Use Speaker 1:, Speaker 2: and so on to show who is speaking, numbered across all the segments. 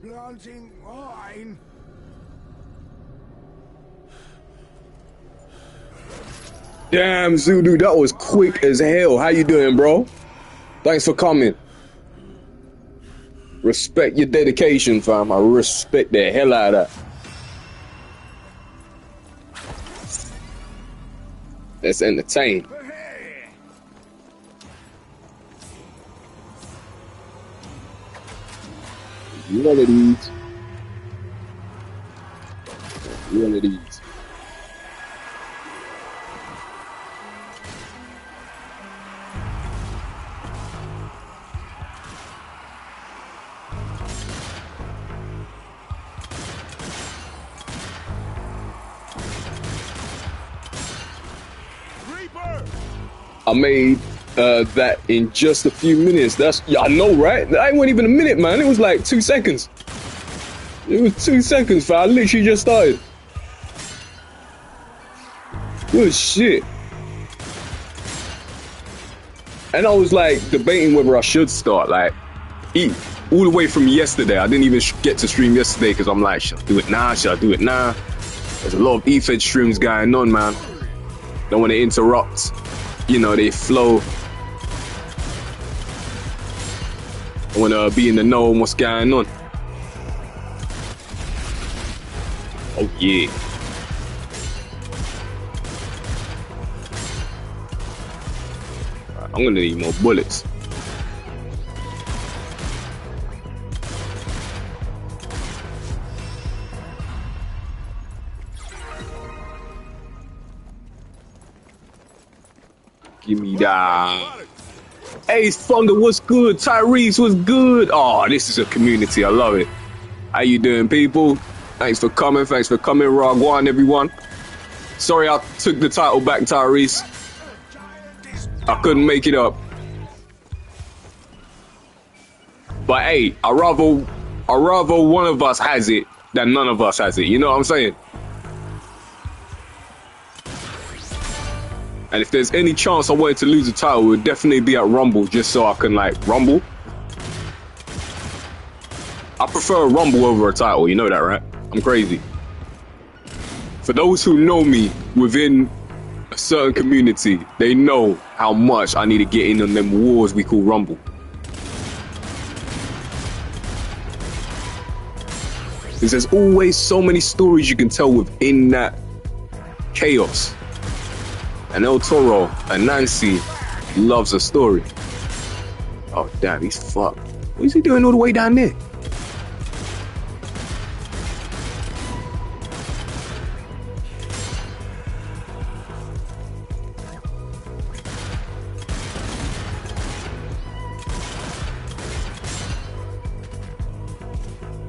Speaker 1: Planting mine.
Speaker 2: Damn, Zulu, that was quick as hell. How you doing, bro? Thanks for coming. Respect your dedication, fam. I respect the hell out of that. Let's entertain. One of these. One of these. I made that in just a few minutes. That's, yeah, I know, right? That ain't even a minute, man. It was like 2 seconds. It was 2 seconds, fam. I literally just started. Good shit. And I was like debating whether I should start, like, all the way from yesterday. I didn't even get to stream yesterday because I'm like, should I do it now? Should I do it now? There's a lot of EFED streams going on, man. Don't want to interrupt, you know, they flow. I want to be in the know on what's going on. Oh, yeah. Right, I'm going to need more bullets. Give me that. Hey, Thunder, what's good? Tyrese, what's good? Oh, this is a community. I love it. How you doing, people? Thanks for coming. Thanks for coming. Ragwan, everyone. Sorry I took the title back, Tyrese. I couldn't make it up. But hey, I rather one of us has it than none of us has it. You know what I'm saying? And if there's any chance I wanted to lose the title, it would definitely be at Rumble, just so I can, like, rumble. I prefer a Rumble over a title, you know that, right? I'm crazy. For those who know me within a certain community, they know how much I need to get in on them wars we call Rumble. Because there's always so many stories you can tell within that chaos. And El Toro and Nancy loves a story. Oh, damn, he's fucked. What is he doing all the way down there?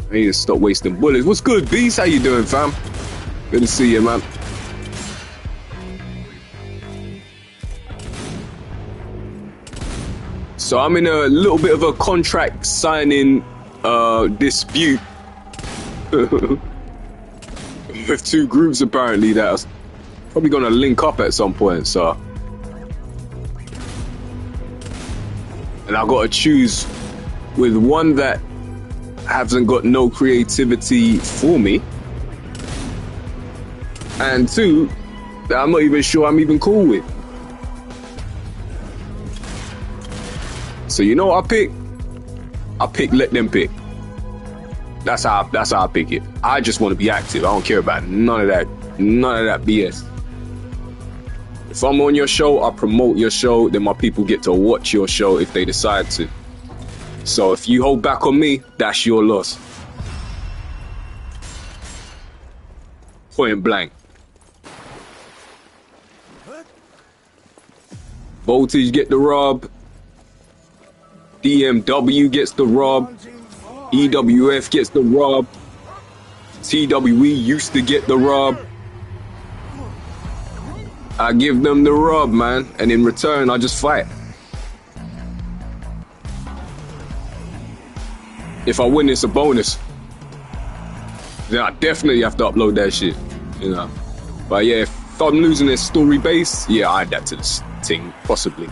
Speaker 2: I need to stop wasting bullets. What's good, Beast? How you doing, fam? Good to see you, man. So I'm in a little bit of a contract signing dispute with 2 groups apparently that's probably gonna link up at some point. So, and I've got to choose with one that hasn't got no creativity for me, and 2 that I'm not even sure I'm even cool with. So you know what I pick? I pick let them pick. That's how I pick it. I just want to be active. I don't care about none of that BS. If I'm on your show, I promote your show, then my people get to watch your show if they decide to. So if you hold back on me, that's your loss. Point blank. Voltage get the rub. DMW gets the rub. EWF gets the rub. TWE used to get the rub. I give them the rub, man, and in return I just fight. If I win, it's a bonus. Then I definitely have to upload that shit, you know. But yeah, If I'm losing a story based, yeah, I add that to this thing, possibly.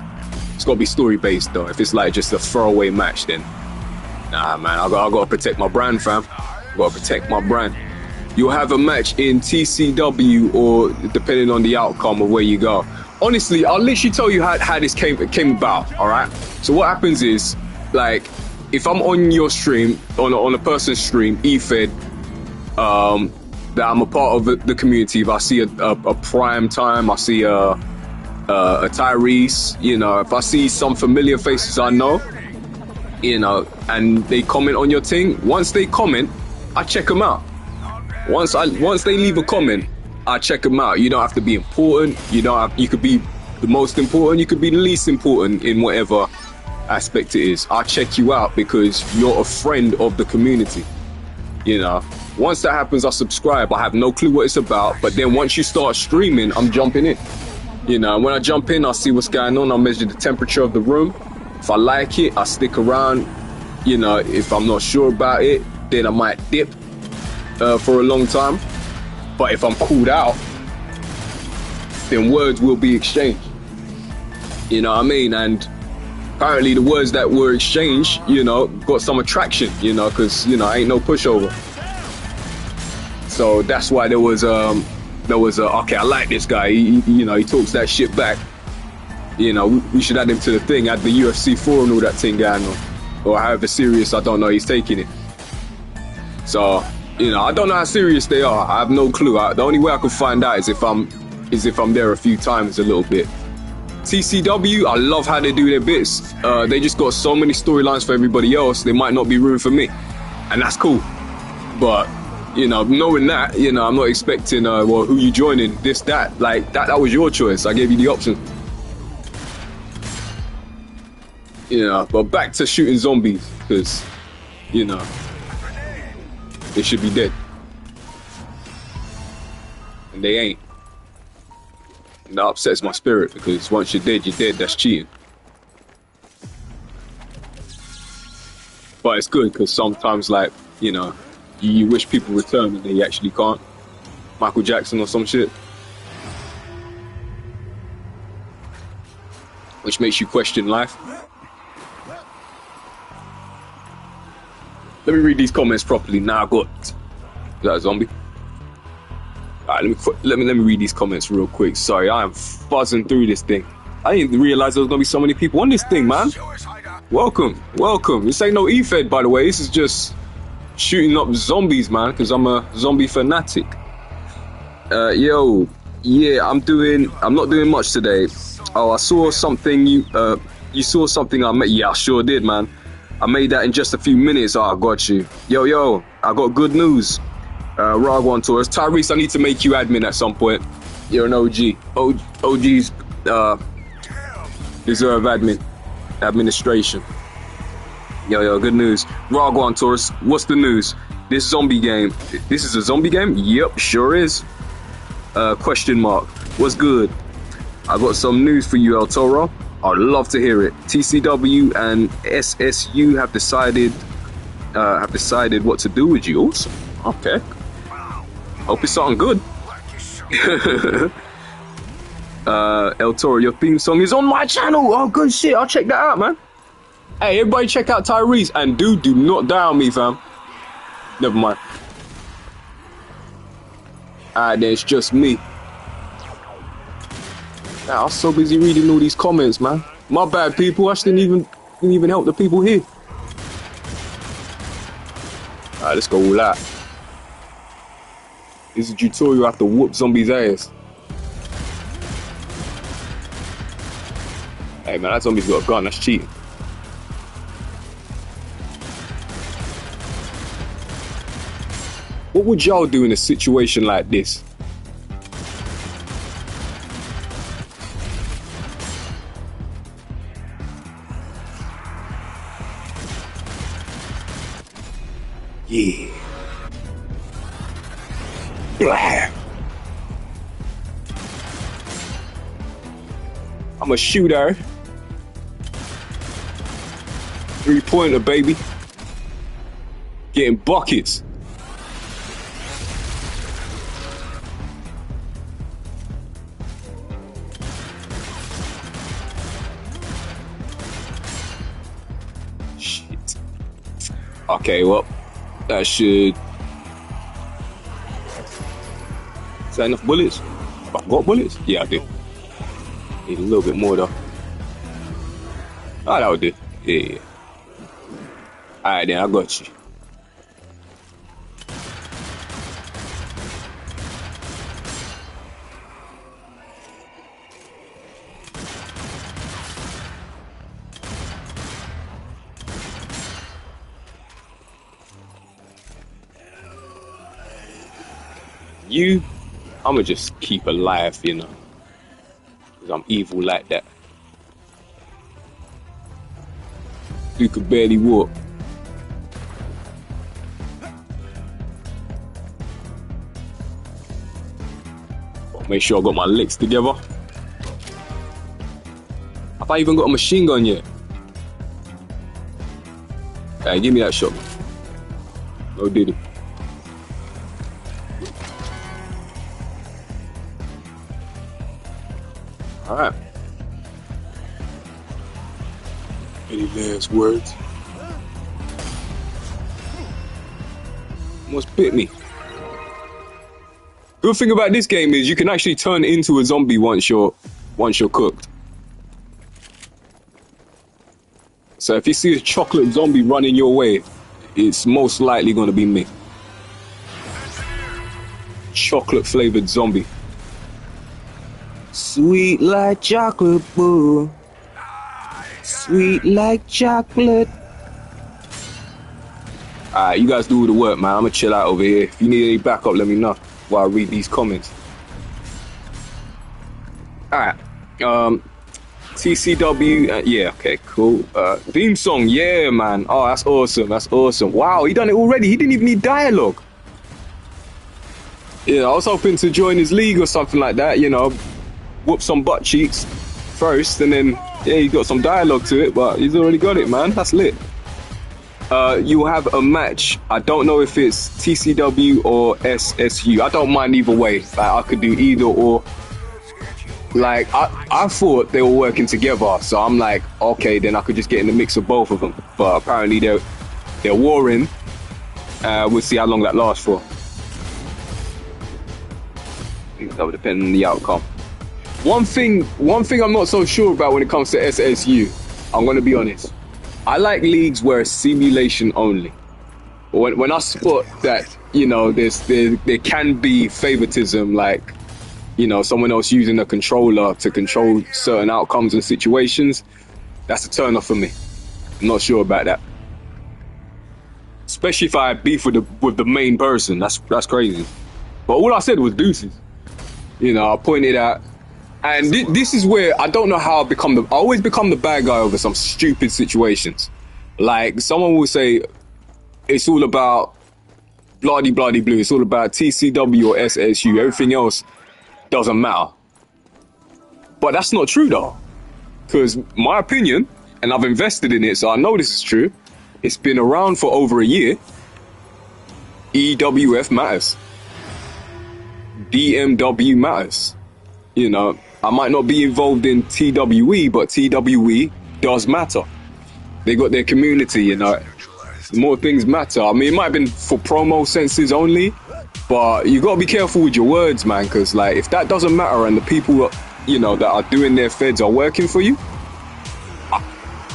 Speaker 2: It's got to be story based though. If it's like just a throwaway match, then nah, man, I got to protect my brand, fam. I got to protect my brand. You'll have a match in TCW, or depending on the outcome of where you go. Honestly, I'll literally tell you how this came about, all right? So what happens is, like, if I'm on your stream, on a person's stream, EFED, that I'm a part of the community, if I see a prime time, I see a Tyrese, you know, if I see some familiar faces I know, you know, and they comment on your thing, once they comment, I check them out. Once they leave a comment, I check them out. You don't have to be important. You could be the most important. You could be the least important in whatever aspect it is. I check you out because you're a friend of the community. You know, once that happens, I subscribe. I have no clue what it's about. But then once you start streaming, I'm jumping in. You know, when I jump in, I'll see what's going on. I'll measure the temperature of the room. If I like it, I stick around. You know, if I'm not sure about it, then I might dip for a long time. But if I'm called out, then words will be exchanged. You know what I mean? And apparently the words that were exchanged, you know, got some attraction, you know, because, you know, I ain't no pushover. So that's why there was okay, I like this guy. You know, he talks that shit back. You know, we should add him to the thing, add the UFC 4 and all that thing going on. Or however serious, I don't know, he's taking it. So, you know, I don't know how serious they are. I have no clue. The only way I can find out is if I'm there a few times a little bit. TCW, I love how they do their bits. They just got so many storylines for everybody else. There might not be room for me, and that's cool. But you know, knowing that, you know, I'm not expecting well, who you joining, this, that. Like that was your choice. I gave you the option. You know, but back to shooting zombies, because you know, they should be dead. And they ain't. And that upsets my spirit, because once you're dead, that's cheating. But it's good, because sometimes, like, you know, you wish people return and they actually can't. Michael Jackson or some shit. Which makes you question life. Let me read these comments properly. Now I got... Is that a zombie? Alright, let me read these comments real quick. Sorry, I am buzzing through this thing. I didn't realize there was gonna be so many people on this thing, man. Welcome. This ain't no EFED, by the way. This is just shooting up zombies, man, because I'm a zombie fanatic. Yo, yeah, I'm not doing much today. Oh, I saw something you saw something I made. Yeah, I sure did, man. I made that in just a few minutes. Oh, I got you. Yo, I got good news. Ragwan Taurus. Tyrese, I need to make you admin at some point. You're an OG. OGs deserve administration. Yo, good news. Ragwan Taurus, what's the news? This zombie game. This is a zombie game? Yep, sure is. Question mark. What's good? I got some news for you, El Toro. I'd love to hear it. TCW and SSU have decided what to do with you. Awesome. Okay. Hope it's something good. El Toro, your theme song is on my channel. Oh, good shit. I'll check that out, man. Hey, everybody check out Tyrese. And do not die on me, fam. Never mind. Alright, then it's just me. Nah, I was so busy reading all these comments, man. My bad, people. I didn't even help the people here. Alright, let's go all out. This is a tutorial how to whoop zombies' ass. Hey man, that zombie's got a gun, that's cheating. What would y'all do in a situation like this? Yeah. Blah. I'm a shooter. 3-pointer, baby. Getting buckets. Okay, well, that should... Is that enough bullets? Have I got bullets? Yeah, I do. Need a little bit more though. Oh, that would do. Yeah. Alright then, I got you. You, I'ma just keep alive, you know. Cause I'm evil like that. You could barely walk. Make sure I got my legs together. Have I even got a machine gun yet? Hey, give me that shot. No diddy. Alright. Any last words? Almost bit me. Good thing about this game is you can actually turn into a zombie once you're cooked. So if you see a chocolate zombie running your way, it's most likely going to be me. Chocolate flavored zombie. Sweet like chocolate, boo. Sweet like chocolate. Alright, you guys do the work, man. I'm gonna chill out over here. If you need any backup, let me know while I read these comments. Alright. TCW, yeah, okay, cool. Theme song, yeah, man. Oh, that's awesome. That's awesome. Wow, he done it already. He didn't even need dialogue. Yeah, I was hoping to join his league or something like that, you know. Whoop some butt cheeks first, and then, yeah, he got some dialogue to it, but he's already got it, man. That's lit. You have a match. I don't know if it's TCW or SSU. I don't mind either way. Like, I could do either or. Like, I thought they were working together, so I'm like, okay, then I could just get in the mix of both of them. But apparently they're warring. We'll see how long that lasts for. I think that would depend on the outcome. One thing I'm not so sure about when it comes to SSU, I'm gonna be honest. I like leagues where it's simulation only. When I spot that, you know, there can be favoritism, like, you know, someone else using a controller to control certain outcomes and situations, that's a turn off for me. I'm not sure about that. Especially if I had beef with the main person, that's crazy. But all I said was deuces. You know, I pointed out. And this is where I don't know how I always become the bad guy over some stupid situations. Like, someone will say, it's all about bloody blue. It's all about TCW or SSU. Everything else doesn't matter. But that's not true, though. Because my opinion, and I've invested in it, so I know this is true. It's been around for over a year. EWF matters. DMW matters. You know, I might not be involved in TWE, but TWE does matter. They got their community, you know. More things matter. I mean, it might have been for promo senses only, but you got to be careful with your words, man, because, like, if that doesn't matter and the people, you know, that are doing their feds are working for you,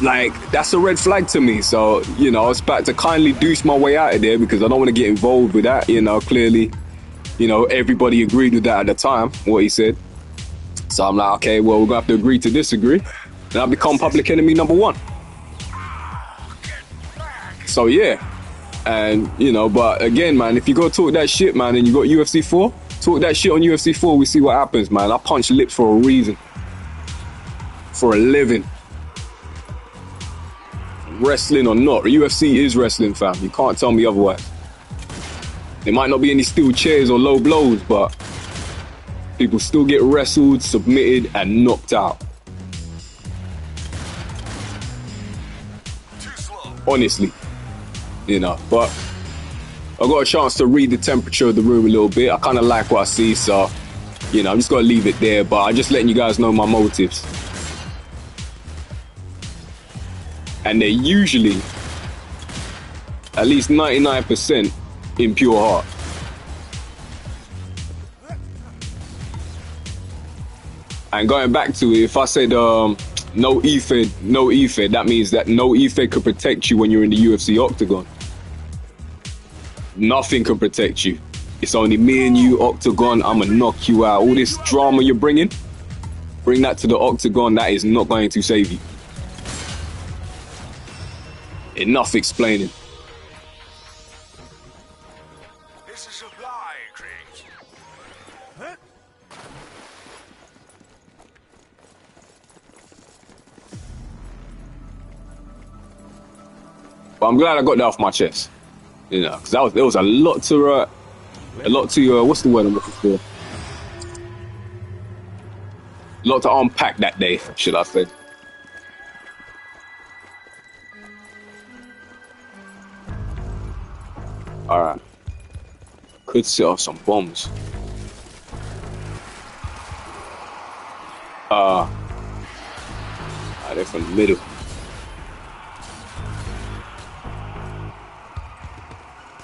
Speaker 2: like, that's a red flag to me. So, you know, I was about to kindly deuce my way out of there because I don't want to get involved with that, you know. Clearly, you know, everybody agreed with that at the time, what he said. So I'm like, okay, well, we're gonna have to agree to disagree. And I become public enemy number one. So yeah. And, you know, but again, man, if you go talk that shit, man, and you got UFC 4, talk that shit on UFC 4, we see what happens, man. I punch lips for a reason. For a living. Wrestling or not, UFC is wrestling, fam. You can't tell me otherwise. There might not be any steel chairs or low blows, but people still get wrestled, submitted, and knocked out. Honestly. You know, but I got a chance to read the temperature of the room a little bit. I kind of like what I see, so, you know, I'm just going to leave it there, but I'm just letting you guys know my motives. And they're usually At least 99% in pure heart. And going back to it, if I said no EFED, that means that no EFED could protect you when you're in the UFC octagon. Nothing can protect you. It's only me and you, octagon. I'ma knock you out. All this drama you're bring that to the octagon. That is not going to save you. Enough explaining.
Speaker 1: This is supply, Kriegs. Huh?
Speaker 2: But I'm glad I got that off my chest. You know, because there was a lot to what's the word I'm looking for? A lot to unpack that day, should I say. Alright. Could set off some bombs. They're from the middle.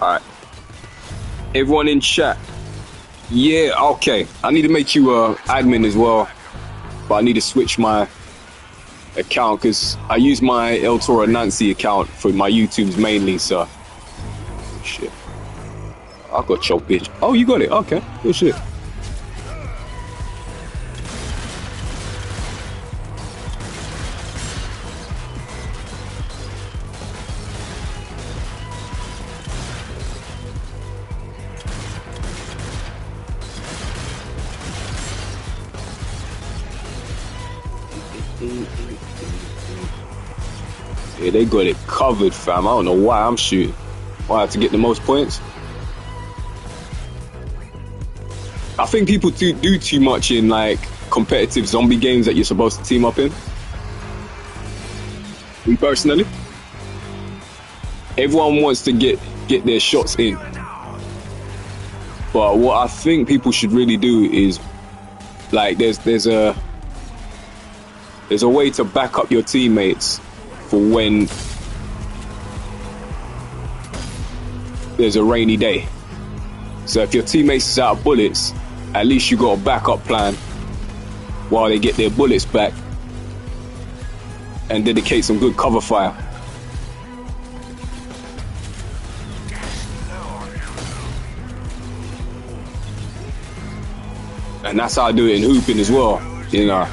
Speaker 2: Alright. Everyone in chat. Yeah, okay. I need to make you admin as well. But I need to switch my account because I use my El Toro Nancy account for my YouTubes mainly, so. Shit. I got your bitch. Oh, you got it. Okay. Good shit. Yeah, they got it covered, fam. I don't know why I'm shooting. Why I have to get the most points? I think people do too much in like competitive zombie games that you're supposed to team up in. Me personally, everyone wants to get their shots in. But what I think people should really do is like there's a way to back up your teammates for when there's a rainy day. So if your teammates is out of bullets, at least you got a backup plan while they get their bullets back and dedicate some good cover fire. And that's how I do it in hooping as well. You know,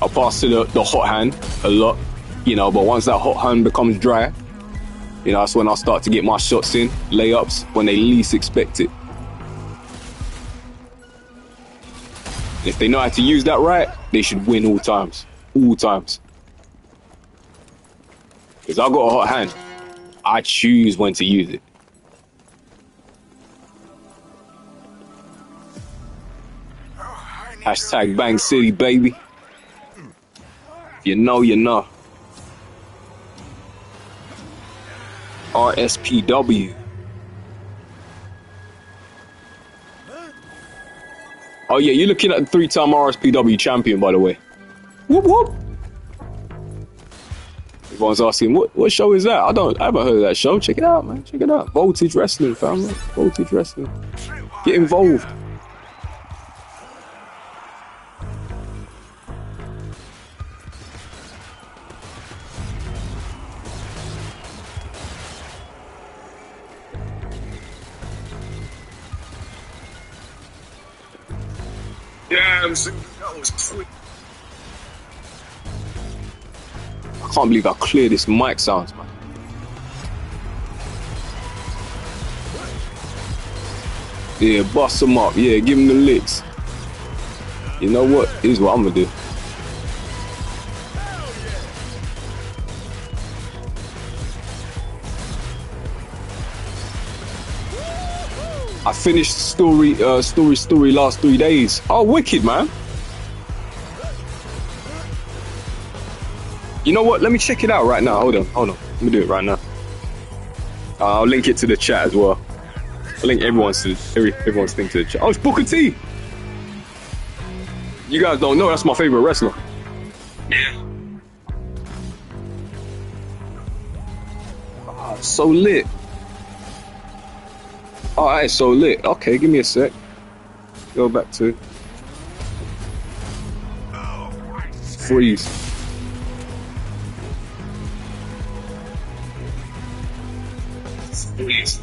Speaker 2: I pass to the hot hand a lot, you know, but once that hot hand becomes dry, you know, that's when I start to get my shots in, layups, when they least expect it. If they know how to use that right, they should win all times. All times. Because I got a hot hand. I choose when to use it. Hashtag Bang City, baby. If you know, you know. RSPW. Oh yeah, you're looking at the 3-time RSPW champion, by the way. Whoop whoop. Everyone's asking, what show is that? I haven't heard of that show. Check it out, man. Check it out. Voltage Wrestling, family. Voltage Wrestling. Get involved. Damn, that was quick. I can't believe how clear this mic sounds, man. Yeah, bust them up. Yeah, give them the licks. You know what? Here's what I'm gonna do. I finished story last 3 days. Oh, wicked, man. You know what? Let me check it out right now. Hold on. Let me do it right now. I'll link it to the chat as well. I'll link everyone's thing to the chat. Oh, it's Booker T. You guys don't know, that's my favorite wrestler. Yeah. Oh, it's so lit. Oh, that is so lit. Okay, give me a sec. Go back to freeze. Freeze.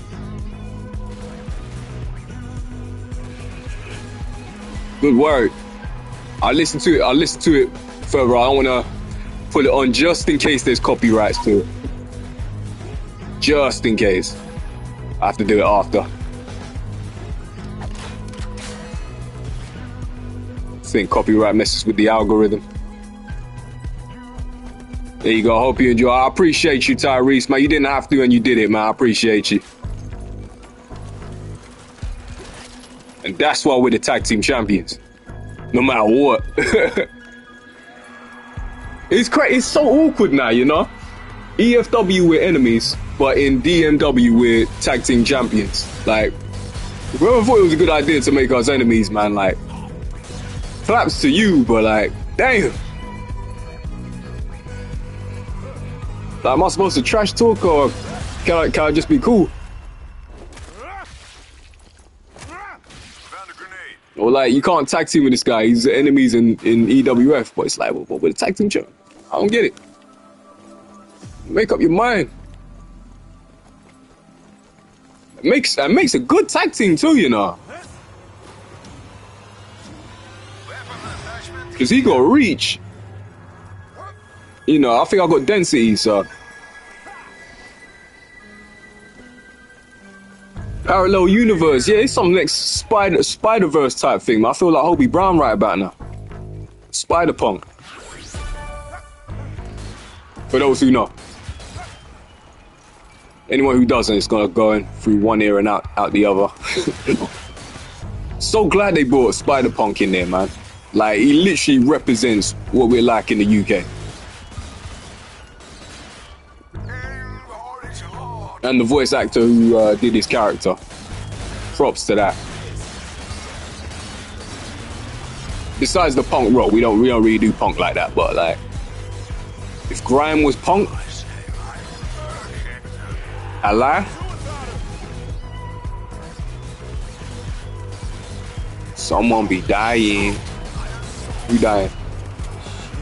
Speaker 2: Good word. I'll listen to it further. I don't want to put it on just in case there's copyrights to it. Just in case. I have to do it after. I think copyright messes with the algorithm. There you go. I hope you enjoy. I appreciate you, Tyrese, man. You didn't have to and you did it, man. I appreciate you. And that's why we're the tag team champions. No matter what. It's so awkward now, you know? EFW we're enemies, but in DMW we're tag team champions. Like, whoever thought it was a good idea to make us enemies, man, like, claps to you, but like, damn. Like, am I supposed to trash talk or can I just be cool? Or like, you can't tag team with this guy. He's enemies in EWF, but it's like, well, we're the tag team champ. I don't get it. Make up your mind. It makes a good tag team too, you know. Cause he got reach. You know, I think I got density, so. Parallel universe, yeah, it's some next Spider-Verse type thing, man. I feel like Hobie Brown right about now. Spider-Punk. For those who know. Anyone who doesn't, it's gonna go in through one ear and out the other. So glad they brought Spider-Punk in there, man. Like, he literally represents what we're like in the UK. And the voice actor who did his character. Props to that. Besides the punk rock, we don't really do punk like that, but like, if grime was punk, I lie. Someone be dying. Who dying?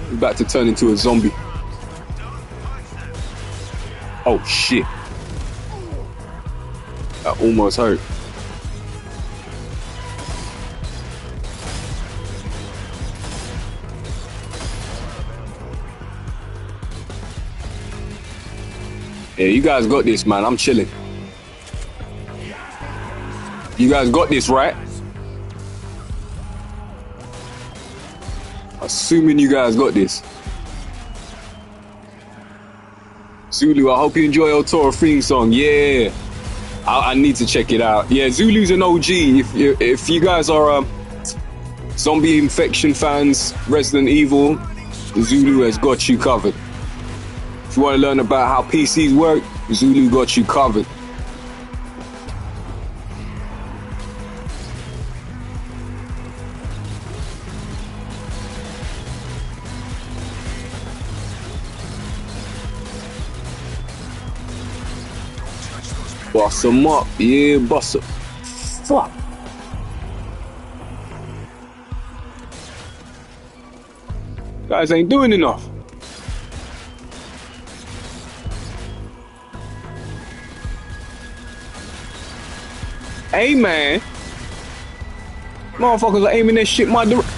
Speaker 2: We're about to turn into a zombie. Oh shit. That almost hurt. Yeah, you guys got this, man. I'm chilling. You guys got this, right? Assuming you guys got this. Zulu, I hope you enjoy El Toro theme song. Yeah. I need to check it out. Yeah, Zulu's an OG. If you guys are zombie infection fans, Resident Evil, Zulu has got you covered. If you want to learn about how PCs work, Zulu got you covered. Boss 'em up, yeah, boss 'em. Fuck. Guys ain't doing enough. Hey man, motherfuckers are aiming that shit my direction.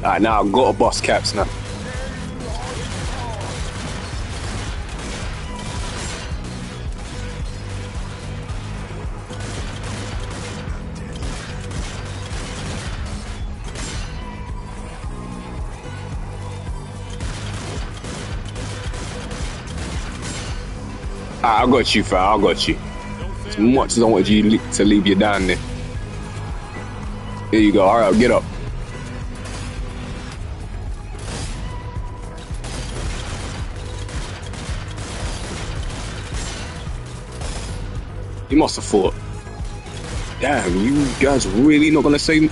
Speaker 2: Alright, now I've got a boss caps now. I got you, fam. I got you. As much as I want you to leave you down there. There you go. All right, get up. He must have thought, damn, you guys really not gonna save me?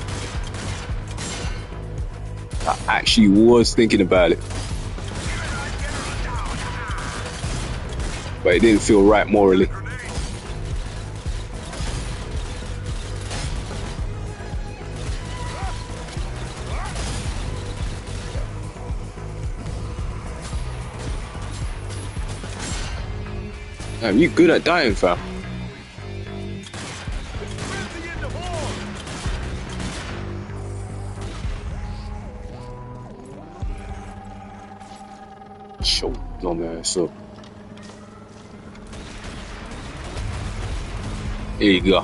Speaker 2: I actually was thinking about it. but it didn't feel right morally. Damn, you good at dying, fam. Show dumb ass up. Here you go.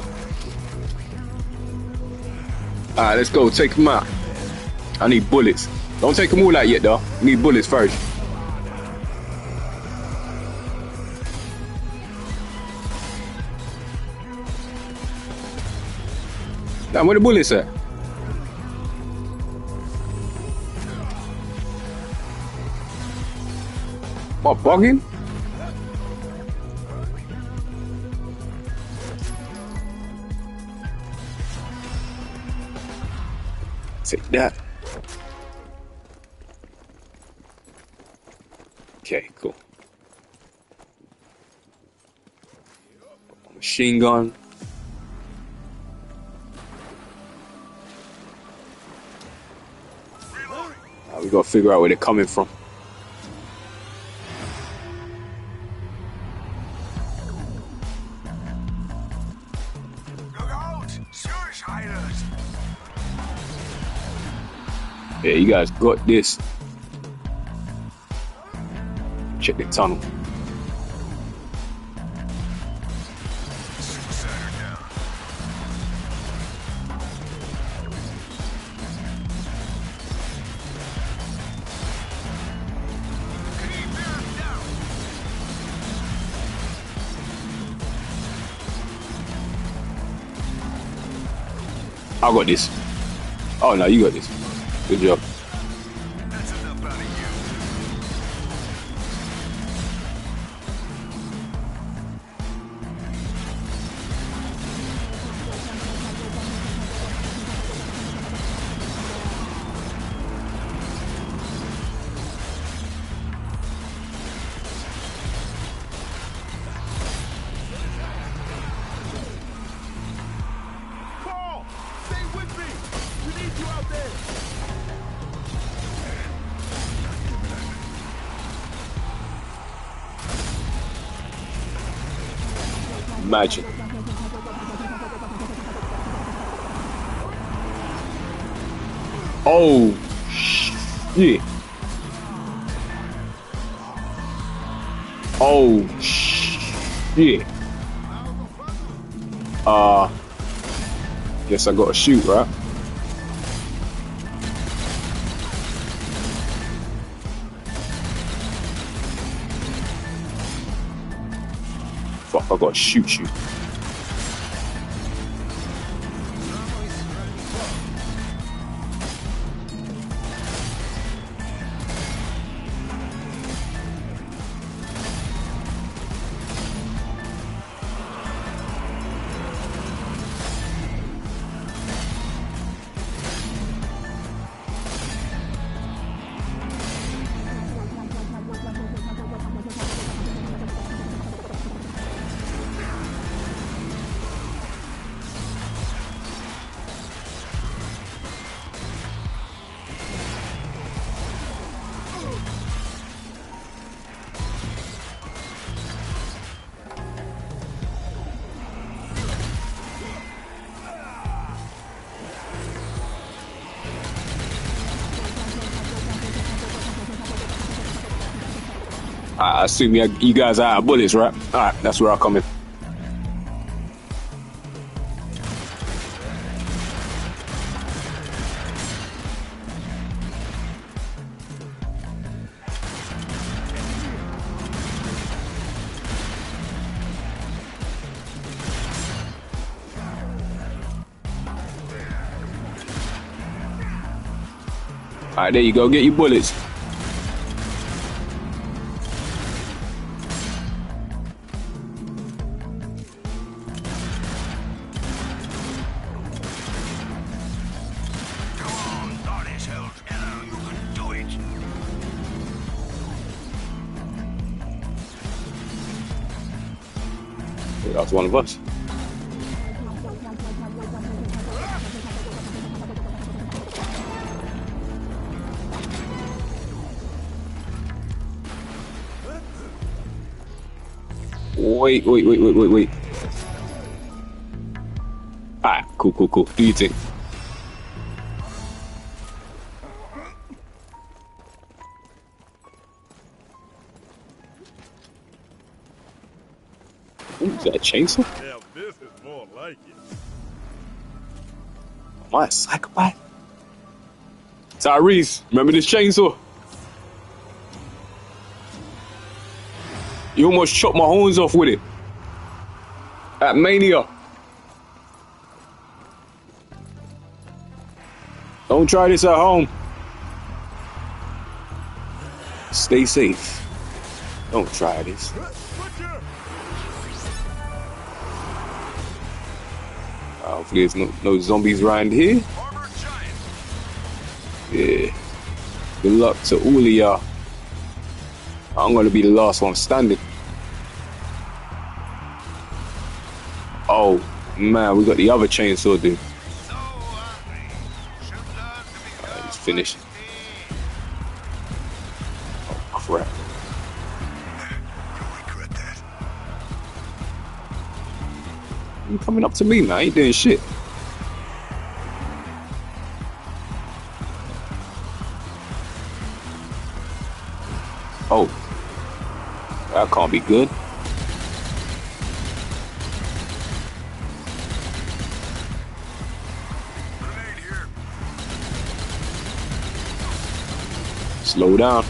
Speaker 2: Alright, let's go. Take him out. I need bullets. Don't take them all out yet, though. I need bullets first. Damn, where the bullets at? What, bugging? Take that. Okay, cool. Machine gun. We gotta figure out where they're coming from.
Speaker 1: Look out! Suiciders!
Speaker 2: Yeah, you guys got this. Check the tunnel.
Speaker 1: Suicider down.
Speaker 2: I got this. Oh no, you got this. Good job.
Speaker 1: That's enough out of you. Paul, stay with me. We need you out there.
Speaker 2: Imagine. Oh shit. Oh shit. Guess I gotta shoot, right? Fuck, I gotta shoot you. I assume you guys are out of bullets, right? Alright, that's where I'll come in. Alright, there you go. Get your bullets. That was one of us. Wait. Alright, cool. Do you think? Ooh, is that a chainsaw?
Speaker 1: Yeah, this is more like it.
Speaker 2: Am I a psychopath? Tyrese, remember this chainsaw? You almost chopped my horns off with it. At Mania. Don't try this at home. Stay safe. Don't try this. Hopefully there's no zombies around here. Yeah. Good luck to all of y'all. I'm gonna be the last one standing. Oh man, we got the other chainsaw dude. Alright, he's finished. Oh crap. You coming up to me, man? I ain't doing shit. Oh. That can't be good. Slow down.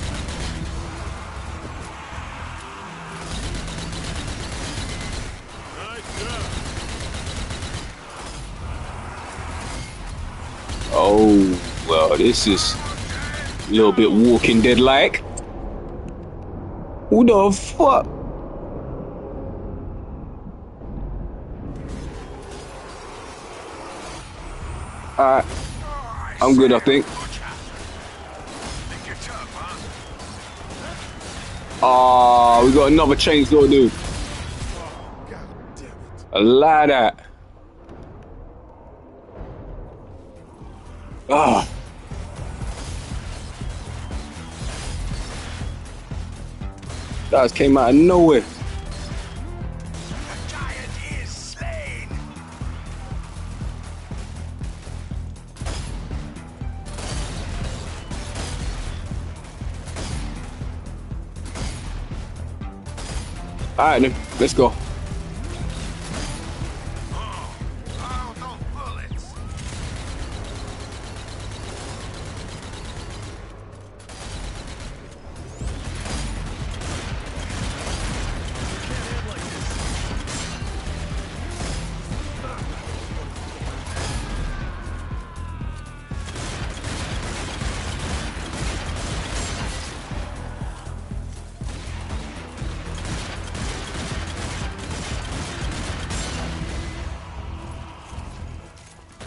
Speaker 2: Oh, well, this is a little bit Walking Dead-like. Who the fuck? Alright. I'm good, I think. Ah, we got another chainsaw dude. I like that. Ah. That just came out of nowhere.
Speaker 3: The giant is slain.
Speaker 2: Alright then, let's go.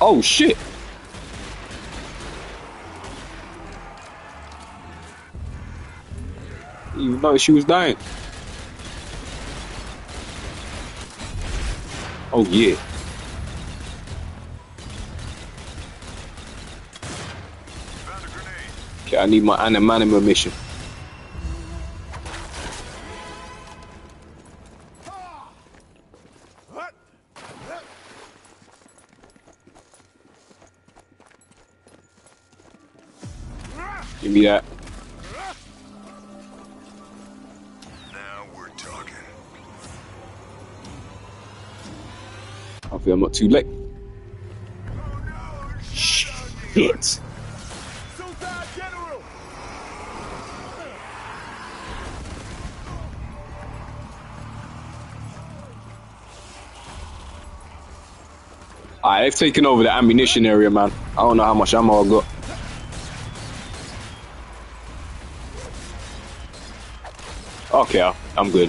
Speaker 2: Oh shit! You know she was dying. Oh yeah. Okay, I need my animanima mission. Give me that.
Speaker 3: Now we're talking.
Speaker 2: Hopefully I'm not too late. Shit. Alright, they've taken over the ammunition area, man. I don't know how much ammo I got. Okay, I'm good.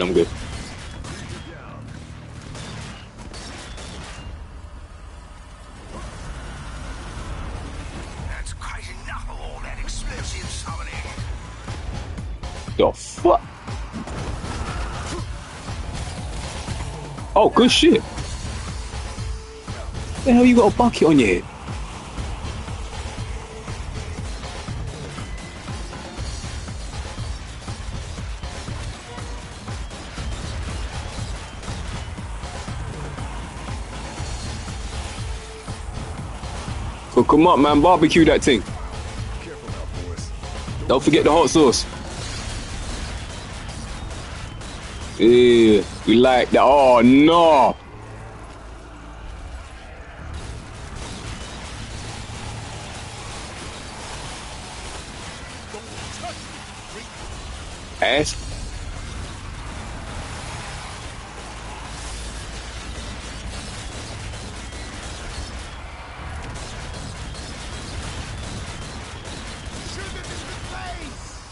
Speaker 3: That's quite enough of all that explosive summoning.
Speaker 2: The fuck? Oh, good shit. The hell you got a bucket on your head? So come on, man, barbecue that thing.
Speaker 3: Careful now, boys.
Speaker 2: Don't forget the hot sauce. Yeah, we like that. Oh no. Ass.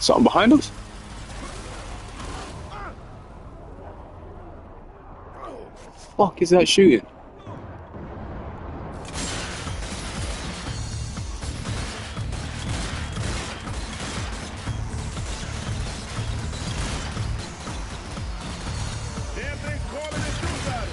Speaker 2: Something behind us? Fuck is that shooting?
Speaker 1: Damn thing's calling it suicide.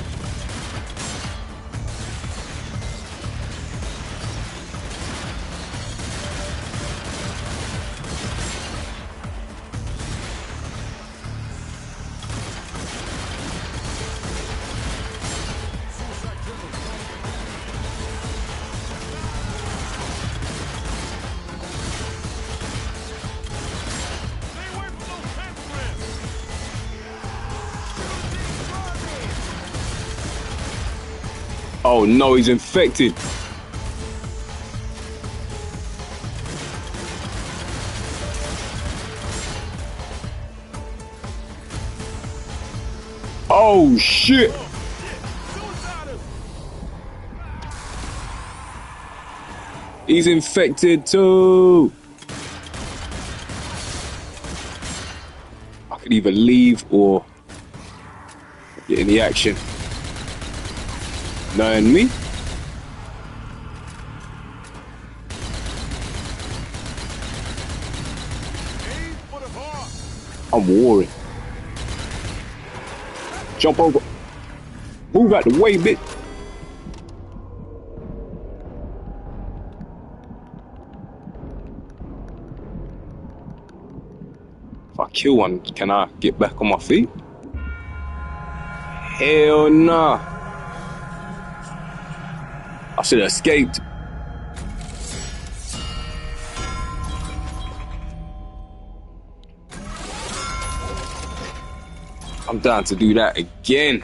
Speaker 1: Stay away from those pentagrams.
Speaker 2: Oh no, he's infected. Oh shit.
Speaker 1: Suicidal.
Speaker 2: He's infected too. I could either leave or get in the action. Knowing me.
Speaker 1: Aim for the heart.
Speaker 2: I'm warring. Jump over. Move out the way, bitch. If I kill one, can I get back on my feet? Hell nah. I should have escaped. I'm down to do that again.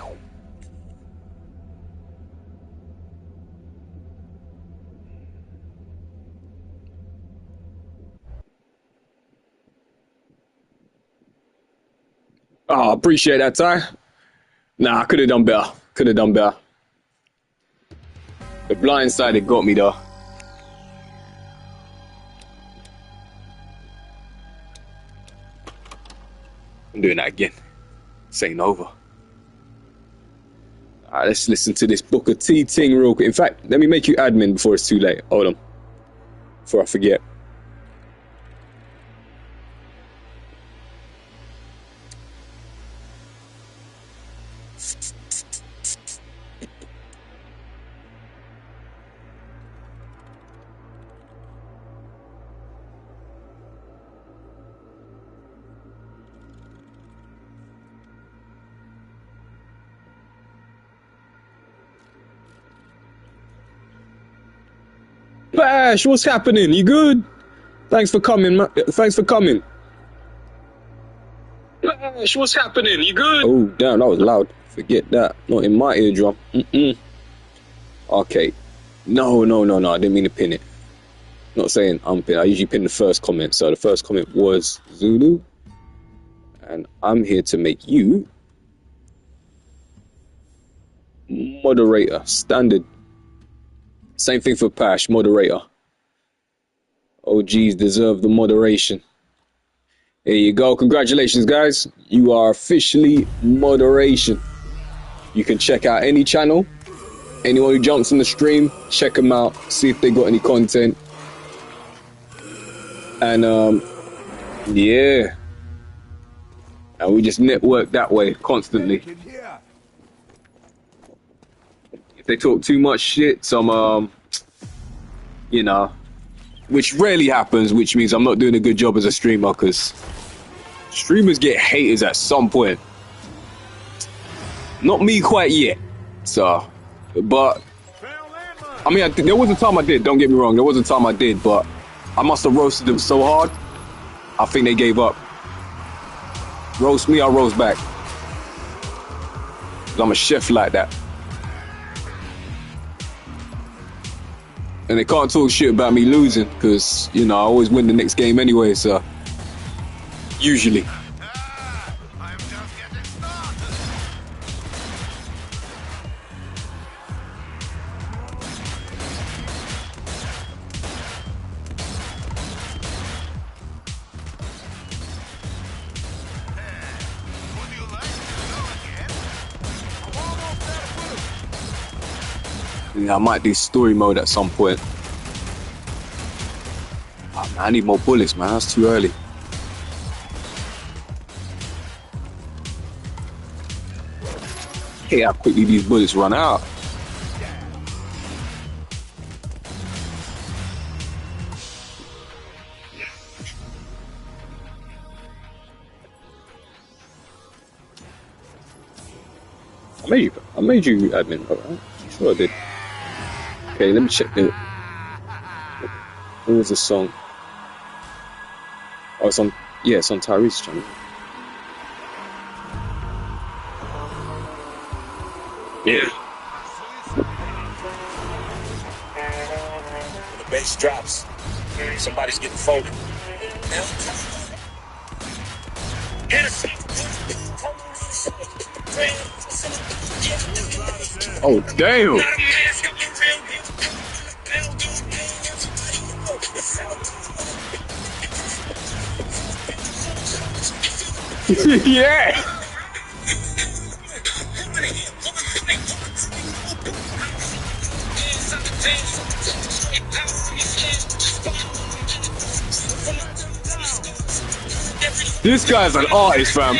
Speaker 2: Oh, I appreciate that, Ty. Nah, I could have done better. Could have done better. The blind side, it got me though. I'm doing that again. This ain't over. Alright, let's listen to this Booker T ting real quick. In fact, let me make you admin before it's too late. Hold on. Before I forget. Bash, what's happening? You good? Thanks for coming, man. Thanks for coming. Bash, what's happening? You good? Oh, damn, that was loud. Forget that. Not in my eardrum. Okay. No, I didn't mean to pin it. Not saying I'm pin. I usually pin the first comment. So the first comment was Zulu. And I'm here to make you moderator. Standard. Same thing for Pash, moderator. OGs deserve the moderation. There you go. Congratulations, guys. You are officially moderation. You can check out any channel. Anyone who jumps in the stream, check them out. See if they got any content. And, yeah. And we just network that way constantly. They talk too much shit. Some, you know, which rarely happens, which means I'm not doing a good job as a streamer, because streamers get haters at some point. Not me quite yet. So, but, I mean, there was a time I did, don't get me wrong, there was a time I did, but I must have roasted them so hard, I think they gave up. Roast me, I roast back. 'Cause I'm a chef like that. And they can't talk shit about me losing, because, you know, I always win the next game anyway, so. Usually. Yeah, I might do story mode at some point. Oh, man, I need more bullets, man. That's too early. Hey, how quickly these bullets run out. I made you admin, alright? Sure I did. Okay, let me check it. What was the song? Oh, it's on. Yeah, it's on Tyrese's channel. Yeah.
Speaker 4: When the bass drops, somebody's getting folded.
Speaker 2: Oh, damn. Yeah. This guy's an artist, fam.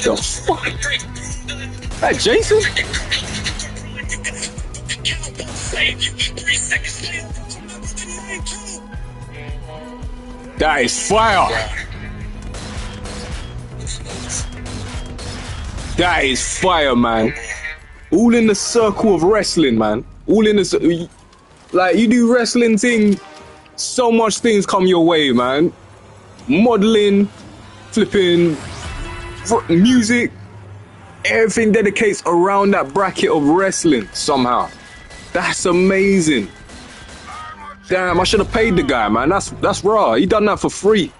Speaker 2: The fuck? That Jason? That is fire. That is fire, man. All in the circle of wrestling, man. All in the... Like, you do wrestling thing, so much things come your way, man. Modeling, flipping, music, everything dedicates around that bracket of wrestling somehow. That's amazing. Damn, I should have paid the guy, man. That's raw. He done that for free.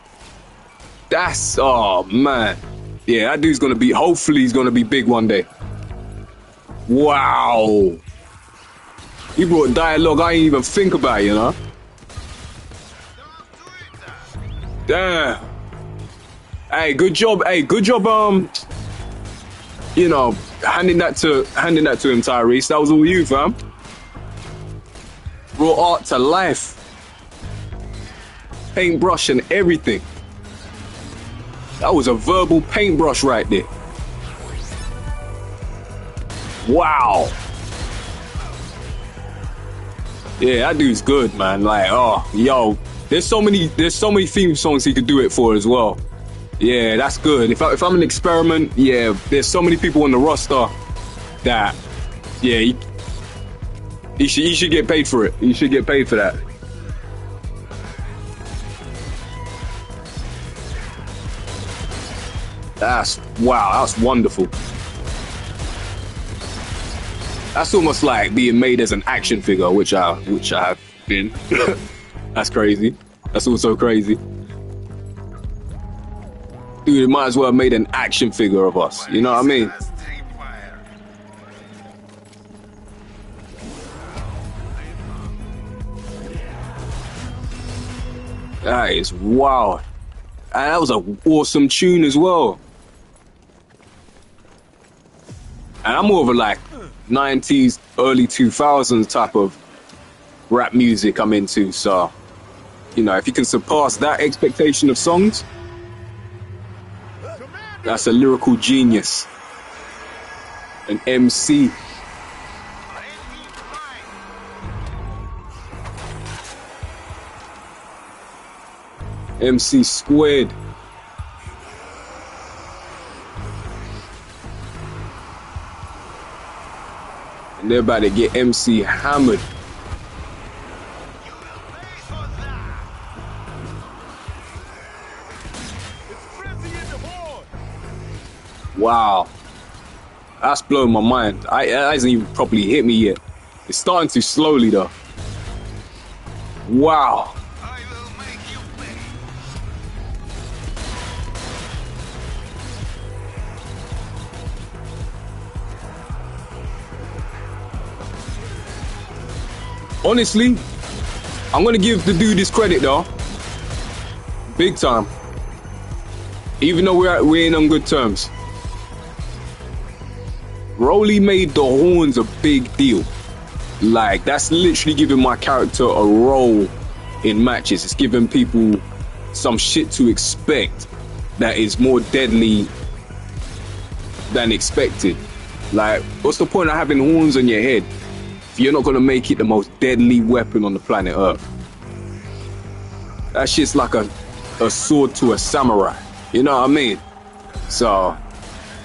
Speaker 2: That's, oh man. Yeah, that dude's gonna be, hopefully he's gonna be big one day. Wow. He brought dialogue I ain't even think about, you know? Damn. Hey, good job. Hey, good job. You know, handing that to him, Tyrese. That was all you, fam. Brought art to life. Paintbrush and everything. That was a verbal paintbrush right there. Wow. Yeah, that dude's good, man. Like, oh, yo, there's so many theme songs he could do it for as well. Yeah, that's good. If I'm an experiment, yeah, there's so many people on the roster that, yeah, he should get paid for it. He should get paid for that. Wow, that's wonderful. That's almost like being made as an action figure, which I have been. That's crazy. That's also crazy. Dude, it might as well have made an action figure of us. You know what I mean? That is wild. And that was an awesome tune as well. And I'm more of a like 90s, early 2000s type of rap music I'm into. So, you know, if you can surpass that expectation of songs, that's a lyrical genius. An MC. MC squared. And they're about to get MC hammered. Wow. That's blowing my mind. It hasn't even properly hit me yet. It's starting to slowly though. Wow. Honestly, I'm gonna give the dude his credit though. Big time. Even though we ain't on good terms. Broly made the horns a big deal. Like, that's literally giving my character a role in matches. It's giving people some shit to expect that is more deadly than expected. Like, what's the point of having horns on your head if you're not gonna make it the most deadly weapon on the planet Earth? That shit's like a sword to a samurai. You know what I mean? So,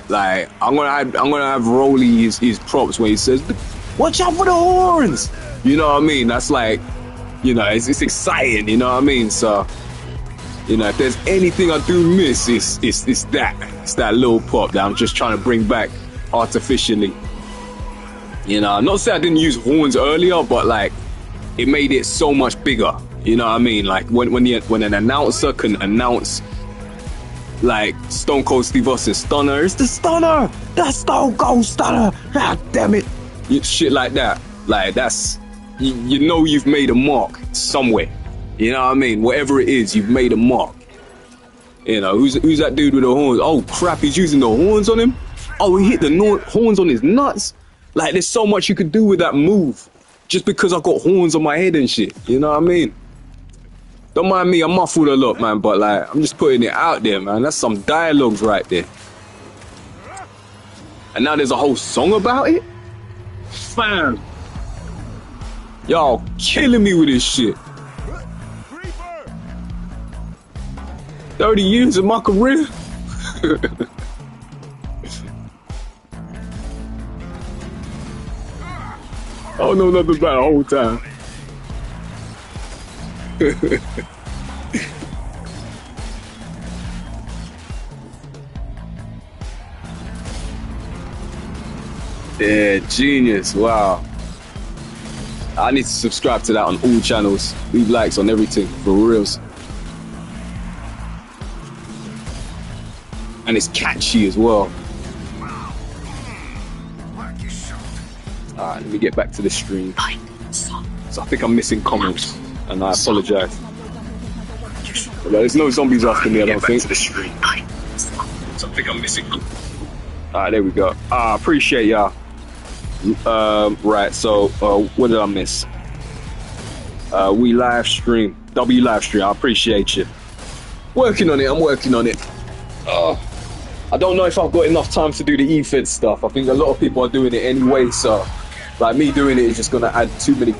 Speaker 2: like, I'm gonna have Broly his props when he says, "Watch out for the horns." You know what I mean? That's like, you know, it's exciting. You know what I mean? So, you know, if there's anything I do miss, it's that little pop that I'm just trying to bring back artificially. You know, not to say I didn't use horns earlier, but like, it made it so much bigger. You know what I mean? Like when an announcer can announce, like, Stone Cold Steve Austin Stunner, it's the Stunner, that's Stone Cold Stunner, god damn it, shit like that. Like, that's, you know, you've made a mark somewhere. You know what I mean? Whatever it is, you've made a mark. You know, who's that dude with the horns? Oh crap, he's using the horns on him. Oh, he hit the horns on his nuts. Like, there's so much you could do with that move just because I got horns on my head and shit. You know what I mean? Don't mind me, I'm muffled a lot, man, but like, I'm just putting it out there, man. That's some dialogues right there. And now there's a whole song about it? Fam. Y'all killing me with this shit. 30 years of my career? I don't know nothing about the whole time. Yeah, genius. Wow. I need to subscribe to that on all channels. Leave likes on everything, for reals. And it's catchy as well. Alright, let me get back to the stream. So I think I'm missing comments, and I apologize. But there's no zombies after me, I don't think. So I think I'm missing. Alright, there we go. I appreciate y'all. Right, so what did I miss? We live stream. W live stream. I appreciate you. Working on it. I'm working on it. I don't know if I've got enough time to do the EFED stuff. I think a lot of people are doing it anyway, so like me doing it is just gonna add too many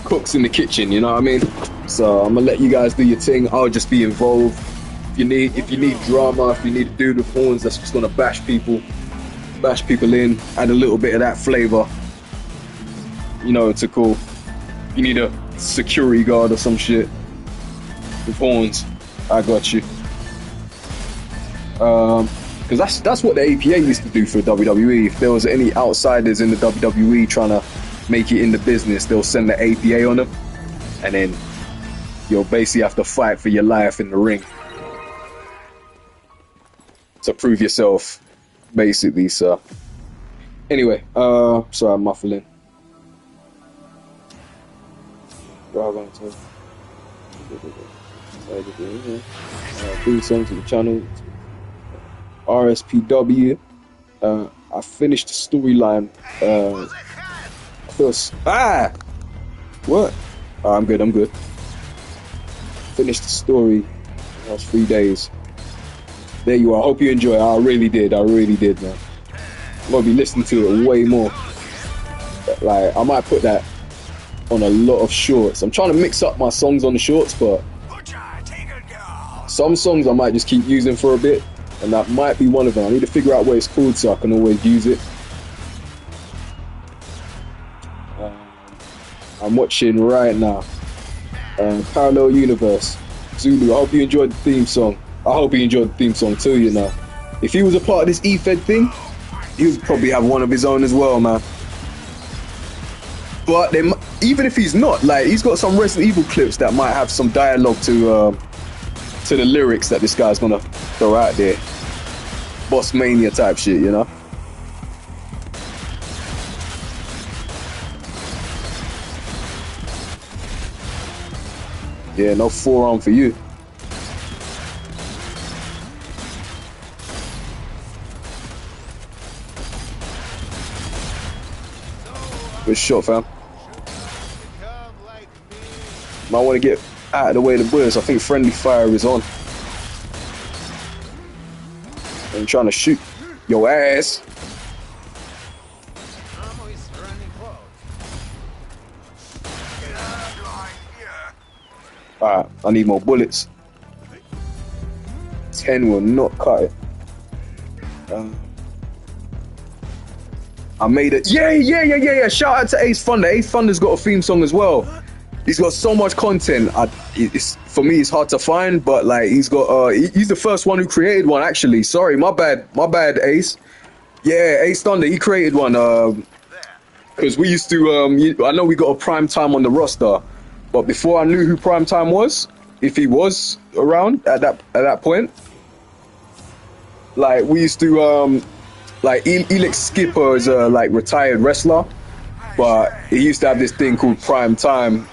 Speaker 2: cooks in the kitchen, you know what I mean? So I'm gonna let you guys do your thing. I'll just be involved. If you need drama, if you need a dude with horns that's just gonna bash people in, add a little bit of that flavor, you know, to cool. You need a security guard or some shit with horns. I got you. Because that's what the APA used to do for WWE. If there was any outsiders in the WWE trying to make it in the business, they'll send the APA on them, and then you'll basically have to fight for your life in the ring to prove yourself, basically. So anyway, sorry, I'm muffling. Theme song to the channel. RSPW. I finished the storyline. First. What? Oh, I'm good. Finished the story. That was 3 days. There you are. I hope you enjoy it. I really did, man. I'm gonna be listening to it way more. Like, I might put that on a lot of shorts. I'm trying to mix up my songs on the shorts, but some songs I might just keep using for a bit, and that might be one of them. I need to figure out what it's called so I can always use it. I'm watching right now Parallel Universe. Zulu, I hope you enjoyed the theme song. I hope he enjoyed the theme song too, you know. If he was a part of this E-Fed thing, he would probably have one of his own as well, man. But even if he's not, like, he's got some Resident Evil clips that might have some dialogue to the lyrics that this guy's gonna throw out there. Boss Mania type shit, you know. Yeah, no forearm for you. Good shot, fam. Might want to get out of the way of the bullets. I think friendly fire is on. I'm trying to shoot your ass. Alright, I need more bullets. 10 will not cut it. I made it. Yeah. Shout out to Ace Thunder. Ace Thunder's got a theme song as well. He's got so much content. For me, it's hard to find, but like he's got. He's the first one who created one. Actually, sorry, my bad, Ace. Yeah, Ace Thunder. He created one. Because we used to. I know we got a Prime Time on the roster, but before I knew who Prime Time was, if he was around at that point, like we used to. Like Elix Skipper is a like retired wrestler, but he used to have this thing called Prime Time,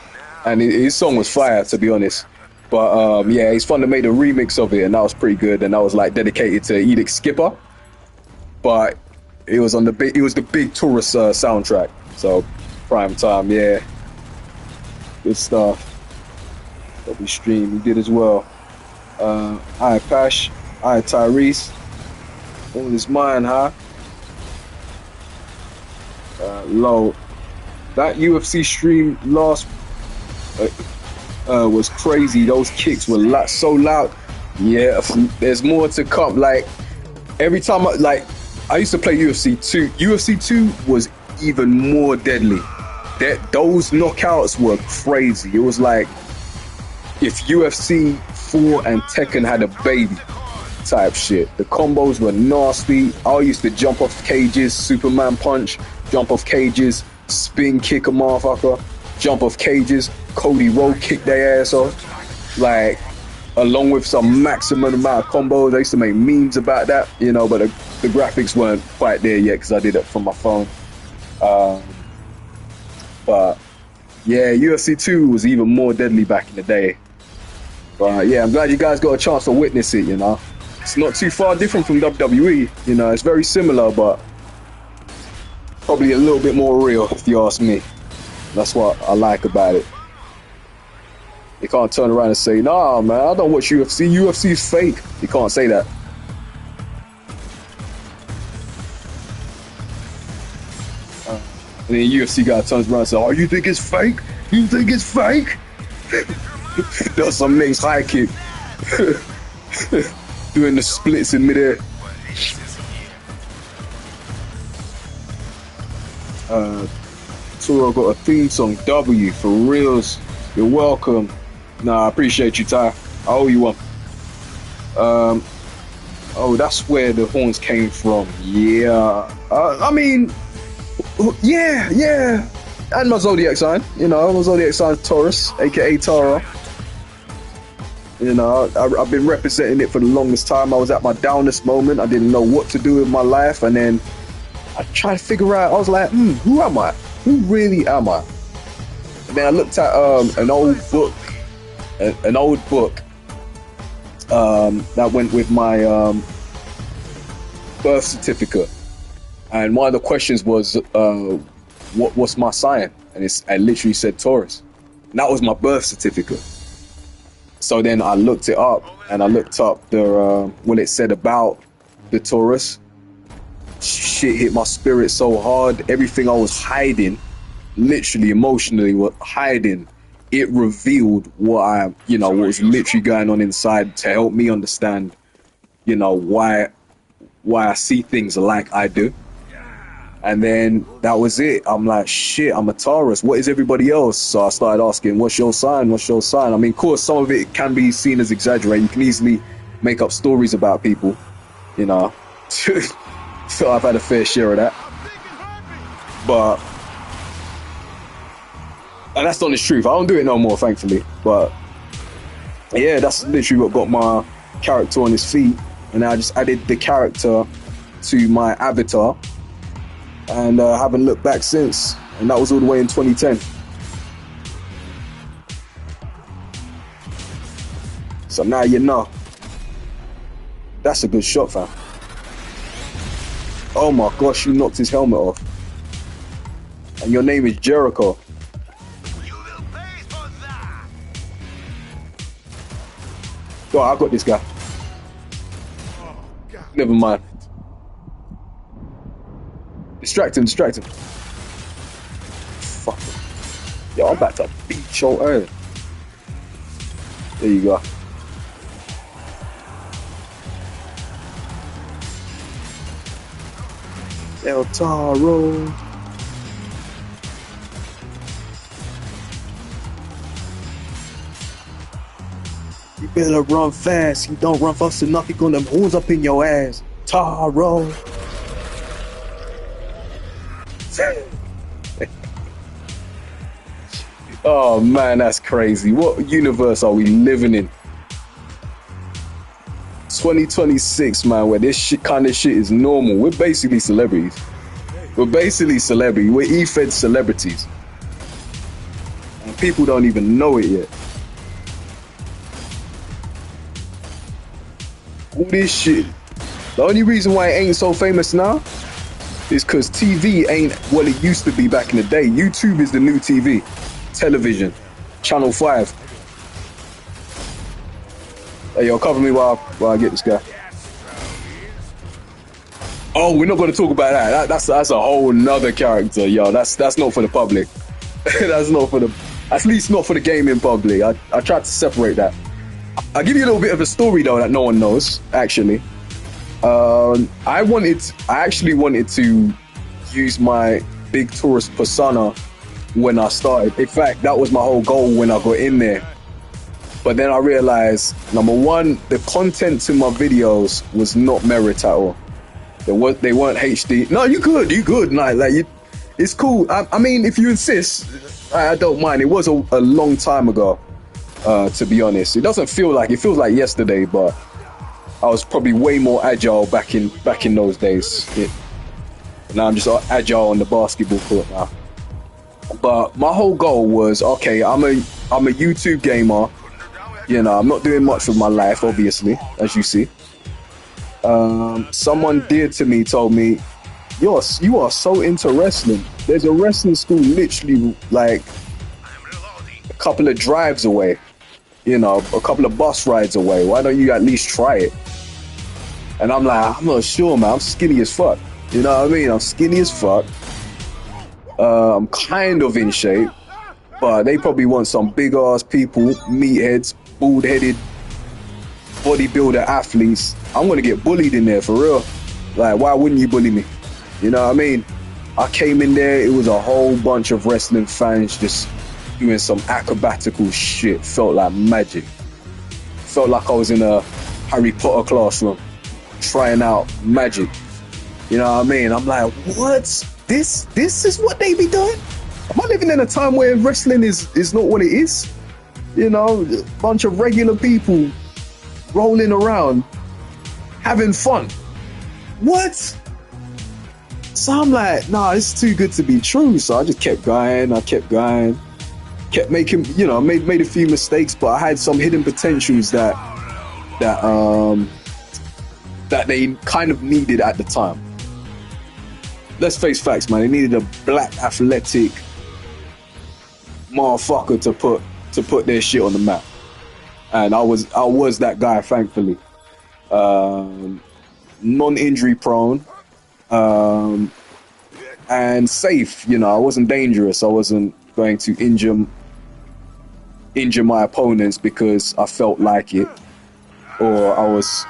Speaker 2: and his song was fire, to be honest. But yeah, Ace Thunder made a remix of it, and that was pretty good, and that was like dedicated to Elix Skipper. But it was on the big tourist soundtrack. So Prime Time, yeah, good stuff. Double stream, he did as well. Hi Pash, hi Tyrese. All is mine, huh? Low. That UFC stream last was crazy. Those kicks were so loud. Yeah, there's more to come. Like every time I used to play UFC 2. UFC 2 was even more deadly. Those knockouts were crazy. It was like if UFC 4 and Tekken had a baby type shit. The combos were nasty. I used to jump off cages, Superman punch, jump off cages, spin kick a motherfucker, jump off cages, Cody Rhodes kick their ass off. Like, along with some maximum amount of combos. I used to make memes about that, you know, but the graphics weren't quite there yet because I did it from my phone. But yeah, UFC 2 was even more deadly back in the day. But yeah, I'm glad you guys got a chance to witness it, you know. It's not too far different from WWE, you know, it's very similar, but probably a little bit more real, if you ask me. That's what I like about it. You can't turn around and say, nah, man, I don't watch UFC. UFC is fake. You can't say that. And then UFC guy turns around and says, oh, you think it's fake? You think it's fake? Does some nice high kick. Doing the splits in midair. Turo got a theme song, W, for reals. You're welcome. Nah, I appreciate you, Ty. I owe you one. Oh, that's where the horns came from. Yeah. I mean, yeah. And my zodiac sign, you know, my zodiac sign is Taurus, aka Tara. You know, I've been representing it for the longest time. I was at my downest moment. I didn't know what to do with my life, and then I tried to figure out. I was like, who am I? Who really am I? And then I looked at an old book that went with my birth certificate, and one of the questions was, what's my sign? And I literally said Taurus, and that was my birth certificate. So then I looked it up, and I looked up the what it said about the Taurus. Shit hit my spirit so hard. Everything I was hiding, literally emotionally hiding, it revealed what was literally going on inside to help me understand, you know, why I see things like I do. And then that was it. I'm like, shit, I'm a Taurus. What is everybody else? So I started asking, what's your sign? What's your sign? I mean, of course, some of it can be seen as exaggerated. You can easily make up stories about people, you know. So I've had a fair share of that. But, and that's the honest truth. I don't do it no more, thankfully. But, yeah, that's literally what got my character on his feet. And I just added the character to my avatar. And haven't looked back since. And that was all the way in 2010. So now you know. That's a good shot, fam. Oh my gosh, you knocked his helmet off. And your name is Jericho.
Speaker 1: You will pay for that.
Speaker 2: Oh, I got this guy.
Speaker 1: Oh, God.
Speaker 2: Never mind. Distract him. Fuck him. Yo, I'm about to beat your ass. There you go. El Taro. You better run fast. You don't run fast enough, you're gonna horns up in your ass. Taro. Oh man, that's crazy. What universe are we living in? 2026, man, where this kind of shit is normal. We're basically celebrities. We're E-fed celebrities. And people don't even know it yet. All this shit. The only reason why it ain't so famous now is because TV ain't what it used to be back in the day. YouTube is the new TV. Television. Channel 5. Hey, yo, cover me while I get this guy. Oh, we're not going to talk about that. That's a whole nother character, yo. That's not for the public. That's not for at least not for the gaming public. I tried to separate that. I'll give you a little bit of a story though that no one knows, actually. I actually wanted to use my big Taurus persona when I started. In fact, that was my whole goal when I got in there. But then I realized, number one, the content to my videos was not merit at all. They weren't HD. No, you good. It's cool. I mean, if you insist, I don't mind. It was a long time ago, to be honest. It doesn't feel like, it feels like yesterday, but I was probably way more agile back in those days. Now I'm just agile on the basketball court now. But my whole goal was, okay, I'm a YouTube gamer. You know, I'm not doing much with my life, obviously, as you see. Someone dear to me told me, you are so into wrestling. There's a wrestling school literally like a couple of drives away, you know, a couple of bus rides away. Why don't you at least try it? And I'm like, I'm not sure, man. I'm skinny as fuck. You know what I mean? I'm skinny as fuck. I'm kind of in shape, but they probably want some big ass people, meatheads, bald headed bodybuilder athletes. I'm gonna get bullied in there for real. Like, why wouldn't you bully me? You know what I mean? I came in there, it was a whole bunch of wrestling fans just doing some acrobatical shit. Felt like magic. Felt like I was in a Harry Potter classroom, trying out magic. You know what I mean? I'm like, what? This is what they be doing? Am I living in a time where wrestling is not what it is? You know, a bunch of regular people rolling around, having fun. What? So I'm like, nah, it's too good to be true. So I just kept going. Kept making, you know, made a few mistakes, but I had some hidden potentials that they kind of needed at the time. Let's face facts, man. They needed a black athletic motherfucker to put their shit on the map, and I was that guy, thankfully. Non-injury prone, and safe. You know, I wasn't dangerous. I wasn't going to injure my opponents because I felt like it, or I was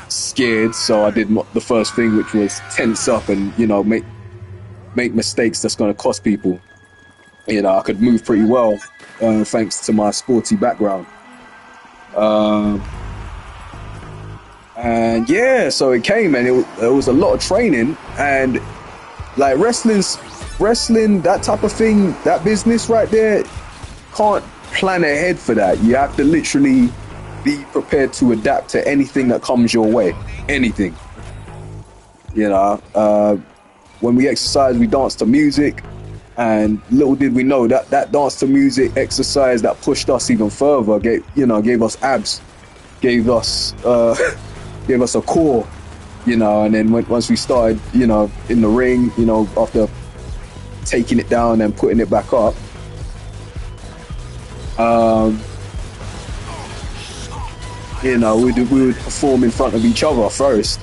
Speaker 2: scared. So I did the first thing, which was tense up and, you know, make mistakes that's going to cost people. You know, I could move pretty well thanks to my sporty background. And yeah, so it came, and it was a lot of training, and like wrestling, that type of thing, that business right there, can't plan ahead for that. You have to literally be prepared to adapt to anything that comes your way. Anything. You know, when we exercise, we dance to music, and little did we know that dance to music exercise that pushed us even further, gave us abs, gave us a core, you know. And then once we started, you know, in the ring, you know, after taking it down and putting it back up, you know, we would perform in front of each other first,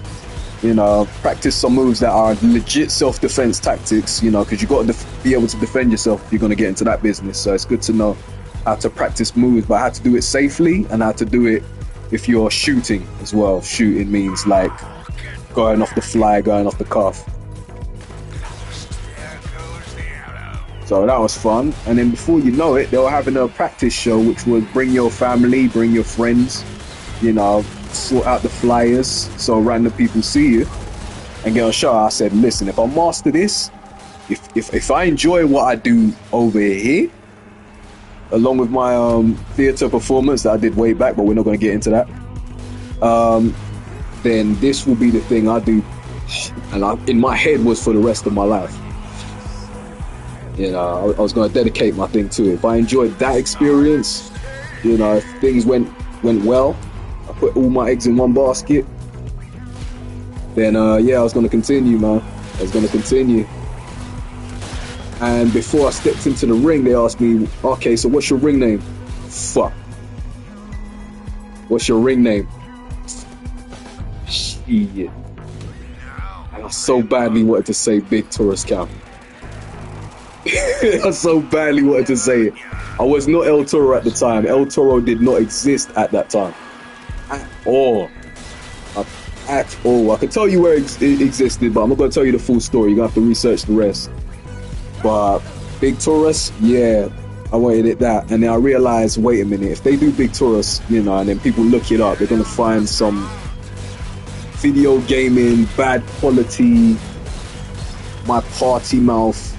Speaker 2: you know, practice some moves that are legit self-defense tactics, you know, because you got to be able to defend yourself if you're going to get into that business. So it's good to know how to practice moves, but how to do it safely, and how to do it if you're shooting as well. Shooting means like going off the fly, going off the cuff. So that was fun. And then before you know it, they were having a practice show, which was bring your family, bring your friends, you know, sort out the flyers so random people see you and get on show. I said, listen, if I master this, if I enjoy what I do over here, along with my theatre performance that I did way back, but we're not going to get into that, then this will be the thing I do. And in my head was for the rest of my life. You know, I was going to dedicate my thing to it. If I enjoyed that experience, you know, if things went well, I put all my eggs in one basket, then yeah, I was going to continue, man. I was going to continue. And before I stepped into the ring, they asked me, okay, so what's your ring name? Fuck. What's your ring name? Shit. And I so badly wanted to say BtcsGamechannel5889. I so badly wanted to say it. I was not El Toro at the time. El Toro did not exist at that time. At all. At all. I could tell you where it existed, but I'm not going to tell you the full story. You're going to have to research the rest. But Big Taurus, yeah, I wanted it that. And then I realized, wait a minute, if they do Big Taurus, you know, and then people look it up, they're going to find some video gaming, bad quality, my party mouth,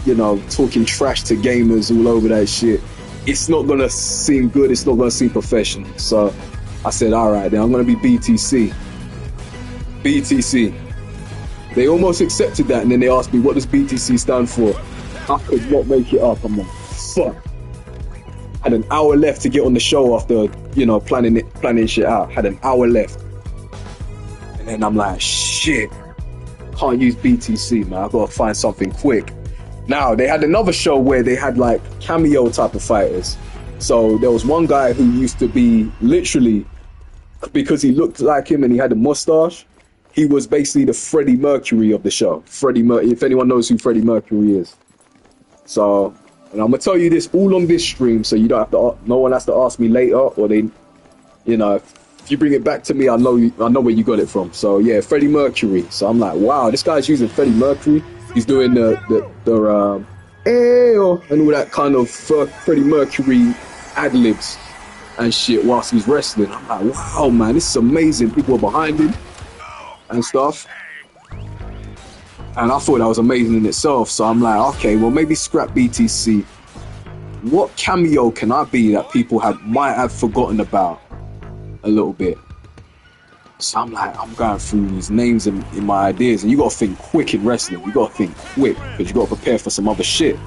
Speaker 2: you know, talking trash to gamers all over that shit. It's not going to seem good. It's not going to seem professional. So I said, all right, then I'm going to be BTC. BTC. They almost accepted that, and then they asked me, what does BTC stand for? I could not make it up. I'm like, fuck. Had an hour left to get on the show after, you know, planning shit out. Had an hour left. And then I'm like, shit. Can't use BTC, man. I've got to find something quick. Now, they had another show where they had like cameo type of fighters. So there was one guy who used to be literally, because he looked like him and he had a mustache, he was basically the Freddie Mercury of the show. If anyone knows who Freddie Mercury is. So, and I'm going to tell you this all on this stream, so you don't have to, no one has to ask me later, or they, you know, if you bring it back to me, I know where you got it from. So yeah, Freddie Mercury. So I'm like, wow, this guy's using Freddie Mercury. He's doing the and all that kind of Freddie Mercury ad-libs. and shit whilst he's wrestling. I'm like, wow, man, this is amazing. People are behind him and stuff. And I thought that was amazing in itself. So I'm like, okay, well, maybe scrap BTC. What cameo can I be that people might have forgotten about a little bit? So I'm like, I'm going through these names in my ideas, and you got to think quick in wrestling. You got to think quick because you got to prepare for some other shit.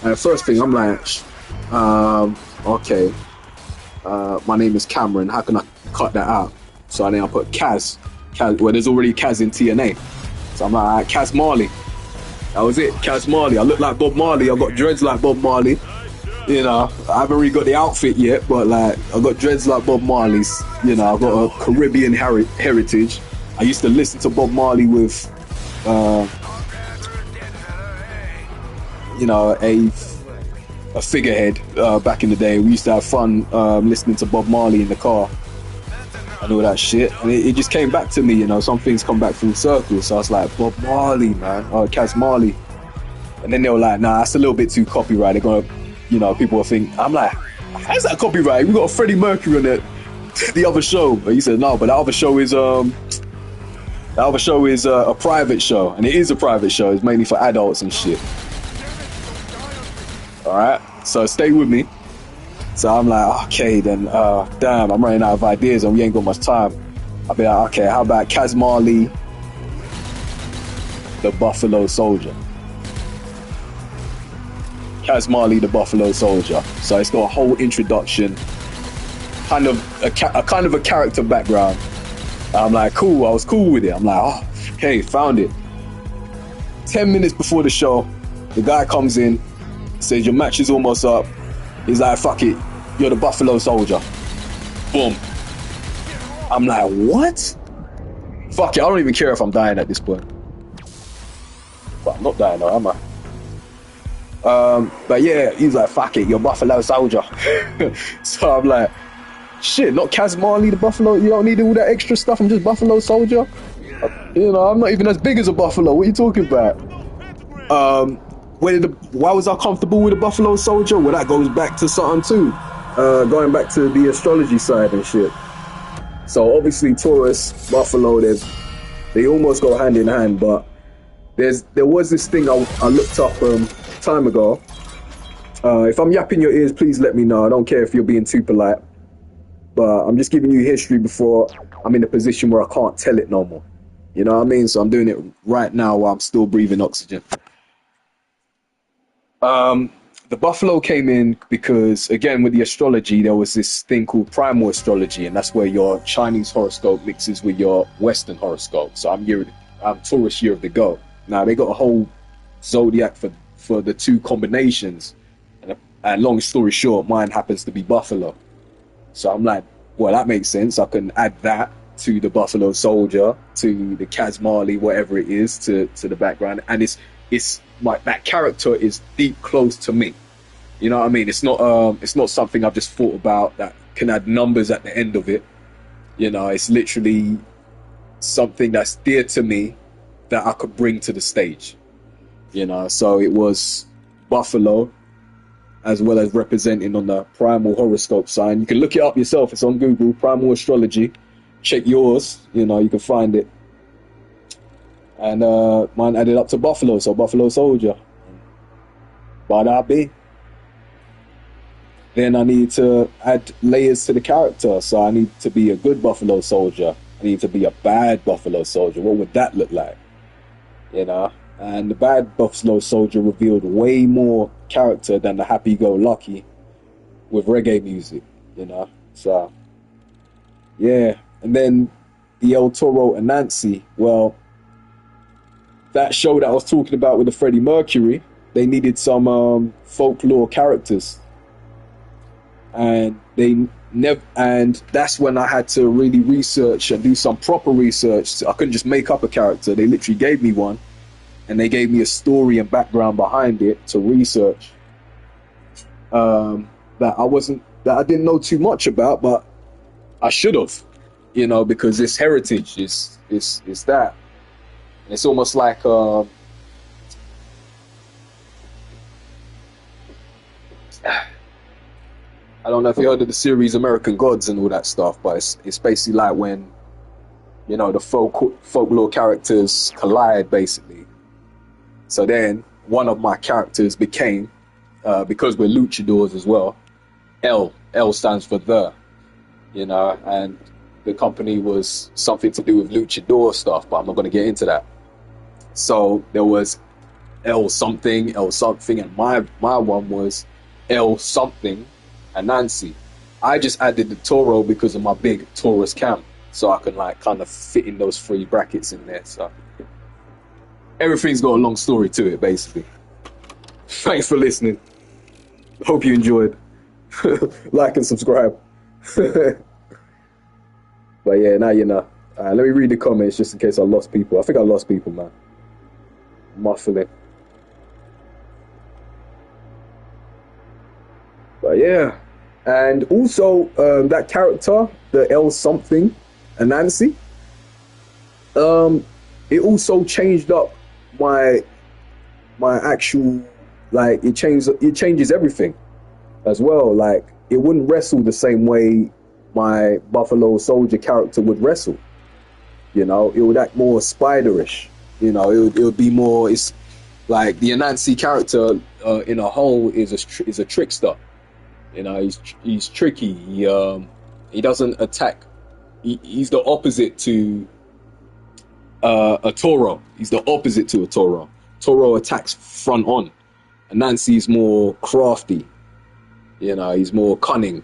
Speaker 2: And the first thing I'm like, okay, my name is Cameron. How can I cut that out? So then I put Kaz. Well, there's already Kaz in TNA. So I'm like, Kaz Marley. That was it, Kaz Marley. I look like Bob Marley. I got dreads like Bob Marley. You know, I haven't really got the outfit yet, but like, I got dreads like Bob Marley's. You know, I've got a Caribbean heritage. I used to listen to Bob Marley with, you know, a figurehead back in the day. We used to have fun listening to Bob Marley in the car and all that shit, and it just came back to me, you know. Some things come back full circle. So I was like, Bob Marley, man, Kaz Marley. And then they were like, nah, that's a little bit too copyright. They're gonna, you know, people will think. I'm like, how's that copyright? We got Freddie Mercury on the other show. But he said no, but that other show is a private show, and it is a private show. It's mainly for adults and shit. All right, so stay with me. So I'm like, okay, then, damn, I'm running out of ideas and we ain't got much time. I'll be like, okay, how about Kaz Marley, the Buffalo Soldier? Kaz Marley, the Buffalo Soldier. So it's got a whole introduction, kind of a character background. I'm like, cool, I was cool with it. I'm like, oh, okay, found it. 10 minutes before the show, the guy comes in, says, your match is almost up. He's like, fuck it, you're the Buffalo Soldier. Boom. I'm like, what? Fuck it, I don't even care if I'm dying at this point. But I'm not dying though, am I? But yeah, he's like, fuck it, you're Buffalo Soldier. So I'm like, shit, not Kaz Marley, the Buffalo, you don't need all that extra stuff, I'm just Buffalo Soldier? You know, I'm not even as big as a buffalo, what are you talking about? Why was I comfortable with the Buffalo Soldier? Well, that goes back to something too. Going back to the astrology side and shit. So obviously Taurus, Buffalo, they almost go hand in hand, but there was this thing I looked up time ago. If I'm yapping your ears, please let me know. I don't care if you're being too polite, but I'm just giving you history before I'm in a position where I can't tell it no more. You know what I mean? So I'm doing it right now while I'm still breathing oxygen. The Buffalo came in because, again, with the astrology, there was this thing called primal astrology, and that's where your Chinese horoscope mixes with your Western horoscope. So I'm Taurus, year of the goat. Now, they got a whole zodiac for the two combinations, and long story short, mine happens to be Buffalo. So I'm like, well, that makes sense. I can add that to the Buffalo Soldier, to the Kaz Marley, whatever it is, to the background, and it's like that character is deep close to me. You know what I mean? It's not something I've just thought about that can add numbers at the end of it. You know, it's literally something that's dear to me that I could bring to the stage. You know, so it was Buffalo, as well as representing on the primal horoscope sign. You can look it up yourself. It's on Google, primal astrology. Check yours. You know, you can find it. And mine added up to Buffalo, so Buffalo Soldier. But I'll be. Then I need to add layers to the character. So I need to be a good Buffalo Soldier. I need to be a bad Buffalo Soldier. What would that look like? You know? And the bad Buffalo Soldier revealed way more character than the happy-go-lucky with reggae music, you know? So, yeah. And then the El Toro and Nancy, well, that show that I was talking about with the Freddie Mercury, they needed some folklore characters. And that's when I had to really research and do some proper research. I couldn't just make up a character. They literally gave me one, and they gave me a story and background behind it to research. That I didn't know too much about, but I should have, you know, because this heritage is that. And it's almost like I don't know if you heard of the series American Gods and all that stuff, but it's basically like when, you know, the folklore characters collide, basically. So then one of my characters became, because we're luchadors as well, L stands for the, you know, and the company was something to do with luchador stuff, but I'm not going to get into that. So there was L something, and my one was L something and Nancy. I just added the Toro because of my big Taurus cam, so I can like kind of fit in those 3 brackets in there. So everything's got a long story to it, basically. Thanks for listening. Hope you enjoyed. Like and subscribe. But yeah, now you know. Let me read the comments just in case I lost people. I think I lost people, man. Muffling. But yeah. And also, that character, the L something, Anansi, it also changed up my actual, like, it changes everything as well. Like, it wouldn't wrestle the same way my Buffalo Soldier character would wrestle. You know, it would act more spiderish. You know, it would be more. It's like the Anansi character in a whole is a trickster. You know, he's tricky. He doesn't attack. He's the opposite to a Toro. He's the opposite to a Toro. Toro attacks front on. Anansi's more crafty. You know, he's more cunning.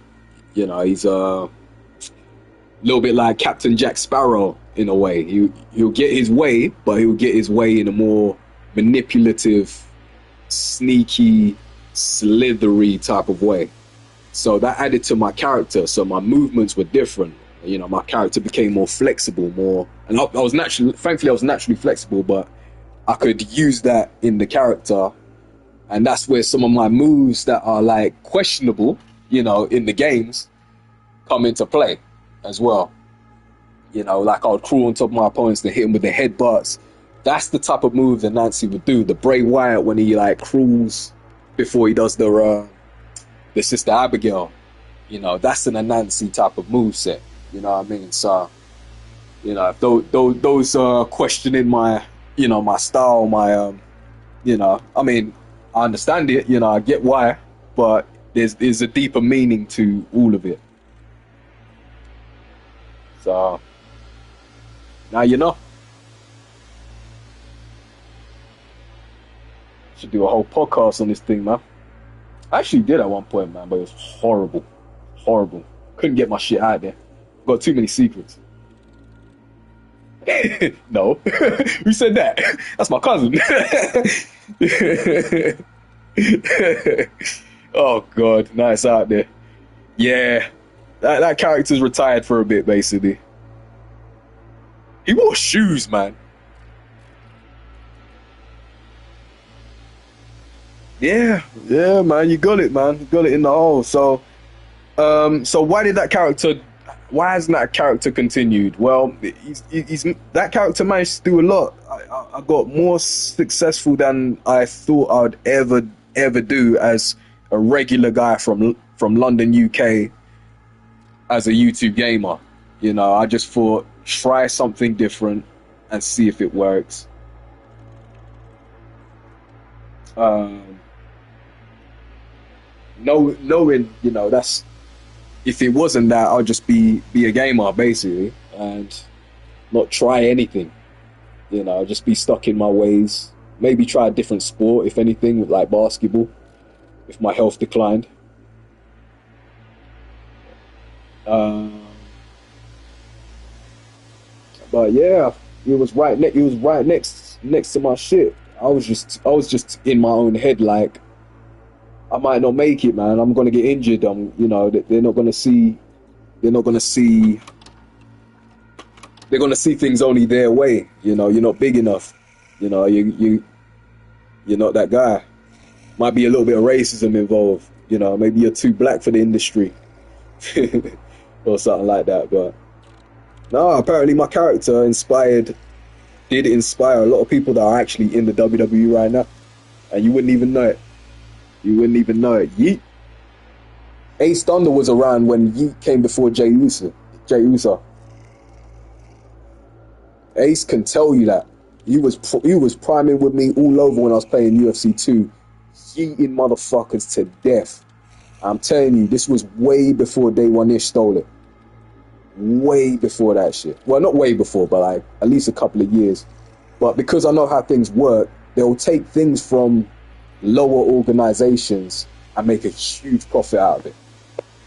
Speaker 2: You know, he's a little bit like Captain Jack Sparrow in a way. He'll get his way, but he'll get his way in a more manipulative, sneaky, slithery type of way. So that added to my character. So my movements were different. You know, my character became more flexible, and I was thankfully I was naturally flexible, but I could use that in the character. And that's where some of my moves that are like questionable, you know, in the games come into play as well. You know, like I would crawl on top of my opponents to hit him with the headbutts. That's the type of move that Nancy would do. The Bray Wyatt when he like crawls before he does the Sister Abigail. You know, that's an Nancy type of move set. You know what I mean? So, you know, if those questioning my, you know, my style, my, you know, I mean, I understand it, you know, I get why, but there's a deeper meaning to all of it. So, now you know. Should do a whole podcast on this thing, man. I actually did at one point, man, but it was horrible. Horrible. Couldn't get my shit out there. Got too many secrets. No. Who said that? That's my cousin. Oh god, nice out there. Yeah, that character's retired for a bit, basically. He wore shoes, man. Yeah, man, you got it, man. You got it in the hole. So why hasn't that character continued? Well, he's that character managed to do a lot. I got more successful than I thought I'd ever do as a regular guy from London, UK, as a YouTube gamer. You know, I just thought, try something different and see if it works. Knowing, you know, that's, if it wasn't that, I'll just be a gamer, basically, and not try anything. You know, just be stuck in my ways. Maybe try a different sport, if anything, with like basketball, if my health declined. But yeah, it was right next to my shit. I was just in my own head, like, I might not make it, man. I'm gonna get injured. You know, they're gonna see things only their way. You know, you're not big enough. You know, you're not that guy. Might be a little bit of racism involved. You know, maybe you're too black for the industry, or something like that. But no, apparently my character did inspire a lot of people that are actually in the WWE right now, and you wouldn't even know it. You wouldn't even know it. Yeet. Ace Thunder was around when Yeet came before Jey Uso. Ace can tell you that. He was priming with me all over when I was playing UFC 2, yeeting motherfuckers to death. I'm telling you, this was way before Day One Ish stole it. Way before that shit. Well, not way before, but like at least a couple of years. But because I know how things work, they'll take things from lower organizations and make a huge profit out of it.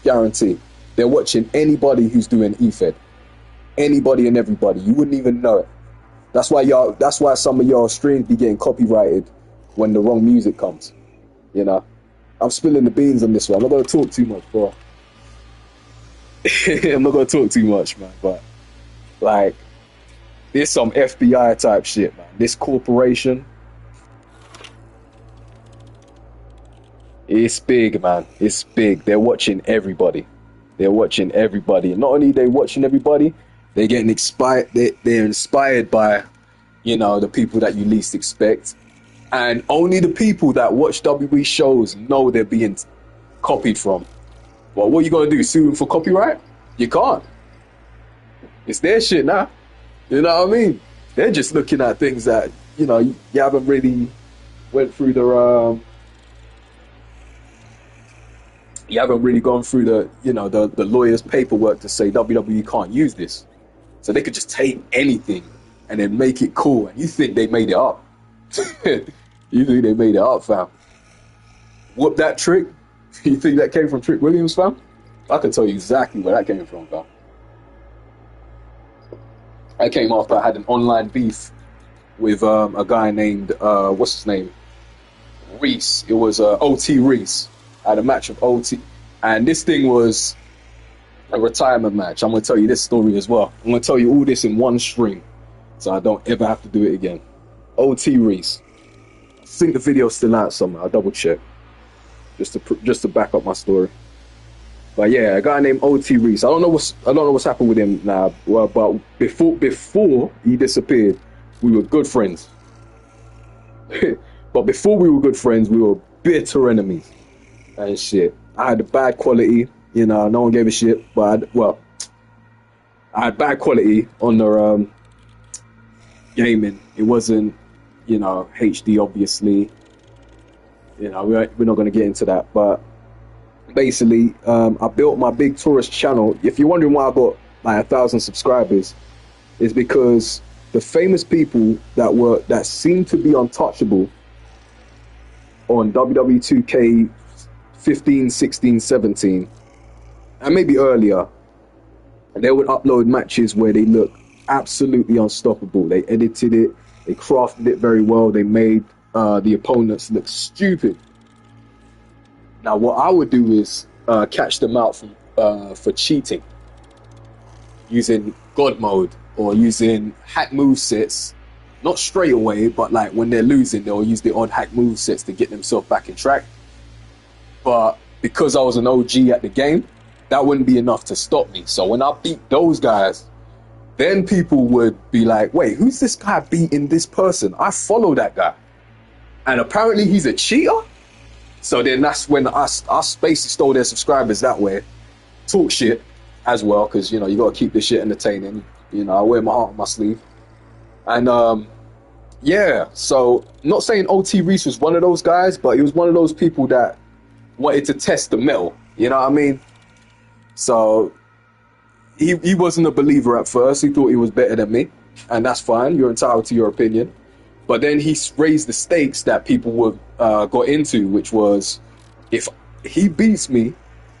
Speaker 2: Guarantee. They're watching anybody who's doing EFED. Anybody and everybody. You wouldn't even know it. That's why some of y'all streams be getting copyrighted when the wrong music comes. You know? I'm spilling the beans on this one. I'm not gonna talk too much, bro. I'm not gonna talk too much, man, but like there's some FBI type shit, man. This corporation, it's big, man. It's big. They're watching everybody. They're watching everybody. And not only they watching everybody, they're getting inspired. They're inspired by, you know, the people that you least expect. And only the people that watch WWE shows know they're being copied from. Well, what are you going to do? Sue them for copyright? You can't. It's their shit now. You know what I mean? They're just looking at things that, you know, you haven't really went through the... you haven't really gone through the, you know, the lawyer's paperwork to say WWE can't use this. So they could just take anything and then make it cool. And you think they made it up. You think they made it up, fam. Whoop that trick. You think that came from Trick Williams, fam? I can tell you exactly where that came from, fam. I came after I had an online beef with a guy named, what's his name? Reese. It was OT Reese. I had a match with OT. And this thing was a retirement match. I'm going to tell you this story as well. I'm going to tell you all this in one string, so I don't ever have to do it again. OT Reese. I think the video's still out somewhere. I'll double check. Just to back up my story. But yeah, a guy named OT Reese. I don't know what's happened with him now. Well, but before he disappeared, we were good friends. But before we were good friends, we were bitter enemies and shit. I had a bad quality, you know. No one gave a shit. But I had bad quality on the gaming. It wasn't, you know, HD, obviously. You know, we're not going to get into that, but basically, I built my big tourist channel. If you're wondering why I got like 1,000 subscribers, it's because the famous people that seemed to be untouchable on WWE 2K 15, 16, 17, and maybe earlier, and they would upload matches where they look absolutely unstoppable. They edited it, they crafted it very well, they made the opponents look stupid. Now, what I would do is catch them out for cheating, using God mode or using hack movesets. Not straight away, but like when they're losing, they'll use the odd hack movesets to get themselves back in track. But because I was an OG at the game, that wouldn't be enough to stop me. So when I beat those guys, then people would be like, wait, who's this guy beating this person? I follow that guy. And apparently he's a cheater? So then that's when I basically stole their subscribers that way. Talk shit as well, because, you know, you got to keep this shit entertaining. You know, I wear my heart on my sleeve. And, yeah, so not saying OT Reese was one of those guys, but he was one of those people that wanted to test the metal. You know what I mean? So he wasn't a believer at first. He thought he was better than me. And that's fine. You're entitled to your opinion. But then he raised the stakes that people got into, which was, if he beats me,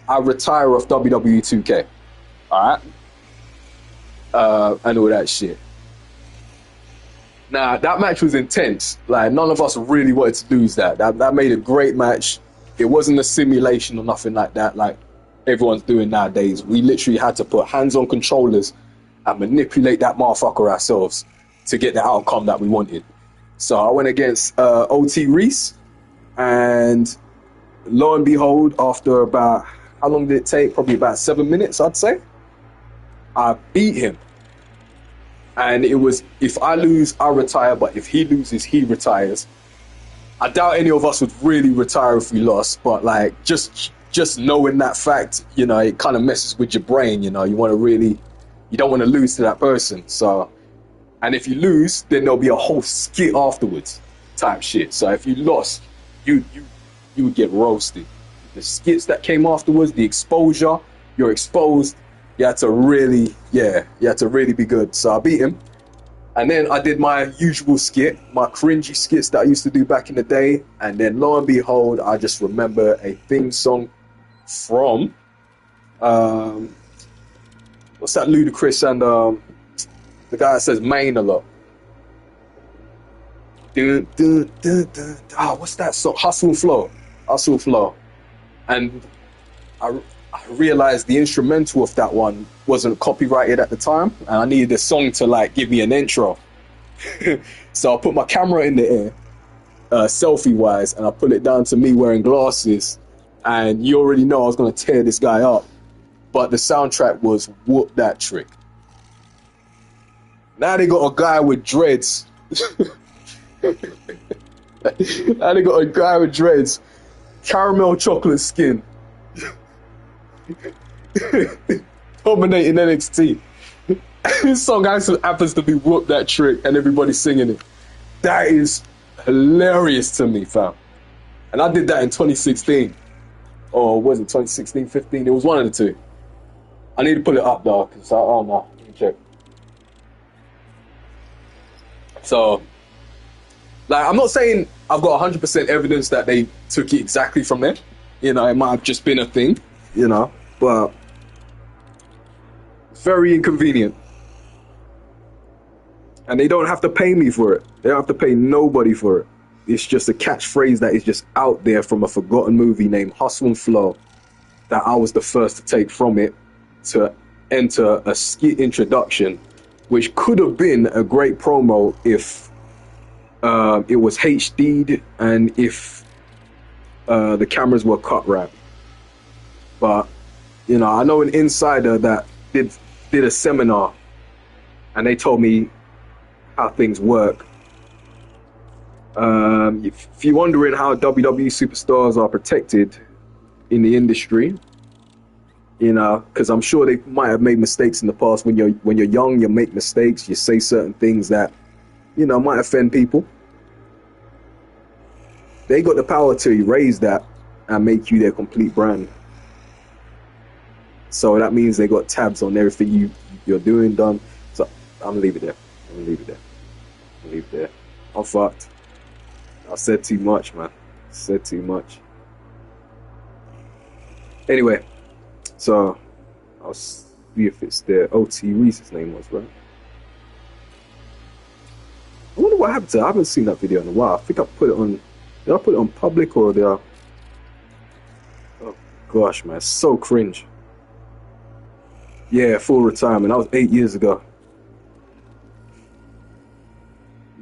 Speaker 2: I retire off WWE 2K. All right? And all that shit. Now, that match was intense. Like, none of us really wanted to lose that. That made a great match. It wasn't a simulation or nothing like that, like everyone's doing nowadays. We literally had to put hands on controllers and manipulate that motherfucker ourselves to get the outcome that we wanted. So I went against OT Reese, and lo and behold, after about, how long did it take? Probably about 7 minutes, I'd say. I beat him. And it was, if I lose, I retire, but if he loses, he retires. I doubt any of us would really retire if we lost, but like, just just knowing that fact, you know, it kind of messes with your brain. You know, you don't want to lose to that person. So, and if you lose, then there'll be a whole skit afterwards, type shit. So if you lost, you would get roasted. The skits that came afterwards, the exposure, you're exposed. You had to really be good. So I beat him. And then I did my usual skit, my cringy skits that I used to do back in the day. And then lo and behold, I just remember a theme song from, what's that Ludacris and the guy that says Maine a lot. What's that song? Hustle and Flow. And I realized the instrumental of that one wasn't copyrighted at the time, and I needed a song to like give me an intro. So I put my camera in the air, selfie wise, and I put it down to me wearing glasses, and you already know I was going to tear this guy up, but the soundtrack was Whoop That Trick. Now they got a guy with dreads. Caramel chocolate skin. Dominating NXT. This song actually happens to be Whoop That Trick and everybody's singing it. That is hilarious to me, fam. And I did that in 2016. Or was it 2016, 15? It was one of the two. I need to pull it up though, because I don't know. Let me check. So, like, I'm not saying I've got 100% evidence that they took it exactly from there. You know, it might have just been a thing, you know, but very inconvenient. And they don't have to pay me for it. They don't have to pay nobody for it. It's just a catchphrase that is just out there from a forgotten movie named Hustle and Flow that I was the first to take from it to enter a skit introduction, which could have been a great promo if it was HD'd and if the cameras were cut right. But, you know, I know an insider that did a seminar and they told me how things work. If you're wondering how WWE superstars are protected in the industry, you know, because I'm sure they might have made mistakes in the past. When you're young, you make mistakes. You say certain things that, you know, might offend people. They got the power to erase that and make you their complete brand. So that means they got tabs on everything you're doing, done. So I'm gonna leave it there. I'm fucked. I said too much, man. Said too much. Anyway, so I'll see if it's there. OT Reese's name was, right? I wonder what happened to it. I haven't seen that video in a while. I think I put it on. Did I put it on public or did I? Oh gosh, man, so cringe. Yeah, full retirement. That was 8 years ago.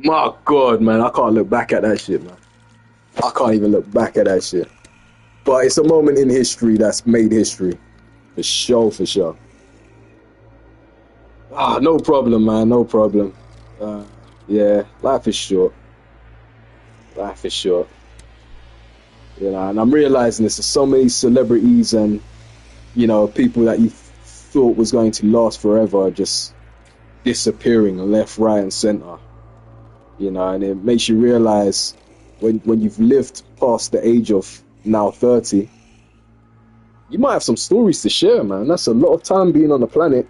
Speaker 2: My God, man, I can't look back at that shit, man. I can't even look back at that shit. But it's a moment in history that's made history. For sure. No problem, man, no problem. Yeah, life is short. You know, and I'm realizing there's so many celebrities and, you know, people that you thought was going to last forever are just disappearing left, right, and center. You know, and it makes you realize when you've lived past the age of now 30, you might have some stories to share, man. That's a lot of time being on the planet.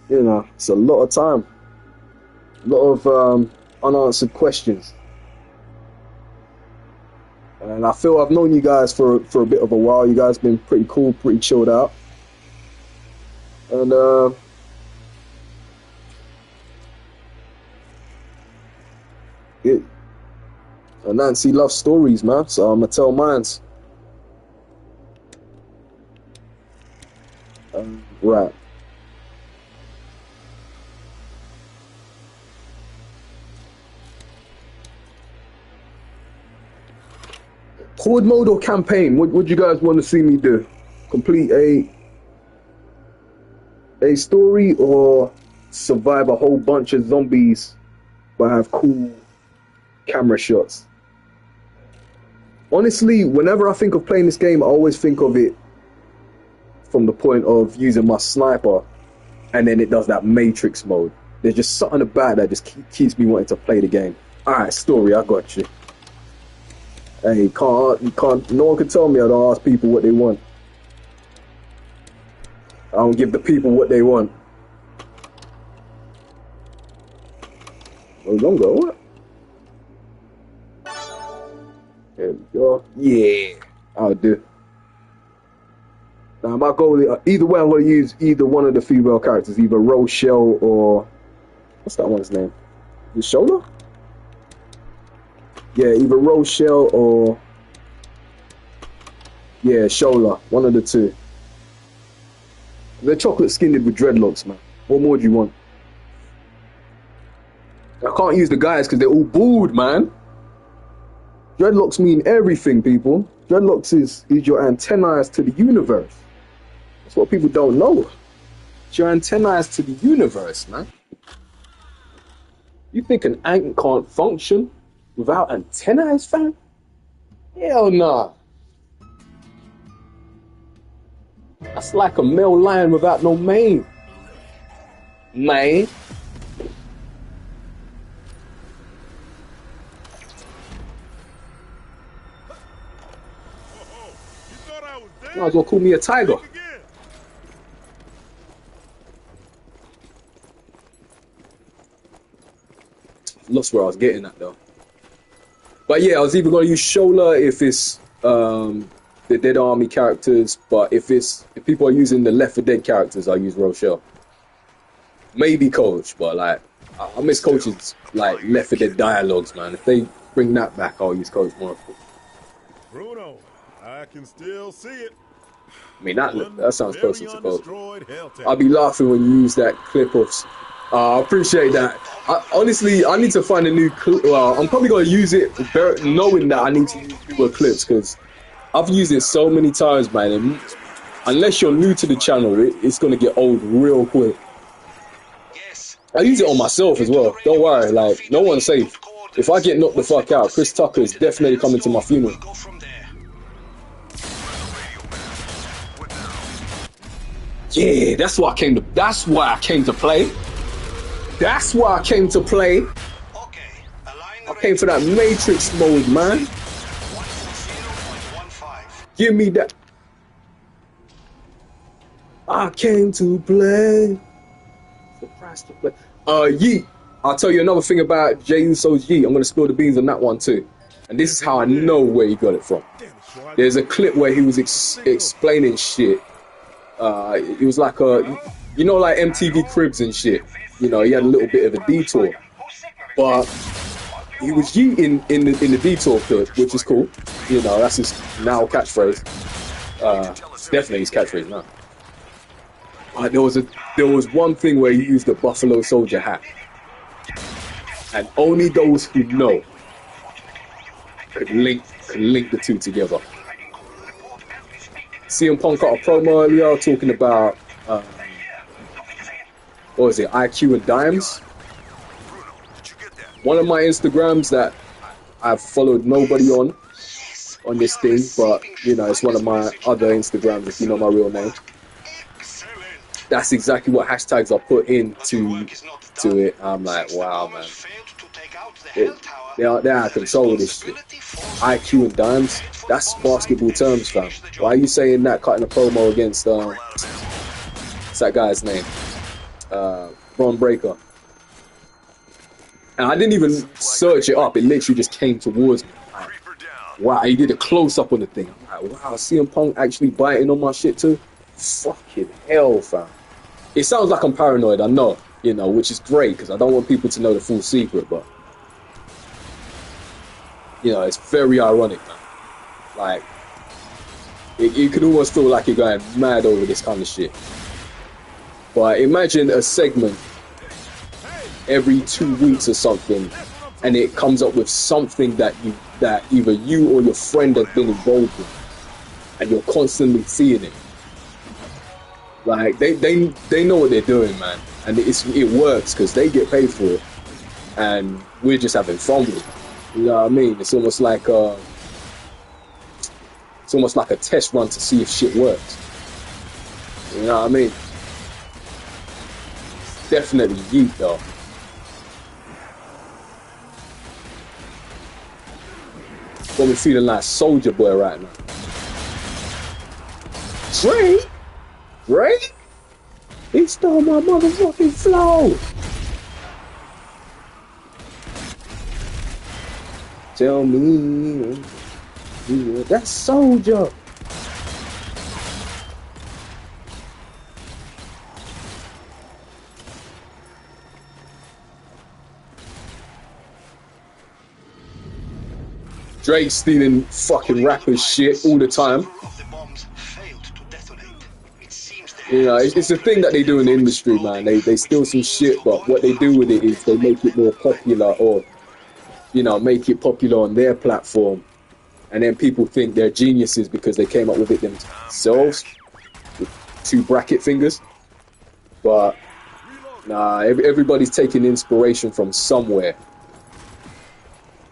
Speaker 2: You know, it's a lot of time. A lot of unanswered questions. And I feel I've known you guys for a bit of a while. You guys been pretty cool, pretty chilled out. And Nancy loves stories, man, so I'm gonna tell mines. Right. Horde mode or campaign? What would you guys want to see me do? Complete a story or survive a whole bunch of zombies but have cool camera shots? honestly, whenever I think of playing this game, I always think of it from the point of using my sniper, and then it does that Matrix mode. There's just something about that just keeps me wanting to play the game. Alright, story, I got you. Hey, no one can tell me I don't ask people what they want. I don't give the people what they want. No longer, what? There we go. Yeah, I'll do. Now my goal is, either way I'm going to use either one of the female characters, either Rochelle or... What's that one's name? Is it Shola? Yeah, either Rochelle or... Yeah, Shola. One of the two. They're chocolate skinned with dreadlocks, man. What more do you want? I can't use the guys because they're all bald, man. Dreadlocks mean everything, people. Dreadlocks is your antennas to the universe. That's what people don't know. It's your antennas to the universe, man. You think an ant can't function without antennas, fam? Hell nah. That's like a male lion without no mane. Man. Might as well call me a tiger. Lost where I was getting at though. But yeah, I was even going to use Shola if it's the Dead Army characters, but if people are using the Left 4 Dead characters, I'll use Rochelle. Maybe Coach, but like I miss Coach's like Left 4 Dead dialogues, man. If they bring that back, I'll use Coach more.
Speaker 3: Bruno, I can still see it.
Speaker 2: I mean that sounds closer to Coach. I'll be laughing when you use that clip of. I appreciate that. Honestly, I need to find a new clip. Well, I'm probably going to use it knowing that I need to use newer clips because I've used it so many times, man. And unless you're new to the channel, it's going to get old real quick. I use it on myself as well. Don't worry, like, no one's safe. If I get knocked the fuck out, Chris Tucker is definitely coming to my funeral. Yeah, that's why I came to play. That's why I came to play. I came for that Matrix mode, man. Give me that. I came to play. Surprised to play. Yeet. I'll tell you another thing about Jey Uso's Yeet. I'm gonna spill the beans on that one too. And this is how I know where he got it from. There's a clip where he was explaining shit. It was like you know, like MTV Cribs and shit. You know, he had a little bit of a detour, but he was yeeting in the detour clip, which is cool. You know, that's his now catchphrase. Definitely his catchphrase now. But there was one thing where he used the Buffalo Soldier hat, and only those who know could link the two together. CM Punk got a promo earlier talking about what was it, IQ and dimes. One of my Instagrams that I've followed nobody on this thing, but you know, it's one of my other Instagrams if you know my real name. That's exactly what hashtags I put into it. I'm like, wow, man. They're out of control with this shit. IQ and dimes, that's basketball terms, fam. Why are you saying that, cutting a promo against what's that guy's name? Braun Breaker. And I didn't even search it up, it literally just came towards me. Wow, he did a close-up on the thing. I'm like, wow, CM Punk actually biting on my shit too? Fucking hell, fam. It sounds like I'm paranoid, I know, you know, which is great because I don't want people to know the full secret, but you know, it's very ironic, man. Like, you could almost feel like you're going mad over this kind of shit. But imagine a segment every 2 weeks or something, and it comes up with something that either you or your friend has been involved in, and you're constantly seeing it. Like they know what they're doing, man, and it works because they get paid for it, and we're just having fun with it. You know what I mean? It's almost like It's almost like a test run to see if shit works. You know what I mean? Definitely yeet though. Got me feeling like Soldier Boy right now. Drake? He stole my motherfucking flow. Tell me, yeah, that's Soldier. Drake stealing fucking rappers shit all the time. You know, it's a thing that they do in the industry, man. They steal some shit, but what they do with it is they make it more popular, or, you know, make it popular on their platform. And then people think they're geniuses because they came up with it themselves, with 2 bracket fingers. But, nah, everybody's taking inspiration from somewhere.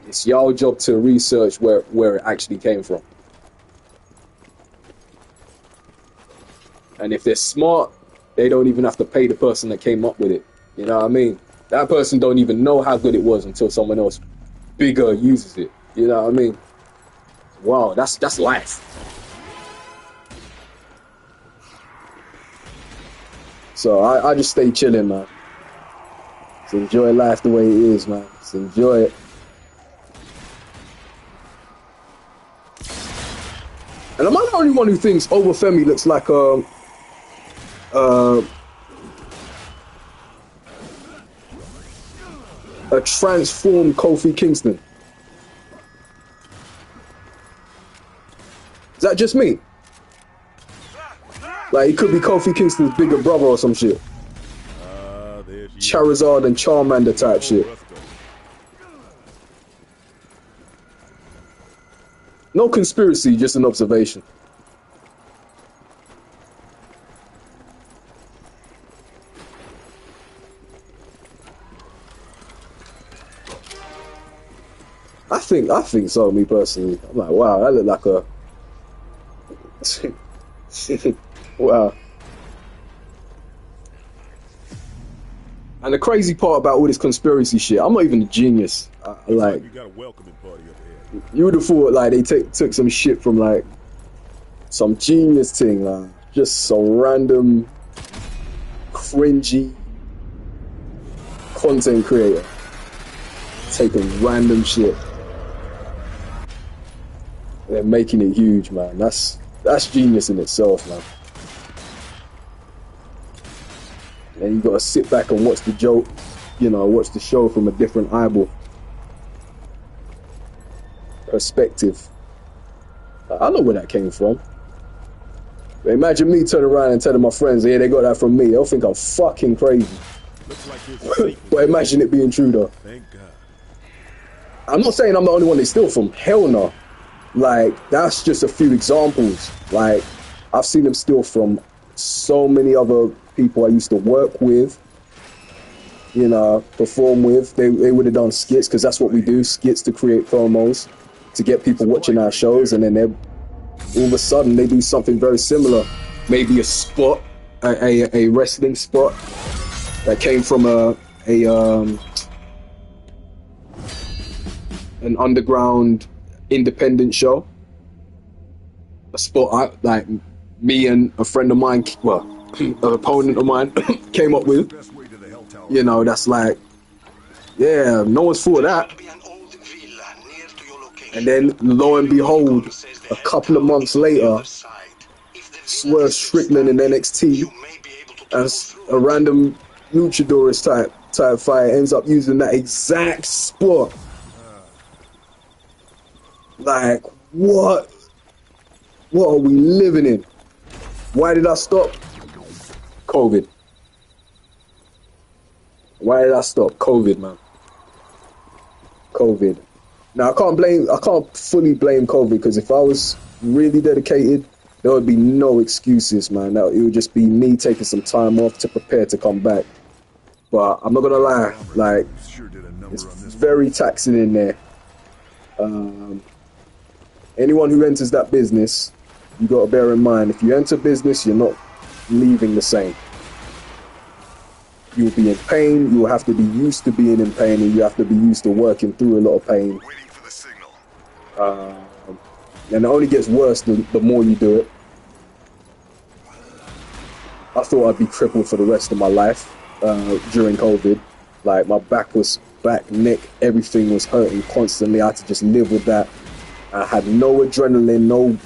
Speaker 2: It's your job to research where it actually came from. And if they're smart, they don't even have to pay the person that came up with it. You know what I mean? That person don't even know how good it was until someone else bigger uses it. You know what I mean? Wow, that's life. So I just stay chilling, man. Just enjoy life the way it is, man. Just enjoy it. And am I the only one who thinks Obafemi looks like a transformed Kofi Kingston? Is that just me? Like, he could be Kofi Kingston's bigger brother or some shit. Charizard and Charmander type shit. No conspiracy, just an observation. I think so, me personally. I'm like, wow, that look like a wow. And the crazy part about all this conspiracy shit, I'm not even a genius. Like,
Speaker 3: you got a welcoming party up here.
Speaker 2: You would have thought like they took some shit from like some genius thing, like just some random cringy content creator taking random shit and making it huge, man. That's genius in itself, man. And you gotta sit back and watch the joke, you know, watch the show from a different eyeball perspective. I know where that came from. But imagine me turning around and telling my friends, yeah, they got that from me. They'll think I'm fucking crazy.
Speaker 3: Like
Speaker 2: but imagine it being true though.
Speaker 3: Thank God.
Speaker 2: I'm not saying I'm the only one they steal from. Hell no. Like, that's just a few examples. Like, I've seen them steal from so many other people I used to work with, you know, perform with. They would have done skits, because that's what we do, skits to create promos, to get people watching our shows, and then all of a sudden they do something very similar. Maybe a spot, a wrestling spot that came from an underground independent show. A spot like me and a friend of mine, well, an opponent of mine came up with. You know, that's like, yeah, no one's thought of that. And then, lo and behold, a couple of months later, Swerve Strickland in NXT as a random luchadorist type fight ends up using that exact spot. Like, what are we living in? Why did I stop? COVID. Why did I stop? COVID, man. COVID. Now, I can't fully blame COVID, because if I was really dedicated, there would be no excuses, man. It would just be me taking some time off to prepare to come back. But I'm not gonna lie, like, it's very taxing in there. anyone who enters that business, you got to bear in mind, if you enter business, you're not leaving the same. You'll be in pain, you'll have to be used to being in pain, and you have to be used to working through a lot of pain.
Speaker 3: Waiting for the signal.
Speaker 2: And it only gets worse the more you do it. I thought I'd be crippled for the rest of my life during COVID. Like, my back, neck, everything was hurting constantly. I had to just live with that. I had no adrenaline, no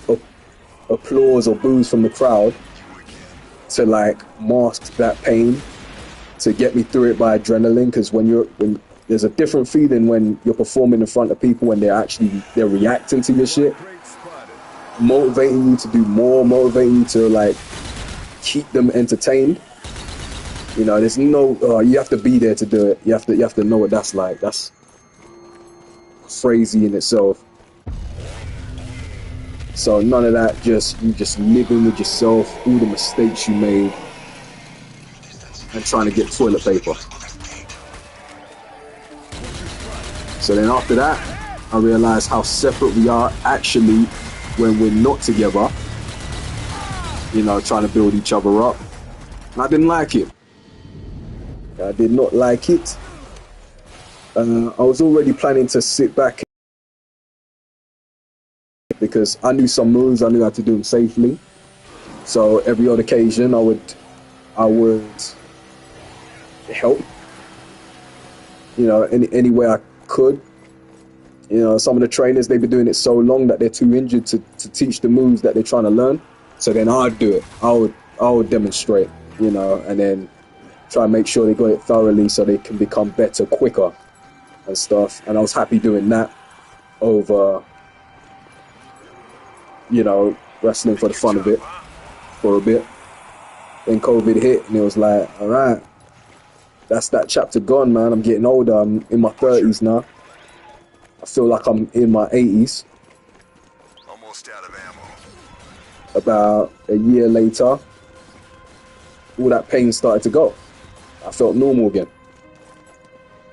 Speaker 2: applause or boos from the crowd to like mask that pain, to get me through it by adrenaline. Because when there's a different feeling when you're performing in front of people when they're reacting to your shit, motivating you to do more, motivating you to like keep them entertained. You know, there's no you have to be there to do it. You have to know what that's like. That's crazy in itself. So none of that, you just living with yourself, all the mistakes you made, and trying to get toilet paper. So then after that, I realized how separate we are actually when we're not together, you know, trying to build each other up. And I didn't like it. I did not like it. I was already planning to sit back because I knew some moves, I knew how to do them safely. So every other occasion I would help, you know, any way I could. You know, some of the trainers, they've been doing it so long that they're too injured to teach the moves that they're trying to learn. So then I'd do it. I would demonstrate, you know, and then try and make sure they got it thoroughly so they can become better quicker and stuff. And I was happy doing that over, you know, wrestling for the fun of it for a bit. Then COVID hit and it was like, all right, that's that chapter gone, man. I'm getting older. I'm in my 30s now. I feel like I'm in my 80s.
Speaker 3: Almost out of ammo.
Speaker 2: About a year later, all that pain started to go. I felt normal again.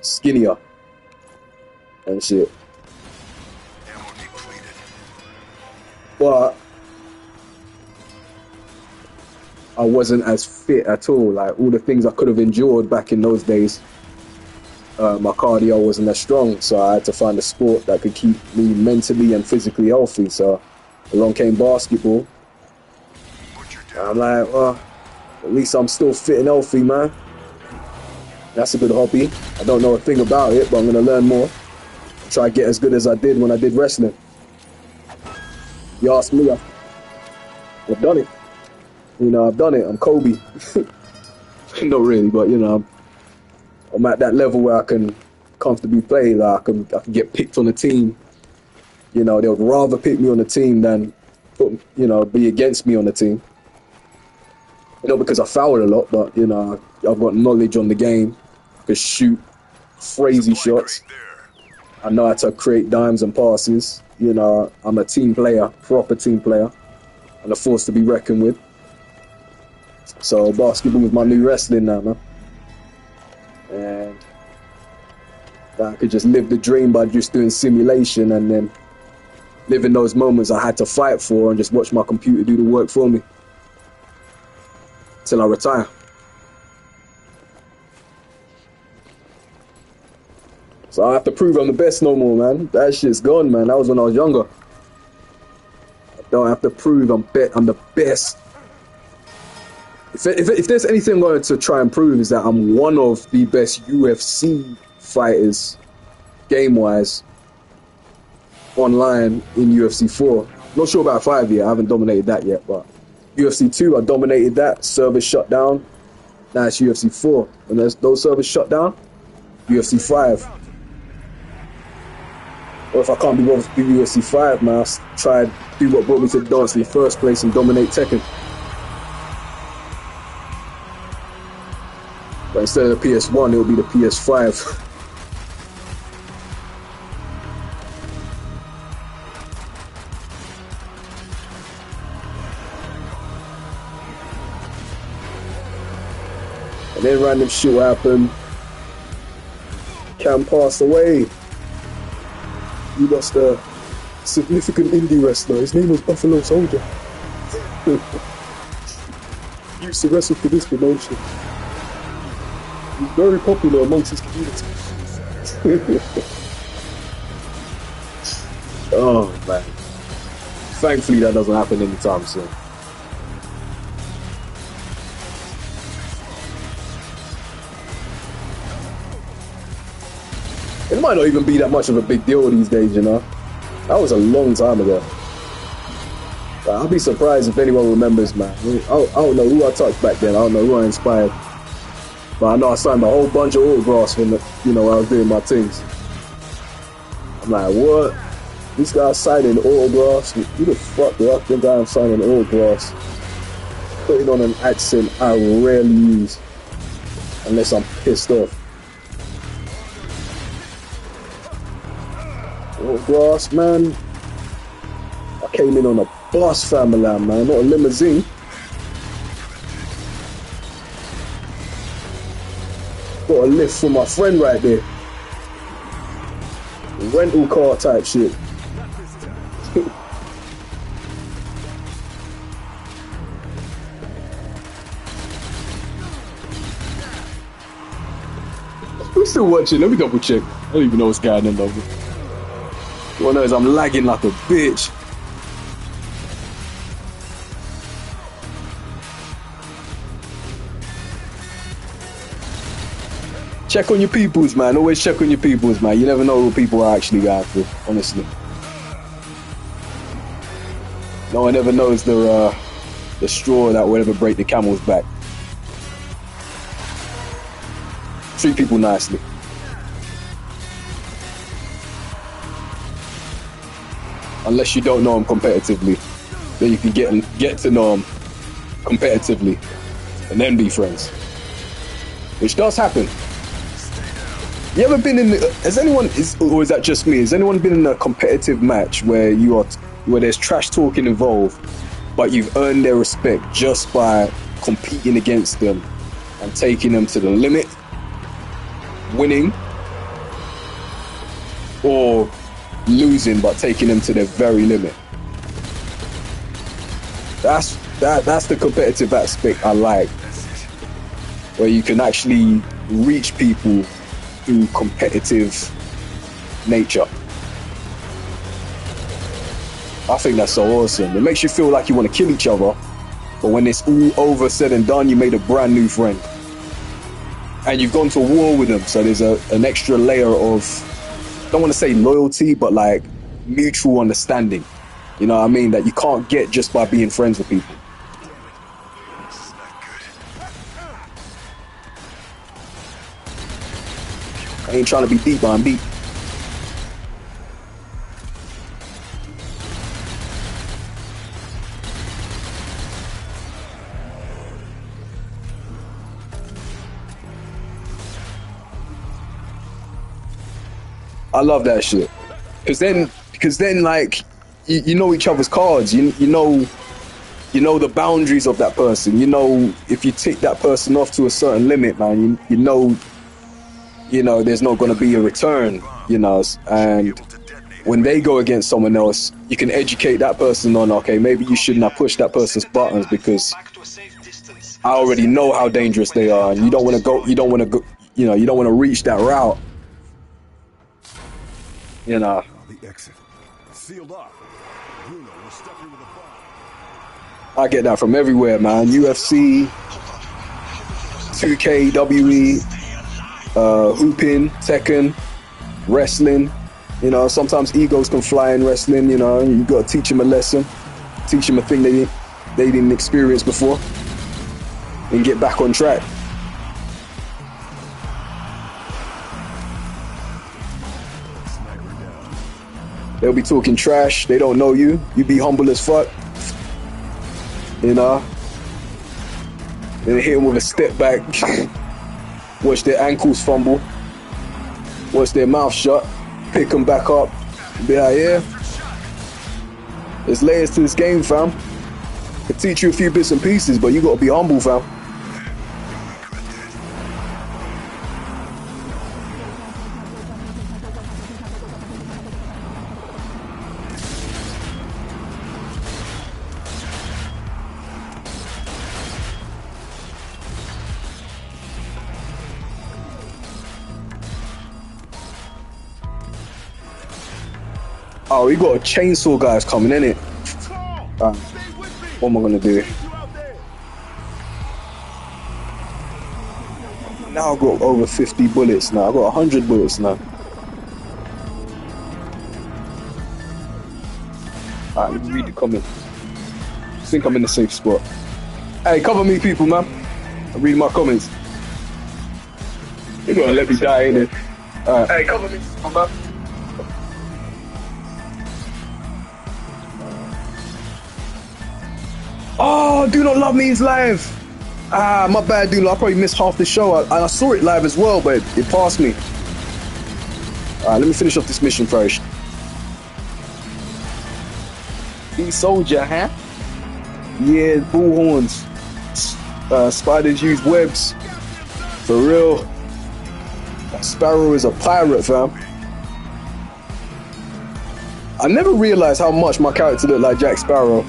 Speaker 2: Skinnier and shit.
Speaker 3: Ammo depleted.
Speaker 2: But I wasn't as fit at all. Like, all the things I could have endured back in those days, my cardio wasn't as strong, so I had to find a sport that could keep me mentally and physically healthy. So along came basketball. I'm like, well, at least I'm still fit and healthy, man. That's a good hobby. I don't know a thing about it, but I'm going to learn more. Try to get as good as I did when I did wrestling. You ask me, I've done it. You know, I've done it. I'm Kobe. Not really, but, you know, I'm at that level where I can comfortably play. Like, I can get picked on the team. You know, they would rather pick me on the team than be against me on the team. You know, because I fouled a lot, but, you know, I've got knowledge on the game. I can shoot crazy shots. I know how to create dimes and passes. You know, I'm a team player, proper team player, and a force to be reckoned with. So basketball is my new wrestling now, man. And I could just live the dream by just doing simulation and then living those moments I had to fight for and just watch my computer do the work for me till I retire. So I have to prove I'm the best no more, man. That shit's gone, man. That was when I was younger. I don't have to prove I'm the best. If there's anything I'm going to try and prove is that I'm one of the best UFC fighters, game-wise, online in UFC 4. Not sure about 5 yet. I haven't dominated that yet, but UFC 2, I dominated that. Servers shut down. Now it's UFC 4. And there's those servers shut down, UFC 5. Or if I can't be bothered to do UFC 5, man, I'll try to do what brought me to the dance in the first place and dominate Tekken. But instead of the PS1, it'll be the PS5. And then random shit will happen. Cam passed away. He lost a
Speaker 5: significant indie wrestler. His name was Buffalo Soldier. He used to wrestle for this promotion. He's very popular amongst his community. Oh man. Thankfully that doesn't happen anytime soon. It might not even be that much of a big deal these days, you know. That was a long time ago. I'll be surprised if anyone remembers, man. I don't know who I touched back then. I don't know who I inspired. But I know I signed a whole bunch of autographs when, when I was doing my things. I'm like, what? This guy's signing autographs? Who the fuck do I think I am signing autographs? Putting on an accent I rarely use. Unless I'm pissed off. Autographs, man. I came in on a bus, family, man, not a limousine. Got a lift from my friend right there. Rental car type shit. Who's still watching? Let me double check. I don't even know what's going on, though. All I know is I'm lagging like a bitch. Check on your peoples, man. Always check on your peoples, man. You never know what people are actually going through, honestly. No one ever knows the straw that will ever break the camel's back. Treat people nicely. Unless you don't know them competitively, then you can get to know them competitively, and then be friends. Which does happen. You ever been in? Or is that just me? Has anyone been in a competitive match where there's trash talking involved, but you've earned their respect just by competing against them and taking them to the limit, winning, or losing but taking them to their very limit? That's the competitive aspect I like, where you can actually reach people through competitive nature. I think that's so awesome. It makes you feel like you want to kill each other, but when it's all over, said and done, you made a brand new friend. And you've gone to war with them, so there's an extra layer of, I don't want to say loyalty, but like mutual understanding. You know what I mean? That you can't get just by being friends with people. I ain't trying to be deep, but I'm deep. I love that shit. Because then like you know each other's cards. You know the boundaries of that person. You know if you tick that person off to a certain limit, man, you know there's not going to be a return, and when they go against someone else, you can educate that person on, okay, maybe you shouldn't have pushed that person's buttons because I already know how dangerous they are, and you don't want to reach that route,
Speaker 3: The exit. Sealed off. Bruno, we're stuck here with a bomb.
Speaker 5: I get that from everywhere, man. UFC, 2K, WE, hooping, Tekken, wrestling. Sometimes egos can fly in wrestling. You got to teach them a lesson, teach them a thing they didn't experience before, and get back on track. They'll be talking trash. They don't know you. You be humble as fuck. Then hit them with a step back. Watch their ankles fumble. Watch their mouth shut. Pick them back up. Be like, yeah. There's layers to this game, fam. Could teach you a few bits and pieces, but you gotta be humble, fam. Oh, we got a chainsaw guys coming, innit? What am I gonna do? Now I've got over 50 bullets now. I've got 100 bullets now. Alright, let me read the comment. I think I'm in the safe spot. Hey, cover me, people, man. I'm reading my comments. You're gonna let me die, innit? Alright. Hey, cover me, man. Oh, Do Not Love Me is live. Ah, my bad, dude. I probably missed half the show. I saw it live as well, but it passed me. Alright, let me finish off this mission first. Be soldier, huh? Yeah, bullhorns. Spiders use webs. For real. That Sparrow is a pirate, fam. I never realized how much my character looked like Jack Sparrow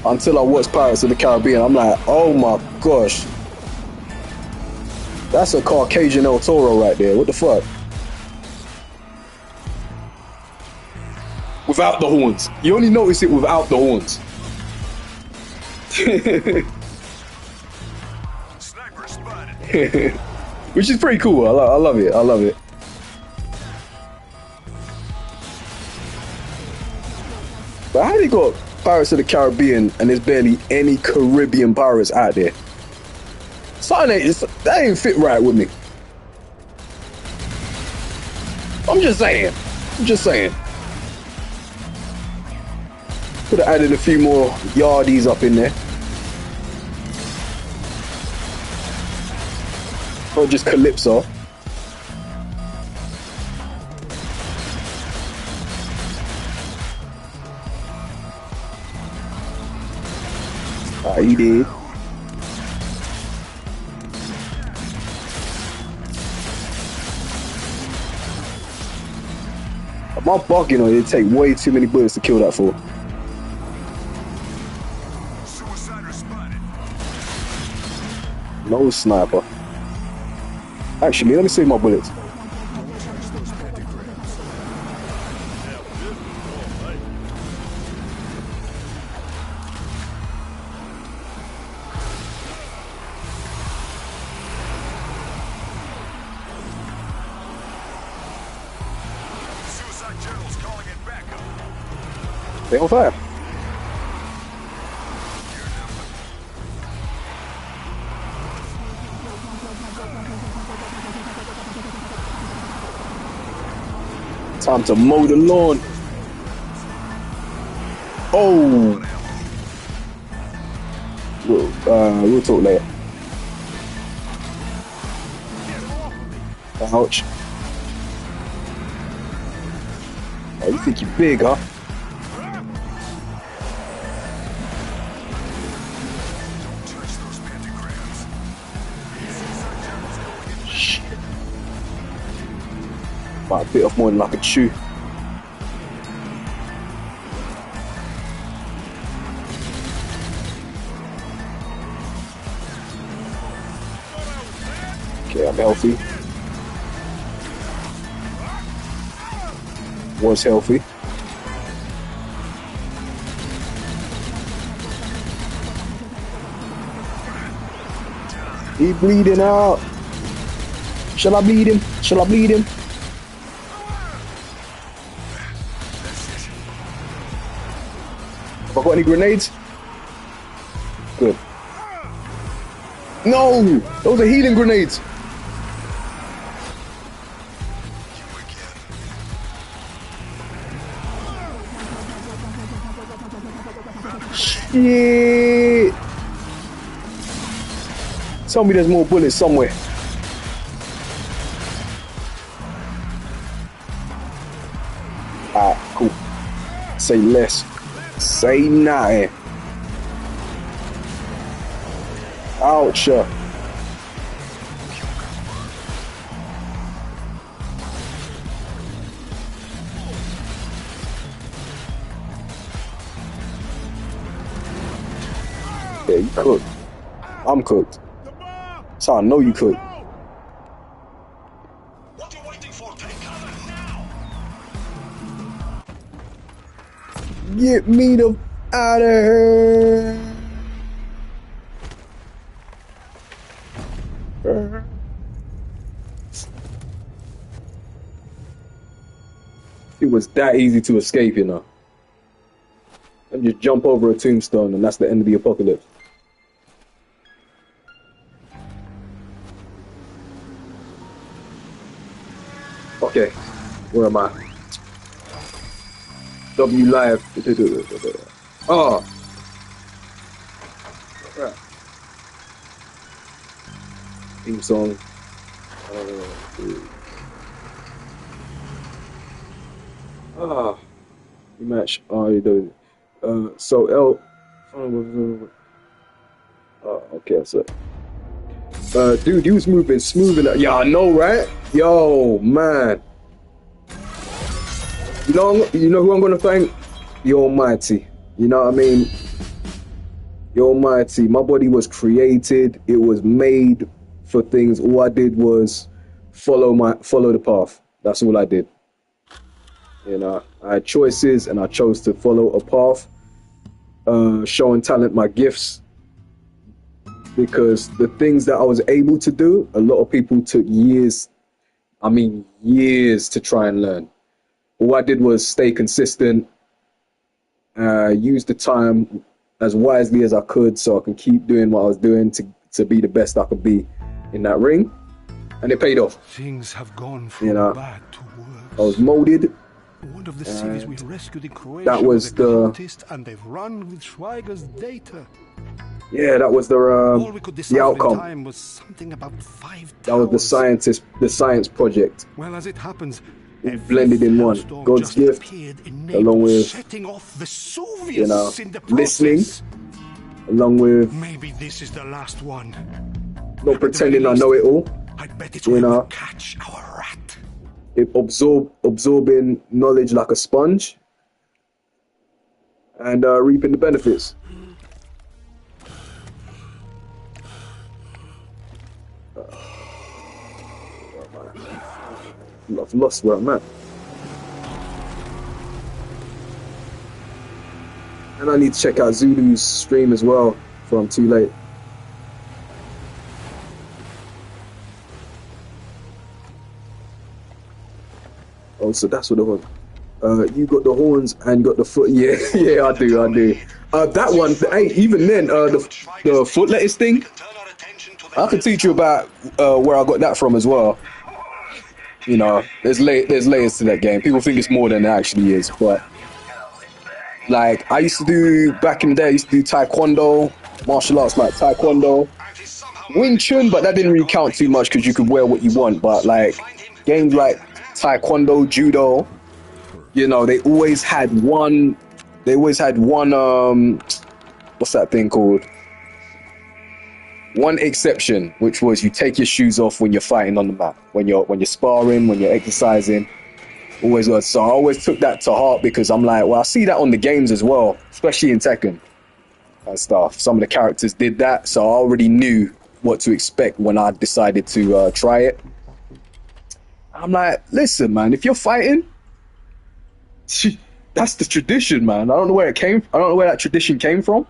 Speaker 5: until I watched Pirates of the Caribbean. I'm like, oh my gosh. That's a Caucasian El Toro right there. What the fuck? Without the horns. You only notice it without the horns.
Speaker 3: Sniper spotted.
Speaker 5: Which is pretty cool. I love it. I love it. But how they got Pirates of the Caribbean and there's barely any Caribbean pirates out there? That ain't fit right with me. I'm just saying. Could have added a few more yardies up in there. Or just Calypso. He did. My bugging on it take way too many bullets to kill that for.
Speaker 3: Suicider spotted.
Speaker 5: No sniper. Actually, let me save my bullets.
Speaker 3: Suicide General's calling in backup.
Speaker 5: Stay on fire. Time to mow the lawn. Oh. We'll talk later. Ouch. Oh, you think you're big, huh?
Speaker 3: Don't touch those pentagrams.
Speaker 5: Shit. Might bit off more than I could chew. Okay, I'm healthy. Was healthy. He bleeding out. Shall I bleed him? Shall I bleed him? Have I got any grenades? Good. No! Those are healing grenades! Shit! Tell me there's more bullets somewhere. Alright, cool. Say less. Say nothing. Ouch. Yeah, you cooked. I'm cooked. That's how I know you cooked.
Speaker 4: What are you waiting for? Take cover now!
Speaker 5: Get me the out of here. It was that easy to escape, you know. And just jump over a tombstone, and that's the end of the apocalypse. Okay, where am I? W live. Oh. Right. Theme song. Rematch. Oh, you do. So L. Okay, so. Dude, you was moving smooth enough. Yeah, I know, right? Yo, man. You know who I'm gonna thank? The Almighty. You know what I mean? The Almighty. My body was created. It was made for things. All I did was follow the path. That's all I did. You know, I had choices, and I chose to follow a path. Showing talent, my gifts. Because the things that I was able to do, a lot of people took years. I mean, years to try and learn. All I did was stay consistent, use the time as wisely as I could so I can keep doing what I was doing to be the best I could be in that ring. And it paid off.
Speaker 1: Things have gone from bad to worse.
Speaker 5: I was molded.
Speaker 1: One of the cities we rescued in Croatia
Speaker 5: that was the
Speaker 1: cultist, and they've run with Schweiger's data.
Speaker 5: Yeah, that was the outcome.
Speaker 1: Time was something about 5
Speaker 5: that was the science project.
Speaker 1: Well, as it happens,
Speaker 5: blended in one. God's gift, along with
Speaker 1: setting off Vesuvius,
Speaker 5: you know,
Speaker 1: in the
Speaker 5: listening, along with
Speaker 1: maybe this is the last one.
Speaker 5: Not pretending I know it all.
Speaker 1: I bet it
Speaker 5: will
Speaker 1: catch our rat.
Speaker 5: It absorbing knowledge like a sponge, and reaping the benefits. I've lost where I'm at. And I need to check out Zulu's stream as well, for I'm too late. Oh, so that's what it was. You got the horns and got the foot. Yeah, yeah, I do. That one, hey, even then, the foot lettuce thing, I can teach you about where I got that from as well. You know, there's layers to that game. People think it's more than it actually is, but like I used to do back in the day, I used to do taekwondo, martial arts like taekwondo, Wing Chun, but that didn't really count too much because you could wear what you want. But like games like taekwondo, judo, you know, they always had one. What's that thing called? One exception, which was you take your shoes off when you're fighting on the mat, when you're sparring, when you're exercising. Always was. So I always took that to heart because I'm like, well, I see that on the games as well, especially in Tekken and stuff. Some of the characters did that, so I already knew what to expect when I decided to try it. I'm like, listen, man, if you're fighting, that's the tradition, man. I don't know where it came. I don't know where that tradition came from,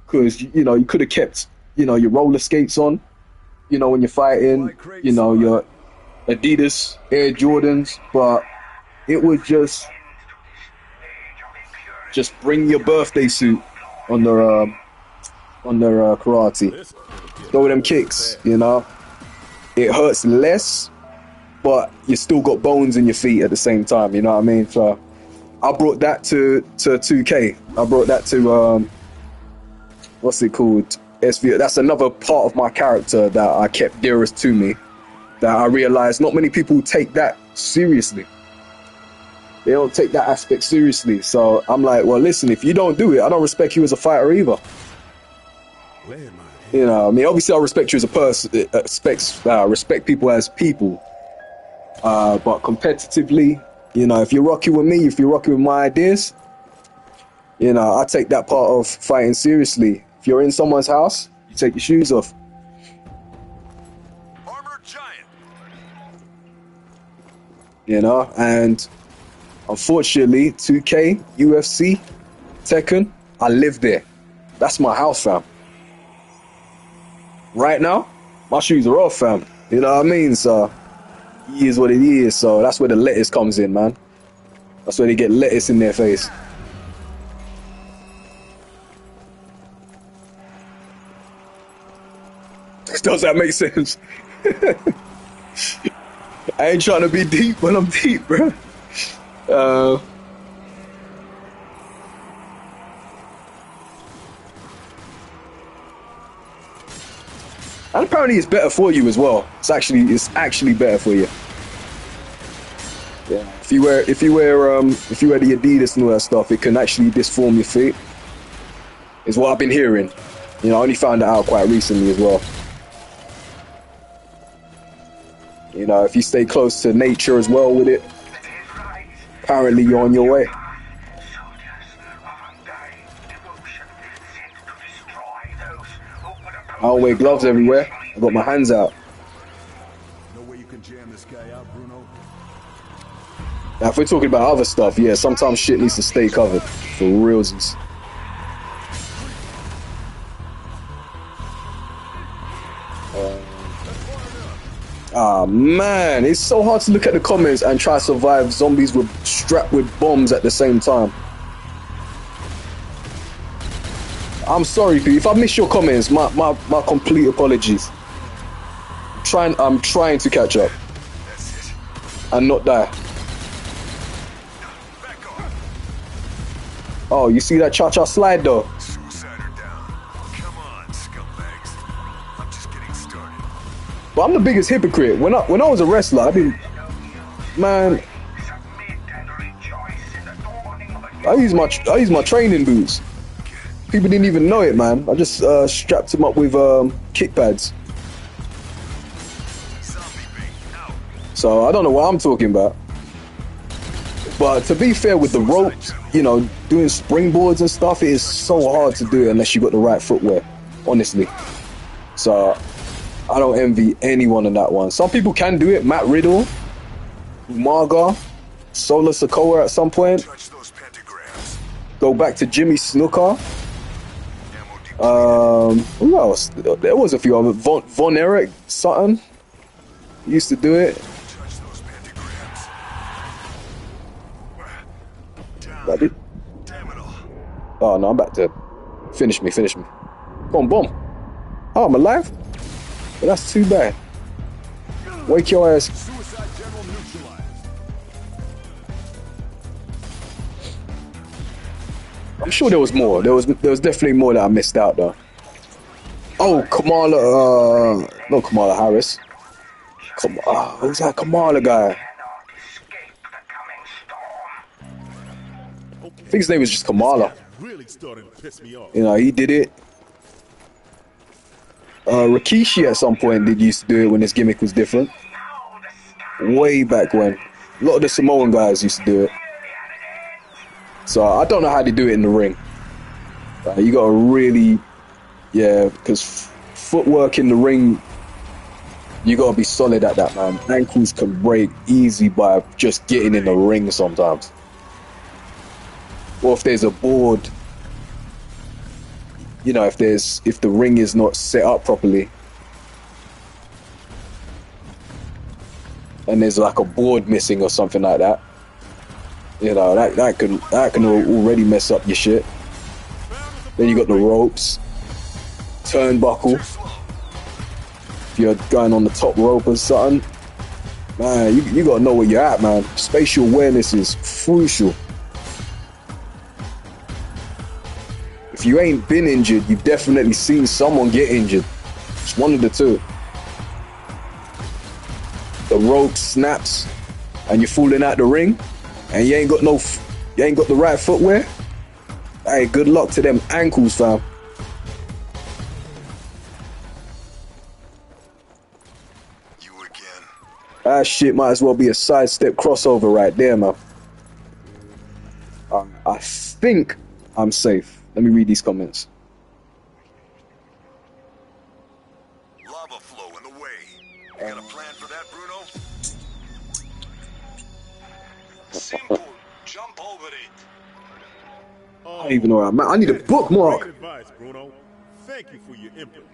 Speaker 5: because you know you could have kept, you know, your roller skates on, you know, when you're fighting, you know, your Adidas Air Jordans, but it would just bring your birthday suit on their karate. Throw them kicks, you know. It hurts less, but you still got bones in your feet at the same time, you know what I mean? So I brought that to 2K. I brought that to what's it called? SV. That's another part of my character that I kept dearest to me, that I realized not many people take that seriously. They don't take that aspect seriously. So I'm like, well, listen, if you don't do it, I don't respect you as a fighter either. You know, I mean, obviously I respect you as a person, respect people as people. But competitively, you know, if you're rocking with me, if you're rocking with my ideas, you know, I take that part of fighting seriously. If you're in someone's house, you take your shoes off.
Speaker 3: Armored giant.
Speaker 5: You know, and unfortunately, 2K, UFC, Tekken, I live there. That's my house, fam. Right now, my shoes are off, fam. You know what I mean? So, it is what it is. So, that's where the lettuce comes in, man. That's where they get lettuce in their face. Does that make sense? I ain't trying to be deep when I'm deep, bro. And apparently it's better for you as well. It's actually better for you. Yeah. If you wear the Adidas and all that stuff, it can actually disform your feet. Is what I've been hearing. You know, I only found that out quite recently as well. You know, if you stay close to nature as well with it, apparently you're on your way. I don't wear gloves everywhere. I got my hands out.
Speaker 3: No way you can jam this guy out, Bruno.
Speaker 5: Now, if we're talking about other stuff, yeah, sometimes shit needs to stay covered for realsies. Man, it's so hard to look at the comments and try to survive zombies strapped with bombs at the same time. I'm sorry, P. If I miss your comments, my complete apologies. I'm trying to catch up and not die. Oh, you see that cha-cha slide though? But I'm the biggest hypocrite. When I was a wrestler, man, I use my training boots. People didn't even know it, man. I just strapped them up with kick pads. So I don't know what I'm talking about. But to be fair, with the ropes, you know, doing springboards and stuff, it is so hard to do it unless you got the right footwear, honestly. So I don't envy anyone in that one. Some people can do it. Matt Riddle, Marga, Solar Sokoa at some point. Go back to Jimmy Snuka. Who else? There was a few of them. Von Erich Sutton used to do it. Oh no, I'm about to finish me. Boom, boom. Oh, I'm alive? But that's too bad. Wake your ass.
Speaker 3: Suicide general neutralized.
Speaker 5: I'm sure there was more. There was definitely more that I missed out though. Oh, Kamala, not Kamala Harris. Who's that Kamala guy? I think his name was just Kamala.
Speaker 3: Really starting to piss me off.
Speaker 5: You know, he did it. Rikishi at some point used to do it when his gimmick was different. Way back when. A lot of the Samoan guys used to do it. So I don't know how they do it in the ring. You gotta really, yeah, because footwork in the ring, you gotta be solid at that, man. Ankles can break easy by just getting in the ring sometimes. Or if there's a board, you know, if the ring is not set up properly, and there's like a board missing or something like that, you know, that can already mess up your shit. Then you got the ropes, turnbuckle. If you're going on the top rope or something, man, you gotta know where you're at, man. Spatial awareness is crucial. If you ain't been injured, you've definitely seen someone get injured. It's one of the two. The rope snaps and you're falling out the ring and you ain't got the right footwear. Hey, good luck to them ankles, fam.
Speaker 3: You again.
Speaker 5: That shit might as well be a sidestep crossover right there, man. I think I'm safe. Let me read these comments.
Speaker 3: Lava flow in the way. You got a plan for that, Bruno?
Speaker 4: Simple. Jump over it.
Speaker 3: Oh,
Speaker 5: I don't even know where I'm at. I need a
Speaker 3: that is
Speaker 5: bookmark.
Speaker 3: Great advice, Bruno. Thank you for your input.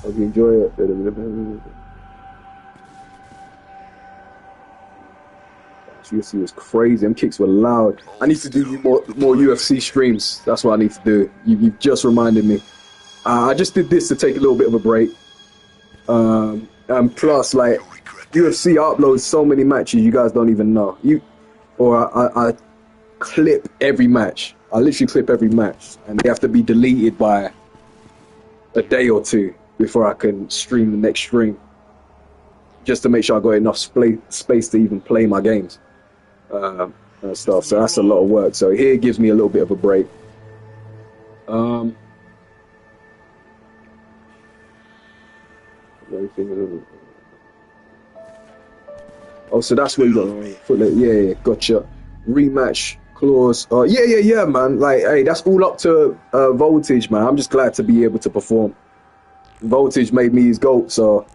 Speaker 5: Hope you enjoy it. UFC was crazy. Them kicks were loud. I need to do more UFC streams. That's what I need to do. You've just reminded me. I just did this to take a little bit of a break. And plus, like, UFC uploads so many matches you guys don't even know. I clip every match. I literally clip every match, and they have to be deleted by a day or two before I can stream the next stream, just to make sure I got enough space to even play my games and stuff. So that's a lot of work. So here gives me a little bit of a break. Oh, so that's where you got yeah, gotcha. Rematch clause. Yeah, man. Like, hey, that's all up to Voltage, man. I'm just glad to be able to perform. Voltage made me his GOAT, so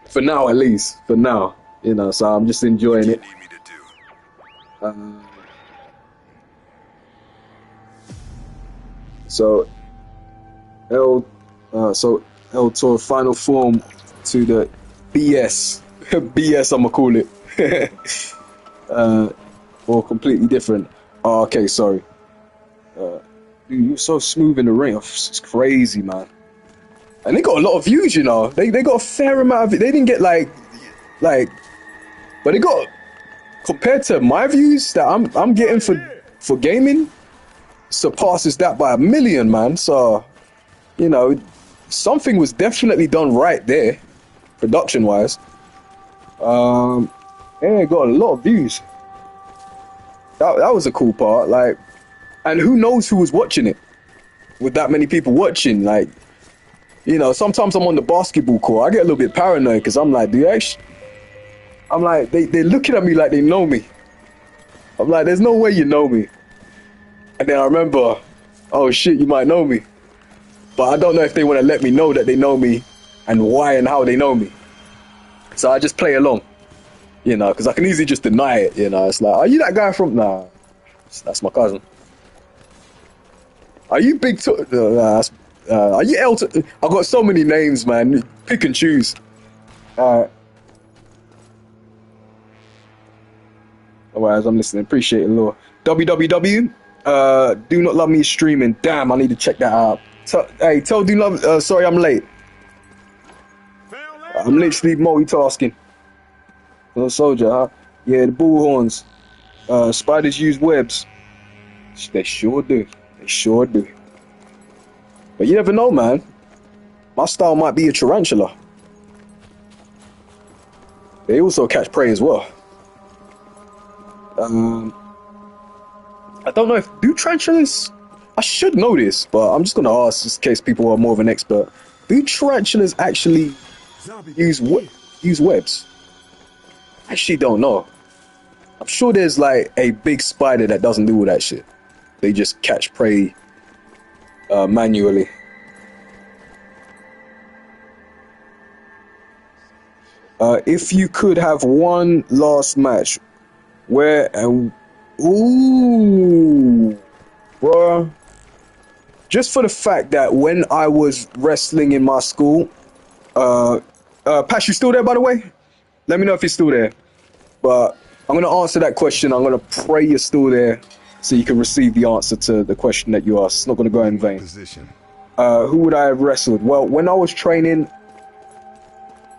Speaker 5: for now, at least, for now, you know. So I'm just enjoying it. So ELTAUR final form to the BS. BS, I'm gonna call it. Or completely different. Oh, okay, sorry. Dude, you're so smooth in the ring. It's crazy, man. And they got a lot of views, you know. They got a fair amount of it. They didn't get like, but they got, compared to my views that I'm getting for gaming, surpasses that by 1 million, man. So, you know, something was definitely done right there, production wise. Yeah, got a lot of views. That was a cool part. Like, and who knows who was watching it? With that many people watching, like, you know, sometimes I'm on the basketball court. I get a little bit paranoid because I'm like, I'm like, they're looking at me like they know me. I'm like, there's no way you know me. And then I remember, oh shit, you might know me. But I don't know if they want to let me know that they know me and why and how they know me. So I just play along, you know, because I can easily just deny it, you know. It's like, are you that guy from... Nah, that's my cousin. Are you big... are you Elton? I've got so many names, man. Pick and choose. Alright, as I'm listening, appreciate it, Lord. www. Do Not Love Me streaming. Damn, I need to check that out. Hey, tell Do Love... sorry, I'm late. I'm literally multitasking. Little soldier, huh? Yeah, the bullhorns. Spiders use webs. They sure do. They sure do. But you never know, man. My style might be a tarantula. They also catch prey as well. I don't know if... Do tarantulas... I should know this, but I'm just going to ask just in case people are more of an expert. Do tarantulas actually use webs? I actually don't know. I'm sure there's like a big spider that doesn't do all that shit. They just catch prey manually. If you could have one last match, where and ooh, bro, just for the fact that when I was wrestling in my school, Pash, you still there, by the way? Let me know if you're still there. But I'm going to answer that question. I'm going to pray you're still there so you can receive the answer to the question that you asked. It's not going to go in vain. Who would I have wrestled? Well, when I was training,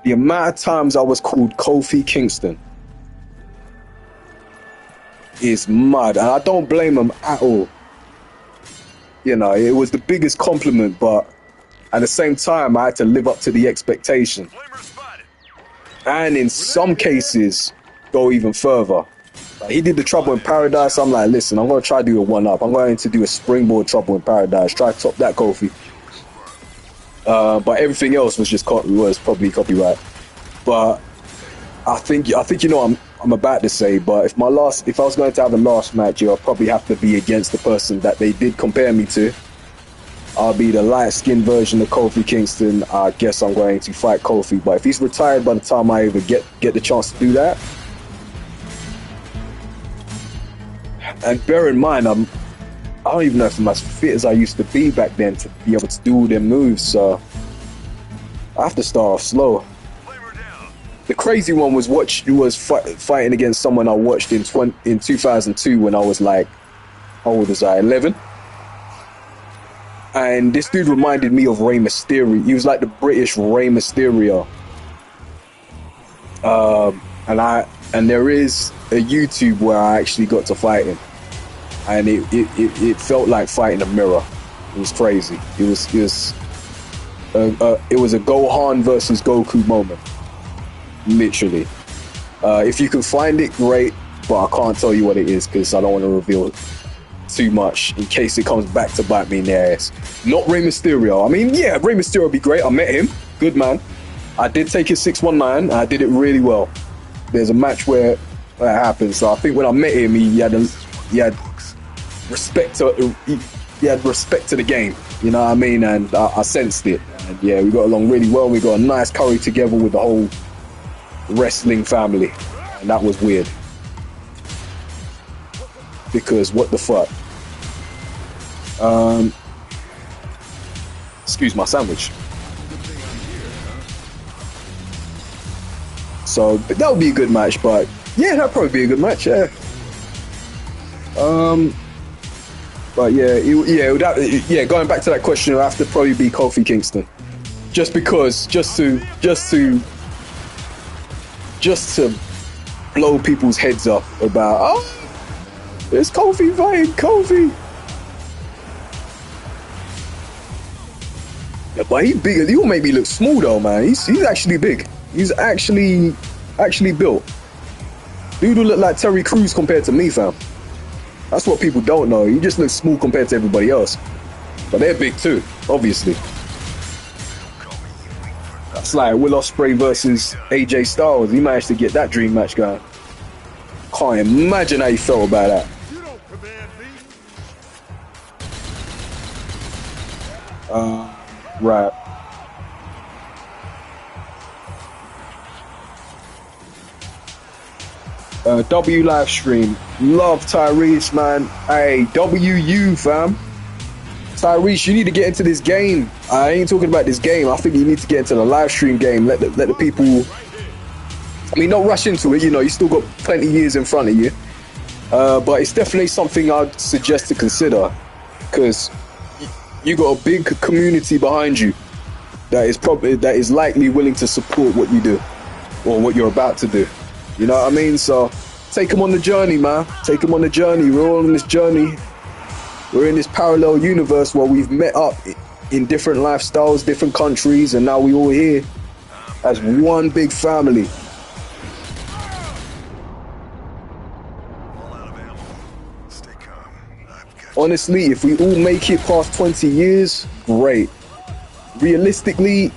Speaker 5: the amount of times I was called Kofi Kingston is mad. And I don't blame him at all. You know, it was the biggest compliment, but at the same time, I had to live up to the expectation. And in some cases, go even further. Like, he did the Trouble in Paradise. I'm like, listen, I'm going to try to do a one-up. I'm going to do a springboard Trouble in Paradise. Try to top that Kofi. But everything else was probably copyright. But I think you know what I'm about to say. But if I was going to have a last match, I'll probably have to be against the person that they did compare me to. I'll be the light-skinned version of Kofi Kingston. I guess I'm going to fight Kofi. But if he's retired by the time I even get the chance to do that, and bear in mind, I don't even know if I'm as fit as I used to be back then to be able to do all them moves. So I have to start off slow. The crazy one was fighting against someone I watched in 2002 when I was like, how old was I? 11. And this dude reminded me of Rey Mysterio. He was like the British Rey Mysterio. And there is a YouTube where I actually got to fight him, and it felt like fighting a mirror. It was crazy. It was a Gohan versus Goku moment, literally. If you can find it, great, but I can't tell you what it is because I don't want to reveal too much in case it comes back to bite me in the ass. Not Rey Mysterio. I mean, yeah, Rey Mysterio would be great. I met him. Good man. I did take his 619. I did it really well. There's a match where that happened. So I think when I met him, he had respect to the game. You know what I mean? And I sensed it. And yeah, we got along really well. We got a nice curry together with the whole wrestling family. And that was weird. Because what the fuck? Excuse my sandwich. So that would be a good match, but yeah, that'd probably be a good match, yeah. But yeah, going back to that question, it'll have to probably be Kofi Kingston. Just because, just to blow people's heads up about, oh, it's Kofi fighting Kofi. Yeah, but he's big. He'll make me look small though, man. He's actually big. He's actually built. Dude will look like Terry Crews compared to me, fam. That's what people don't know. He just looks small compared to everybody else. But they're big too, obviously. That's like Will Ospreay versus AJ Styles. He managed to get that dream match going. Can't imagine how he felt about that.
Speaker 1: You don't command me.
Speaker 5: Right. W live stream. Love Tyrese, man. Hey, WU, fam. Tyrese, you need to get into this game. I ain't talking about this game. I think you need to get into the live stream game. Let the people. I mean, don't rush into it. You know, you still got plenty of years in front of you. But it's definitely something I'd suggest to consider, because you got a big community behind you that is likely willing to support what you do or what you're about to do. You know what I mean? So take them on the journey, man. Take them on the journey. We're all on this journey. We're in this parallel universe where we've met up in different lifestyles, different countries, and now we all here as one big family. Honestly, if we all make it past 20 years, great. Realistically,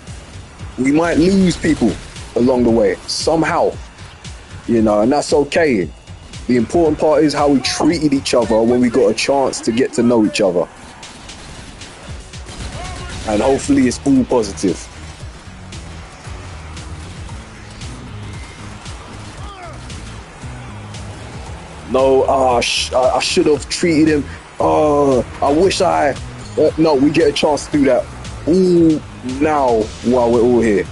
Speaker 5: we might lose people along the way, somehow. You know, and that's okay. The important part is how we treated each other when we got a chance to get to know each other. And hopefully it's all positive. No, I should have treated him. I wish I... no, we get a chance to do that all now while we're all here.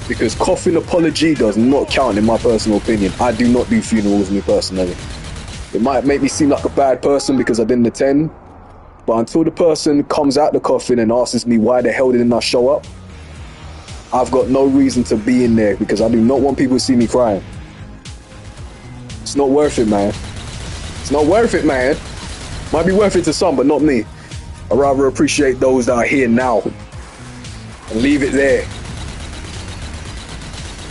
Speaker 5: Because coffin apology does not count in my personal opinion. I do not do funerals, me personally. It might make me seem like a bad person because I didn't attend, but until the person comes out the coffin and asks me why the hell didn't I show up, I've got no reason to be in there because I do not want people to see me crying. It's not worth it, man. It's not worth it, man. Might be worth it to some, but not me. I'd rather appreciate those that are here now and leave it there.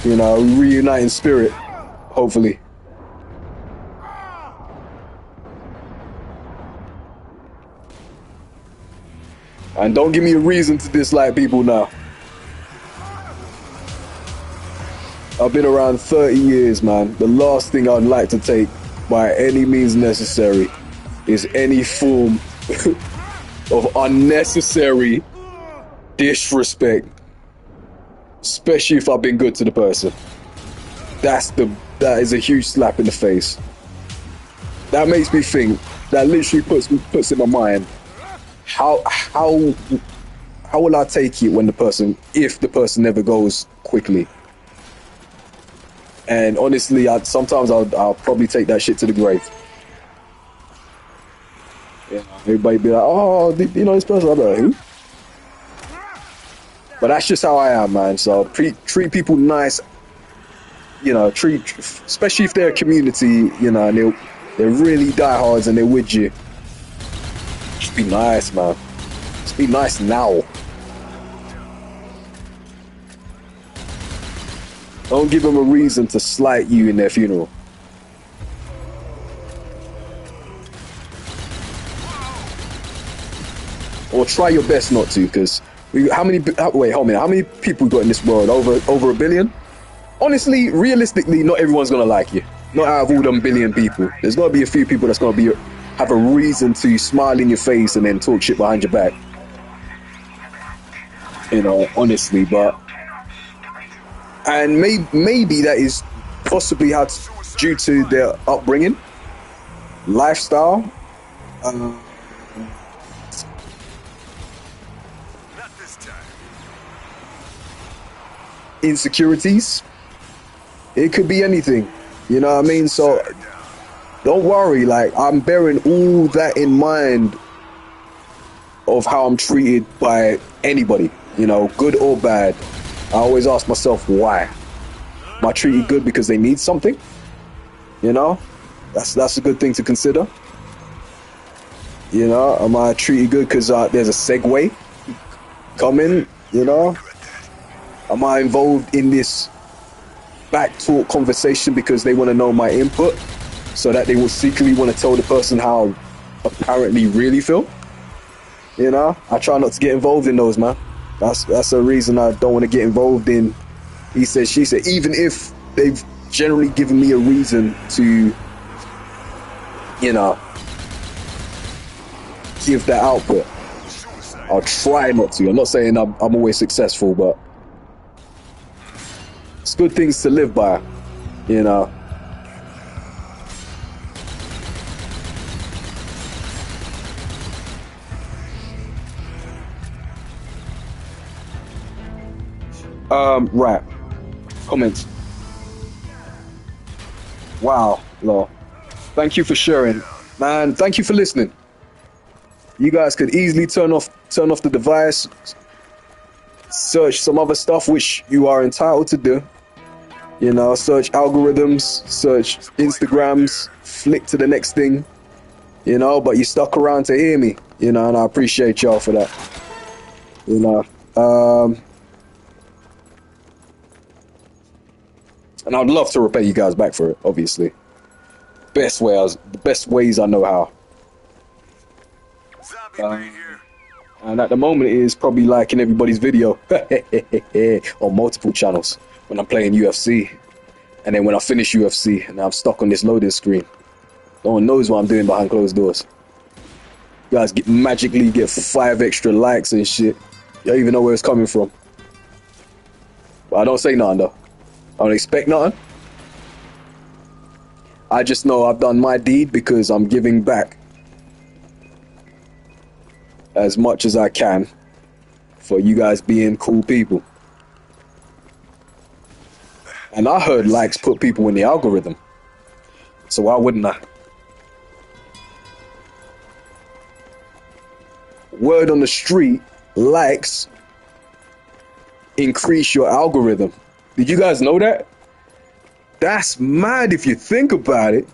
Speaker 5: You know, reunite in spirit, hopefully. And don't give me a reason to dislike people now. I've been around 30 years, man. The last thing I'd like to take by any means necessary is any form of unnecessary disrespect, especially if I've been good to the person. That is a huge slap in the face. That makes me think, that literally puts in my mind, how will I take it when if the person never goes quickly? And honestly, sometimes I'll probably take that shit to the grave. Yeah, everybody be like, oh, you know this person? I'm like, who? But that's just how I am, man. So treat people nice. You know, especially if they're a community, you know, and they're really diehards and they're with you. Just be nice, man. Just be nice now. Don't give them a reason to slight you in their funeral. Or try your best not to, because how many people we got in this world? Over a billion? Honestly, realistically, not everyone's gonna like you. Not out of all them billion people. There's gotta be a few people that's gonna have a reason to smile in your face and then talk shit behind your back. You know, honestly, and maybe that is possibly due to their upbringing, lifestyle, insecurities. It could be anything, you know what I mean? So don't worry, like, I'm bearing all that in mind of how I'm treated by anybody, you know, good or bad. I always ask myself, why? Am I treated good because they need something? You know, that's a good thing to consider. You know, am I treated good because there's a segue coming, you know? Am I involved in this back talk conversation because they want to know my input, so that they will secretly want to tell the person how apparently really feel? You know, I try not to get involved in those, man. That's a reason I don't want to get involved in he said, she said, even if they've generally given me a reason to, you know, give that output. I'll try not to. I'm not saying I'm always successful, but it's good things to live by, you know. Right. Comments. Wow, Law. Thank you for sharing. Man, thank you for listening. You guys could easily turn off the device, search some other stuff, which you are entitled to do. You know, search algorithms, search Instagrams, flick to the next thing, you know, but you stuck around to hear me, you know, and I appreciate y'all for that. You know, and I'd love to repay you guys back for it, obviously. The best ways I know how. And at the moment, it is probably liking everybody's video on multiple channels when I'm playing UFC. And then when I finish UFC, and I'm stuck on this loading screen. No one knows what I'm doing behind closed doors. You guys magically get 5 extra likes and shit. You don't even know where it's coming from. But I don't say nothing, though. I don't expect nothing. I just know I've done my deed because I'm giving back as much as I can for you guys being cool people. And I heard likes put people in the algorithm. So why wouldn't I? Word on the street, likes increase your algorithm. Did you guys know that? That's mad if you think about it.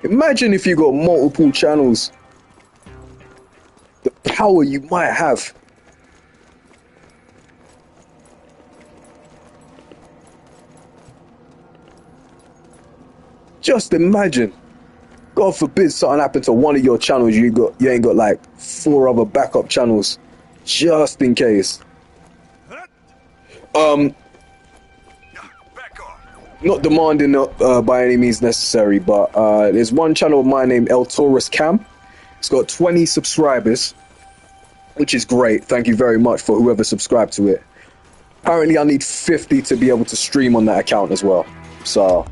Speaker 5: Imagine if you got multiple channels. The power you might have. Just imagine. God forbid something happened to one of your channels. You ain't got like 4 other backup channels just in case. not demanding by any means necessary, but there's one channel of mine named ELTAURUSKAM. It's got 20 subscribers, which is great. Thank you very much for whoever subscribed to it. Apparently I need 50 to be able to stream on that account as well. So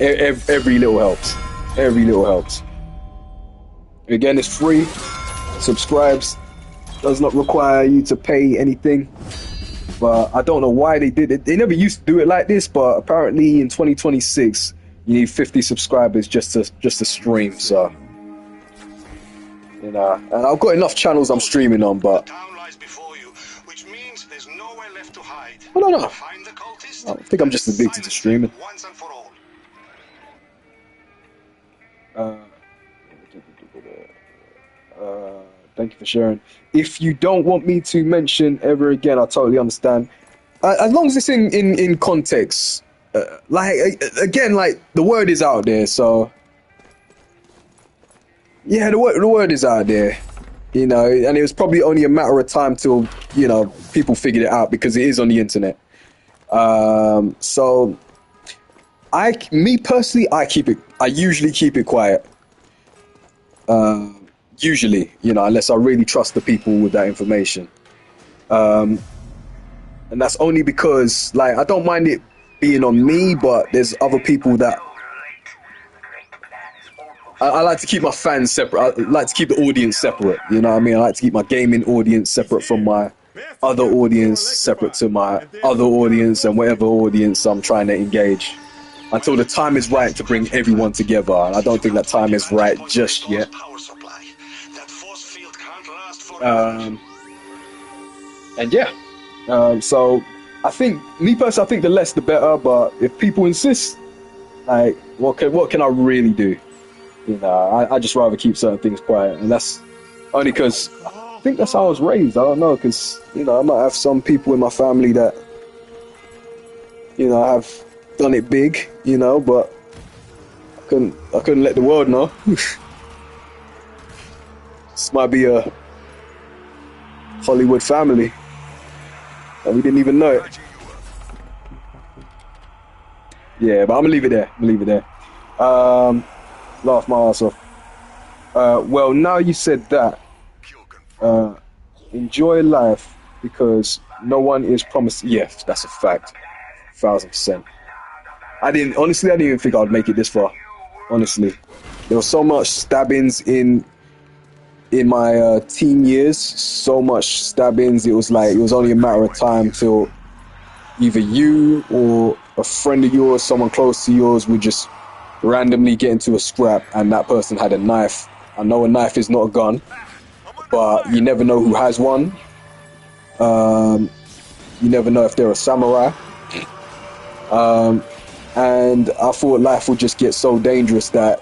Speaker 5: every little helps. Every little helps. Again, it's free. Subscribes. Does not require you to pay anything. But I don't know why they did it. They never used to do it like this, but apparently in 2026 you need 50 subscribers just to stream. So, you know, and I've got enough channels I'm streaming on, but I don't know. I think I'm just addicted to streaming. Thank you for sharing. If you don't want me to mention ever again, I totally understand. As long as it's in context. Like, again, like, the word is out there, so... Yeah, the word is out there. You know, and it was probably only a matter of time till, you know, people figured it out, because it is on the internet. So, me personally, I usually keep it quiet. Usually, you know, unless I really trust the people with that information. And that's only because, like, I don't mind it being on me, but there's other people that I like to keep my fans separate. I like to keep the audience separate. You know what I mean? I like to keep my gaming audience separate from my other audience, separate to my other audience and whatever audience I'm trying to engage, until the time is right to bring everyone together. And I don't think that time is right just yet. And yeah, so I think, me personally, I think the less the better. But if people insist, like, what can I really do? You know, I just rather keep certain things quiet, and that's only because I think that's how I was raised. I don't know, because, you know, I might have some people in my family that, you know, have done it big, you know, but I couldn't let the world know. This might be a Hollywood family, and we didn't even know it. Yeah, but I'm gonna leave it there. Laugh my ass off. Well, now you said that, enjoy life, because no one is promised. Yes, that's a fact, 1000%. I didn't even think I'd make it this far. Honestly, there was so much stabbings in my teen years, so much stabbings. It was like, it was only a matter of time till either you or a friend of yours, someone close to yours, would just randomly get into a scrap, and that person had a knife. I know a knife is not a gun, but you never know who has one. You never know if they're a samurai. And I thought life would just get so dangerous that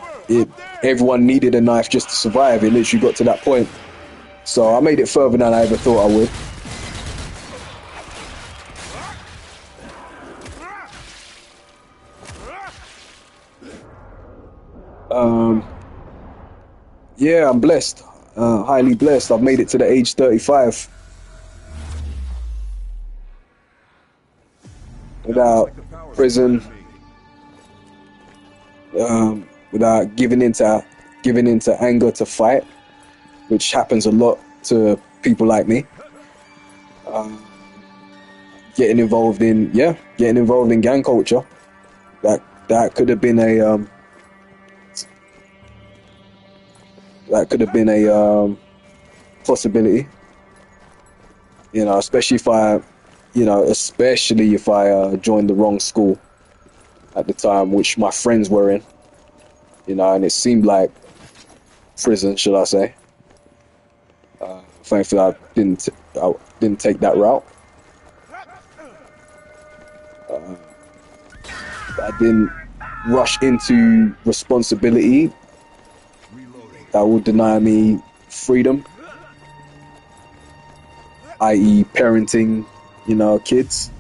Speaker 5: everyone needed a knife just to survive. It literally got to that point. So I made it further than I ever thought I would. Yeah, I'm blessed, highly blessed. I've made it to the age 35 without prison, without giving into anger to fight, which happens a lot to people like me. Getting involved in gang culture. That could have been a possibility, you know, especially if I joined the wrong school at the time, which my friends were in, you know, and it seemed like prison, should I say. Thankfully, I didn't take that route. I didn't rush into responsibility that would deny me freedom, i.e. parenting, you know, kids.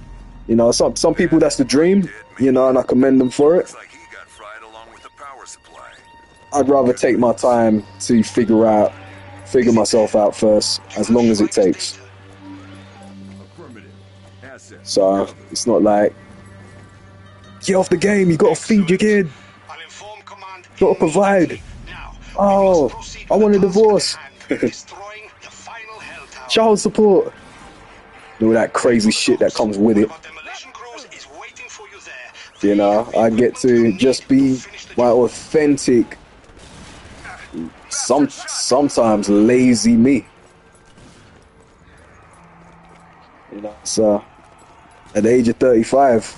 Speaker 5: You know, some people, that's the dream, you know, and I commend them for it. I'd rather take my time to figure myself out first, as long as it takes. So it's not like Get off the game. You gotta feed your kid.
Speaker 6: I'll inform command.
Speaker 5: Gotta provide.
Speaker 6: Now,
Speaker 5: Oh,
Speaker 6: we must proceed
Speaker 5: I
Speaker 6: with
Speaker 5: want a
Speaker 6: the task
Speaker 5: divorce.
Speaker 6: at hand, destroying the final hell tower.
Speaker 5: Child support. All that crazy shit that comes with it.
Speaker 6: Our demolition crews is waiting for you there.
Speaker 5: You know, I get to just be my authentic, sometimes lazy me. You know, so at the age of 35,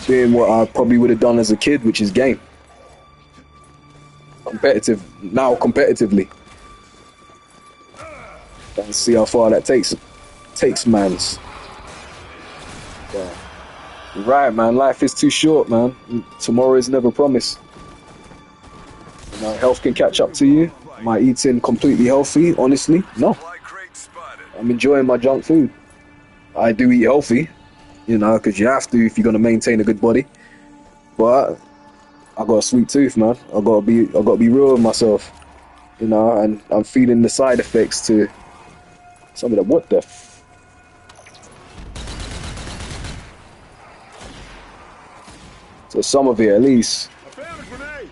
Speaker 5: doing what I probably would have done as a kid, which is game. Competitively. And see how far that takes mans. Yeah. Right, man. Life is too short, man. Tomorrow is never promised. You know, health can catch up to you. Am I eating completely healthy? Honestly, no. I'm enjoying my junk food. I do eat healthy, you know, because you have to if you're gonna maintain a good body. But I got a sweet tooth, man. I gotta be real with myself, you know. And I'm feeling the side effects to some of the what the. So some of it, at least.
Speaker 1: I found a grenade.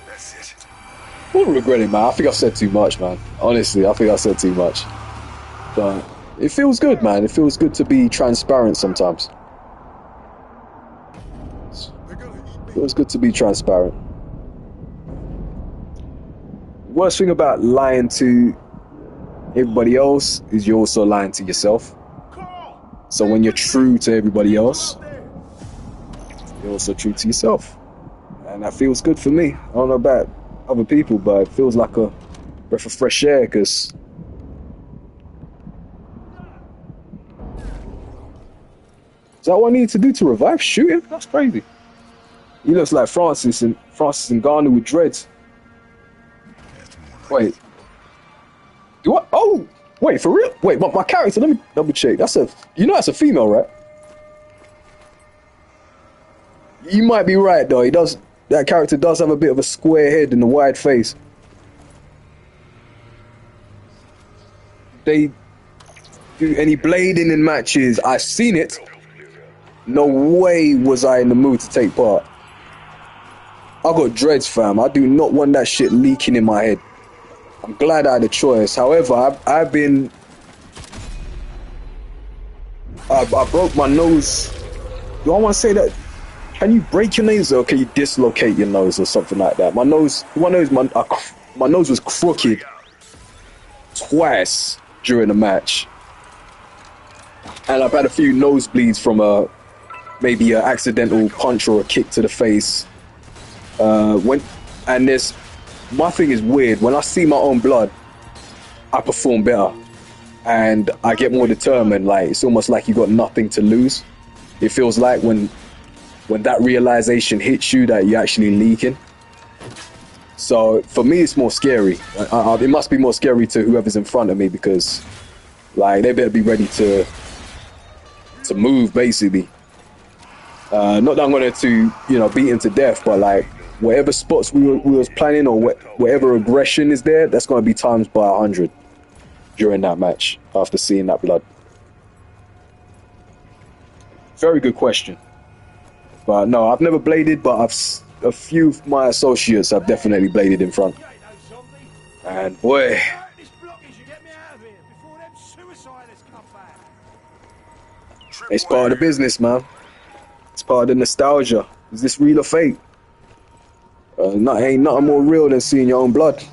Speaker 3: That's it.
Speaker 5: I don't regret it, man. I think I've said too much, man. Honestly, I think I said too much. But it feels good, man. It feels good to be transparent sometimes. It feels good to be transparent. Worst thing about lying to everybody else is you're also lying to yourself. So when you're true to everybody else, you're also true to yourself. And that feels good for me. I don't know about other people, but it feels like a breath of fresh air, because is that what I need to do to revive? Shoot him? That's crazy. He looks like Francis Ngannou with dreads. Wait. Do I? Oh, wait, for real? Wait, my character, let me double check. That's a female, right? You might be right though. That character does have a bit of a square head and a wide face. They do any blading in matches? I've seen it. No way was I in the mood to take part. I got dreads, fam. I do not want that shit leaking in my head. I'm glad I had a choice. However, I broke my nose. Do I want to say that? Can you break your nose, or can you dislocate your nose or something like that? My nose was crooked twice during the match, and I've had a few nosebleeds from maybe an accidental punch or a kick to the face. My thing is weird. When I see my own blood, I perform better, and I get more determined. Like, it's almost like you got nothing to lose. It feels like when that realization hits you that you're actually leaking. So for me, it's more scary. It must be more scary to whoever's in front of me, because like they better be ready to move, basically. Not that I'm going to beat him to death, but like whatever spots we was planning, or whatever aggression is there, that's going to be times by 100 during that match after seeing that blood. Very good question. But no, I've never bladed, but a few of my associates have definitely bladed in front. And boy, it's part of the business, man. It's part of the nostalgia. Is this real or fake? Ain't nothing more real than seeing your own blood.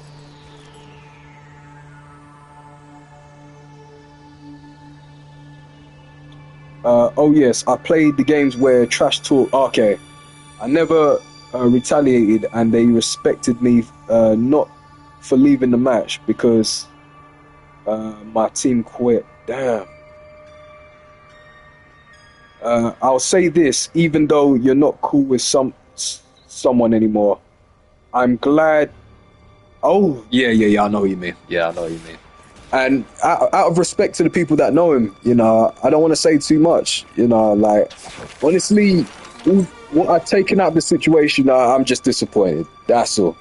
Speaker 5: Oh yes, I played the games where trash talk. Okay, I never retaliated, and they respected me not for leaving the match because my team quit. Damn. I'll say this: even though you're not cool with someone anymore, I'm glad. Oh yeah, I know what you mean. Yeah, I know what you mean. And out of respect to the people that know him, I don't want to say too much. Like, honestly, what I've taken out of the situation, I'm just disappointed. That's all.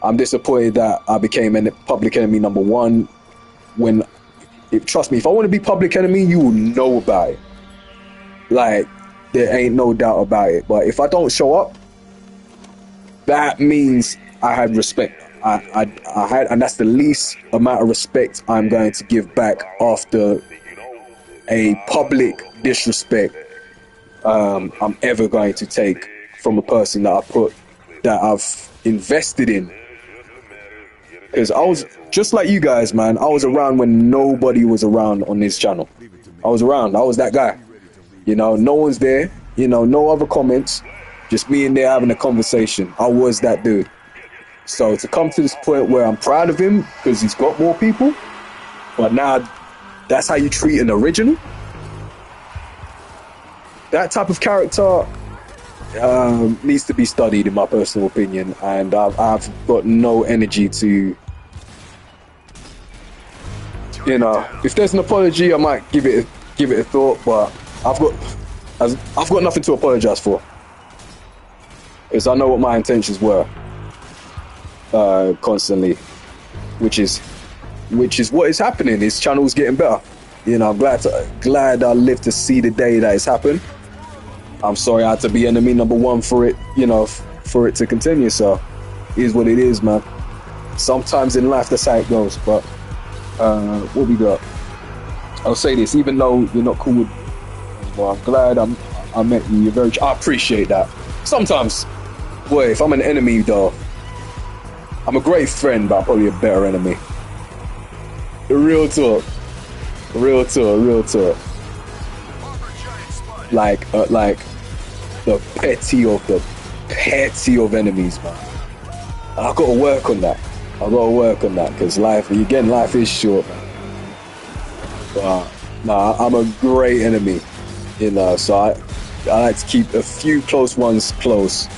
Speaker 5: I'm disappointed that I became public enemy number one. When, trust me, if I want to be public enemy, you will know about it. Like, there ain't no doubt about it. But if I don't show up, that means I had respect. I had, and that's the least amount of respect I'm going to give back after a public disrespect I'm ever going to take from a person that I've invested in. Because I was just like you guys, man. I was around when nobody was around on this channel. I was around. I was that guy. You know, no one's there. You know, no other comments. Just me in there having a conversation. I was that dude. So to come to this point where I'm proud of him because he's got more people, but now that's how you treat an original? That type of character needs to be studied, in my personal opinion, and I've got no energy to, you know, if there's an apology, I might give it a thought, but I've got nothing to apologize for, because I know what my intentions were constantly, which is what is happening. His channel's getting better. You know, I'm glad I lived to see the day that it's happened. I'm sorry I had to be enemy number one for it, you know, for it to continue. So, it is what it is, man. Sometimes in life, that's how it goes. But, what we got? I'll say this, even though you're not cool with, well, I'm glad I met you. You're very, I appreciate that. Sometimes, boy, if I'm an enemy, though, I'm a great friend, but I'm probably a better enemy. Real talk. Real talk. Like the petty of enemies, man. I've got to work on that. Because life is short, man. But nah, I'm a great enemy, you know. So I like to keep a few close ones close,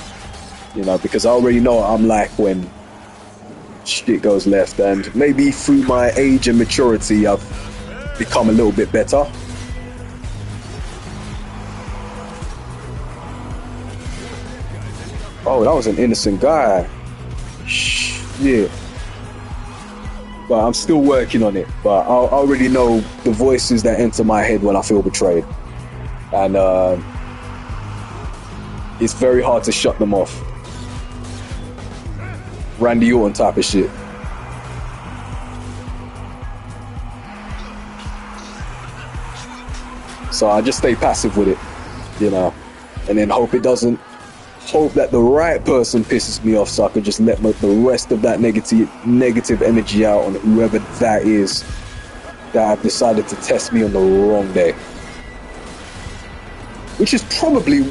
Speaker 5: you know, because I already know what I'm like when shit goes left, and maybe through my age and maturity, I've become a little bit better. Oh, that was an innocent guy. Shit. But I'm still working on it. But I already know the voices that enter my head when I feel betrayed. And it's very hard to shut them off. Randy Orton type of shit. So I just stay passive with it, you know, and then hope that the right person pisses me off, so I can just let the rest of that negative energy out on whoever that is that have decided to test me on the wrong day. Which is probably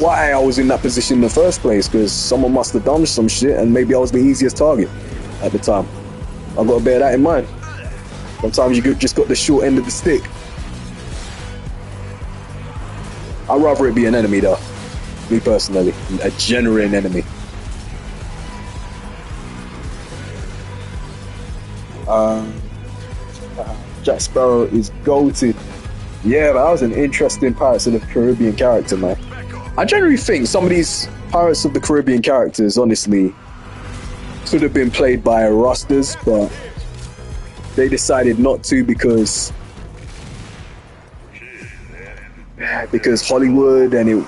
Speaker 5: why I was in that position in the first place, because someone must have done some shit and maybe I was the easiest target at the time. I've got to bear that in mind. Sometimes you just got the short end of the stick. I'd rather it be an enemy though, me personally, a genuine enemy. Jack Sparrow is goated. Yeah, but that was an interesting Pirates of the Caribbean character, man. I generally think some of these Pirates of the Caribbean characters, honestly, could have been played by Rastas, but they decided not to because Hollywood, and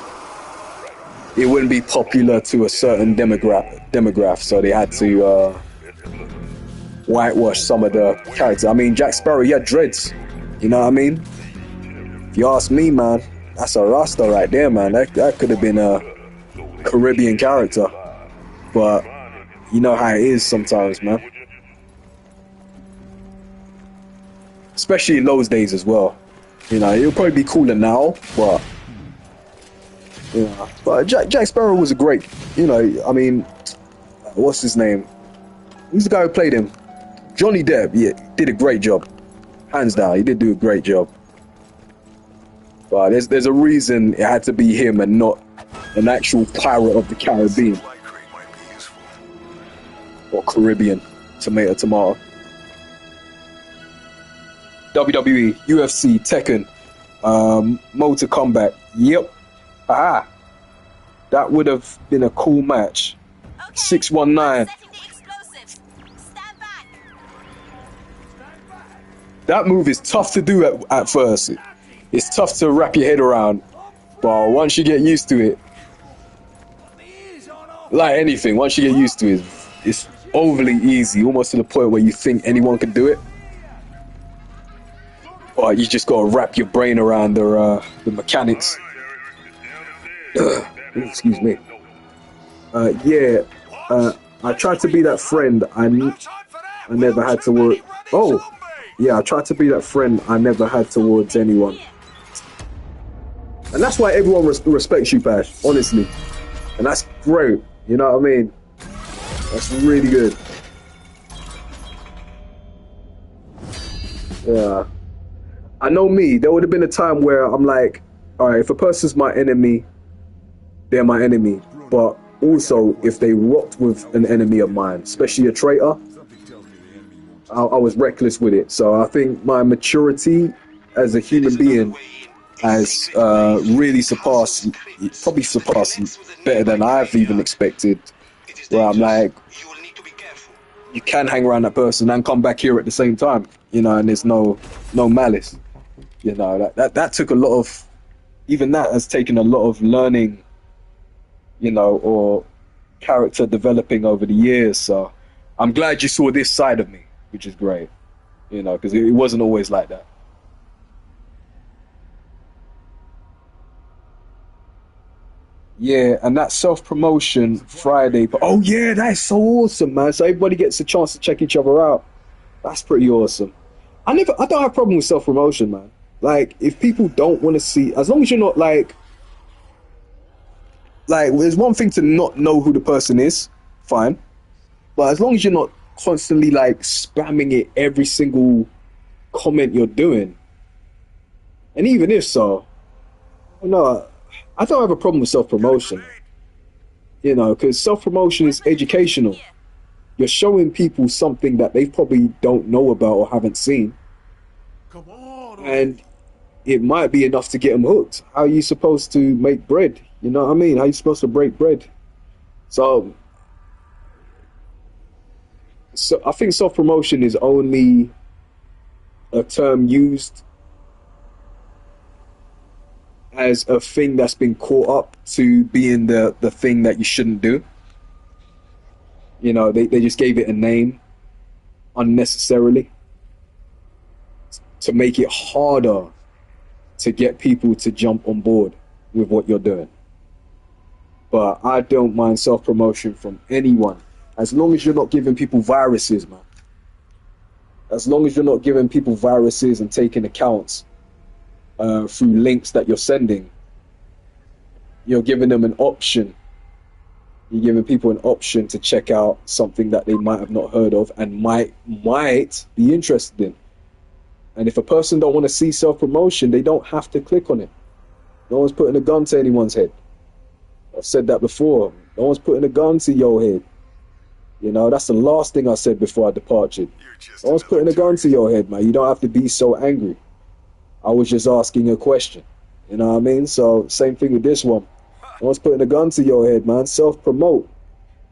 Speaker 5: it wouldn't be popular to a certain demographic, so they had to whitewash some of the characters. I mean, Jack Sparrow, he had dreads, you know what I mean? If you ask me, man, that's a Rasta right there, man. That could have been a Caribbean character, but you know how it is sometimes, man. Especially in those days as well. You know, it'll probably be cooler now, but you know, but Jack Sparrow was a great, you know, I mean, what's his name? Who's the guy who played him? Johnny Depp, yeah, did a great job. Hands down, he did do a great job. But there's a reason it had to be him and not an actual pirate of the Caribbean. Or Caribbean, tomato. WWE, UFC, Tekken, Mortal Kombat. Yep. That would have been a cool match. 619. that move is tough to do at first. It's tough to wrap your head around, but once you get used to it, like anything, once you get used to it, it's overly easy, almost to the point where you think anyone can do it. But you just gotta wrap your brain around the mechanics. Excuse me. I tried to be that friend I never had toward. Oh, yeah, I tried to be that friend I never had towards anyone. And that's why everyone respects you, Pash, honestly. And that's great, you know what I mean? That's really good. Yeah. I know me, there would have been a time where I'm like, all right, if a person's my enemy, they're my enemy. But also, if they rocked with an enemy of mine, especially a traitor, I was reckless with it. So I think my maturity as a human being has really probably surpassed better than I've even expected. Where I'm like, you can hang around that person and come back here at the same time, you know, and there's no malice. You know, that took a lot of, even that has taken a lot of learning, you know, or character developing over the years. So I'm glad you saw this side of me, which is great, you know, because it wasn't always like that. Yeah, and that self-promotion Friday, but oh yeah, that is so awesome, man. So everybody gets a chance to check each other out. That's pretty awesome. I don't have a problem with self-promotion, man. Like, if people don't want to see, as long as you're not like, there's one thing to not know who the person is, fine. But as long as you're not constantly like spamming it every single comment you're doing, and even if so, no, I don't have a problem with self-promotion. You know, because self-promotion is educational. You're showing people something that they probably don't know about or haven't seen.
Speaker 3: Come on.
Speaker 5: And it might be enough to get them hooked. How are you supposed to make bread? You know what I mean? How are you supposed to break bread? So I think self-promotion is only a term used as a thing that's been caught up to being the thing that you shouldn't do. You know, they just gave it a name unnecessarily to make it harder to get people to jump on board with what you're doing. But I don't mind self-promotion from anyone, as long as you're not giving people viruses, man. As long as you're not giving people viruses and taking accounts through links that you're sending, you're giving them an option. You're giving people an option to check out something that they might have not heard of and might be interested in. And if a person don't want to see self-promotion, they don't have to click on it. No one's putting a gun to anyone's head. I've said that before. No one's putting a gun to your head. You know, that's the last thing I said before I departed. No one's putting a gun to your head, man. You don't have to be so angry. I was just asking a question. You know what I mean? So, same thing with this one. No one's putting a gun to your head, man. Self-promote.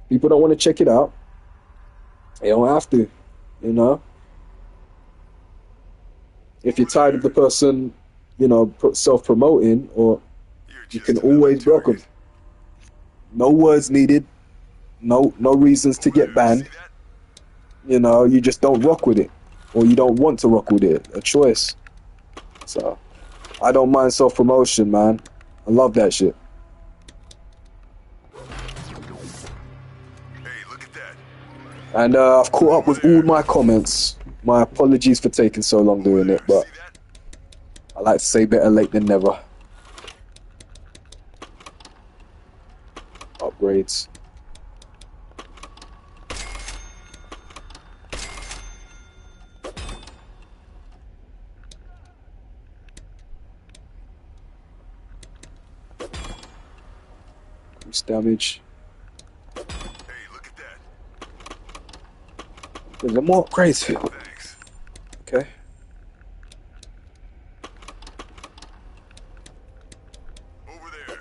Speaker 5: People don't want to check it out. They don't have to, you know? If you're tired of the person, you know, self-promoting, or you can always block them. No words needed. No reasons to get banned. You know, you just don't rock with it. Or you don't want to rock with it. A choice. So, I don't mind self-promotion, man. I love that shit.
Speaker 3: Hey, look at that.
Speaker 5: And I've caught up with all my comments. My apologies for taking so long doing it, but I like to say better late than never. Upgrades. Increase damage.
Speaker 3: Hey, look at that.
Speaker 5: There's more upgrades here.
Speaker 3: Thanks.
Speaker 5: Okay.
Speaker 3: Over there.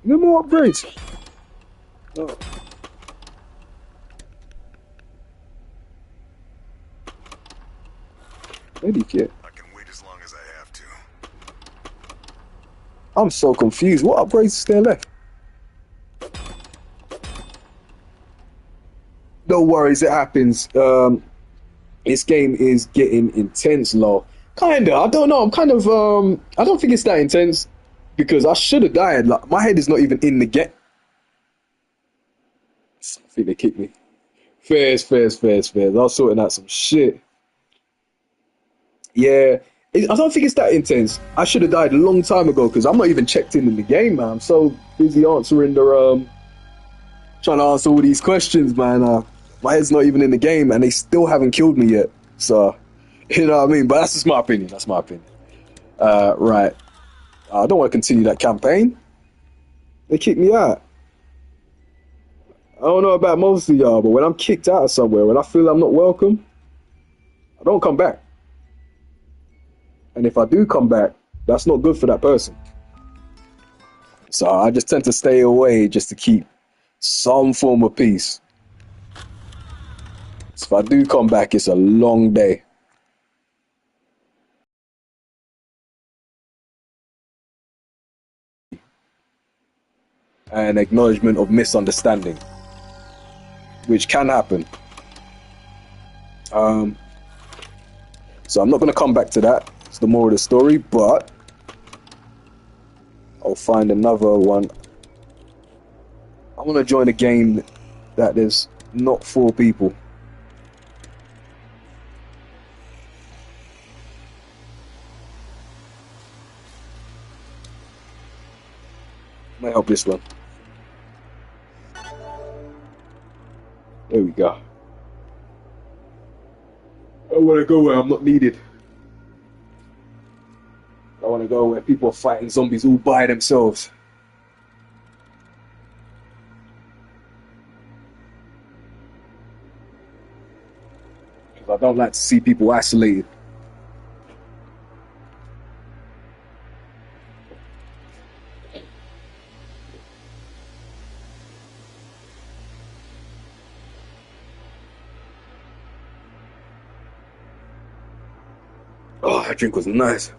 Speaker 5: No more upgrades. Oh. Medikit.
Speaker 3: I can wait as long as I have to.
Speaker 5: I'm so confused. What upgrades is there left? No worries, it happens. This game is getting intense, lol. Kinda. I don't know. I'm kind of I don't think it's that intense because I should have died. Like my head is not even in the game. I think they kicked me. Fairs. I was sorting out some shit. Yeah, I don't think it's that intense. I should have died a long time ago because I'm not even checked in the game, man. I'm so busy answering the trying to answer all these questions, man. My head's not even in the game, and they still haven't killed me yet. So, you know what I mean? But that's just my opinion. That's my opinion. Right. I don't want to continue that campaign. They kicked me out. I don't know about most of y'all, but when I'm kicked out of somewhere, when I feel I'm not welcome, I don't come back. And if I do come back, that's not good for that person. So I just tend to stay away just to keep some form of peace. So if I do come back, it's a long day. An acknowledgement of misunderstanding, which can happen. So I'm not going to come back to that. It's the moral of the story, but I'll find another one. I want to join a game that there's not 4 people. Might help this one. There we go. I want to go where I'm not needed. I want to go where people are fighting zombies all by themselves. Because I don't like to see people isolated. Oh, that drink was nice.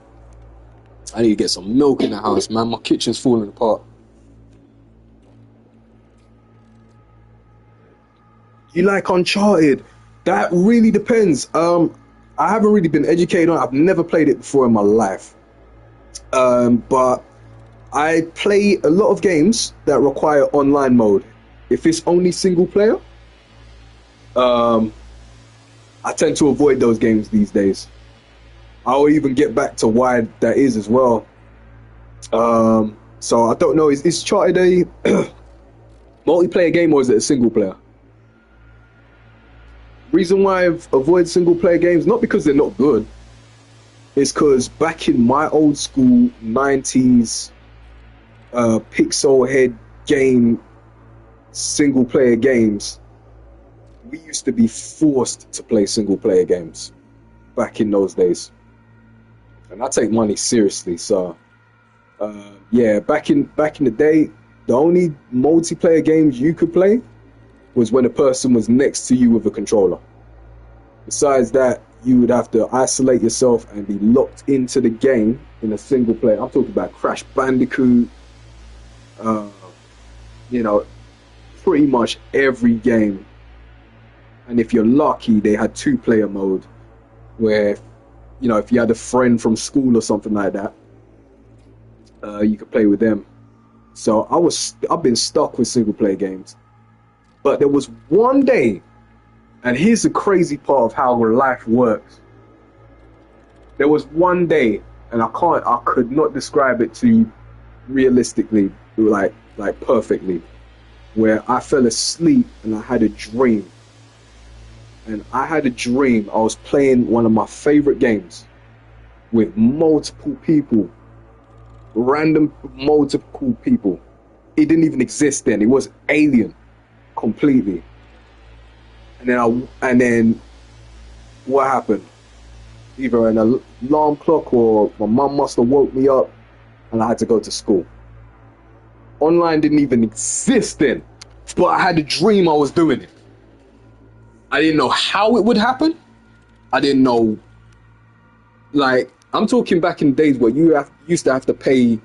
Speaker 5: I need to get some milk in the house, man. My kitchen's falling apart. You like Uncharted? That really depends. I haven't really been educated on it. I've never played it before in my life. But I play a lot of games that require online mode. If it's only single player, I tend to avoid those games these days. I'll even get back to why that is as well. So I don't know, is Uncharted a multiplayer game or is it a single player? Reason why I've avoided single player games, not because they're not good, is because back in my old school 90s pixel head game single player games, we used to be forced to play single player games back in those days. And I take money seriously, so yeah, back in the day, the only multiplayer games you could play was when a person was next to you with a controller. Besides that, you would have to isolate yourself and be locked into the game in a single player. I'm talking about Crash Bandicoot, you know, pretty much every game. And if you're lucky, they had 2-player mode where, you know, if you had a friend from school or something like that, you could play with them. So I've been stuck with single player games. But there was one day, and here's the crazy part of how life works. There was one day, and I could not describe it to you realistically, like perfectly, where I fell asleep and I had a dream. And I had a dream I was playing one of my favorite games with multiple people, random multiple people. It didn't even exist then. It was alien completely. And then what happened? Either an alarm clock or my mum must have woke me up and I had to go to school. Online didn't even exist then.
Speaker 2: but I had a dream I was doing it. I didn't know how it would happen. I didn't know, like, I'm talking back in days where you used to have to pay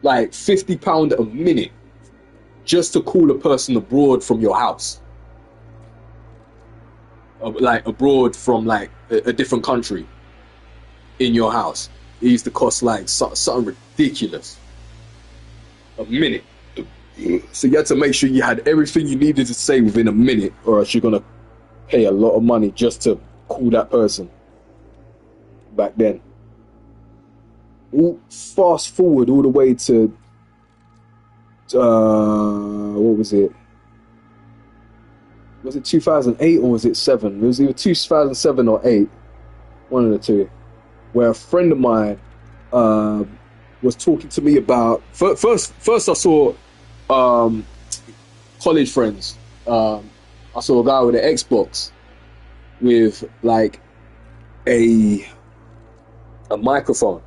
Speaker 2: like £50 a minute just to call a person abroad from your house. Like abroad from like a different country in your house. It used to cost like something ridiculous. A minute. So you had to make sure you had everything you needed to say within a minute, or else you're gonna pay a lot of money just to call that person. Back then. Fast forward all the way to what was it? Was it 2008 or was it 7? It was either 2007 or 8, one of the two, where a friend of mine was talking to me about. First I saw college friends. I saw a guy with an Xbox with like a microphone,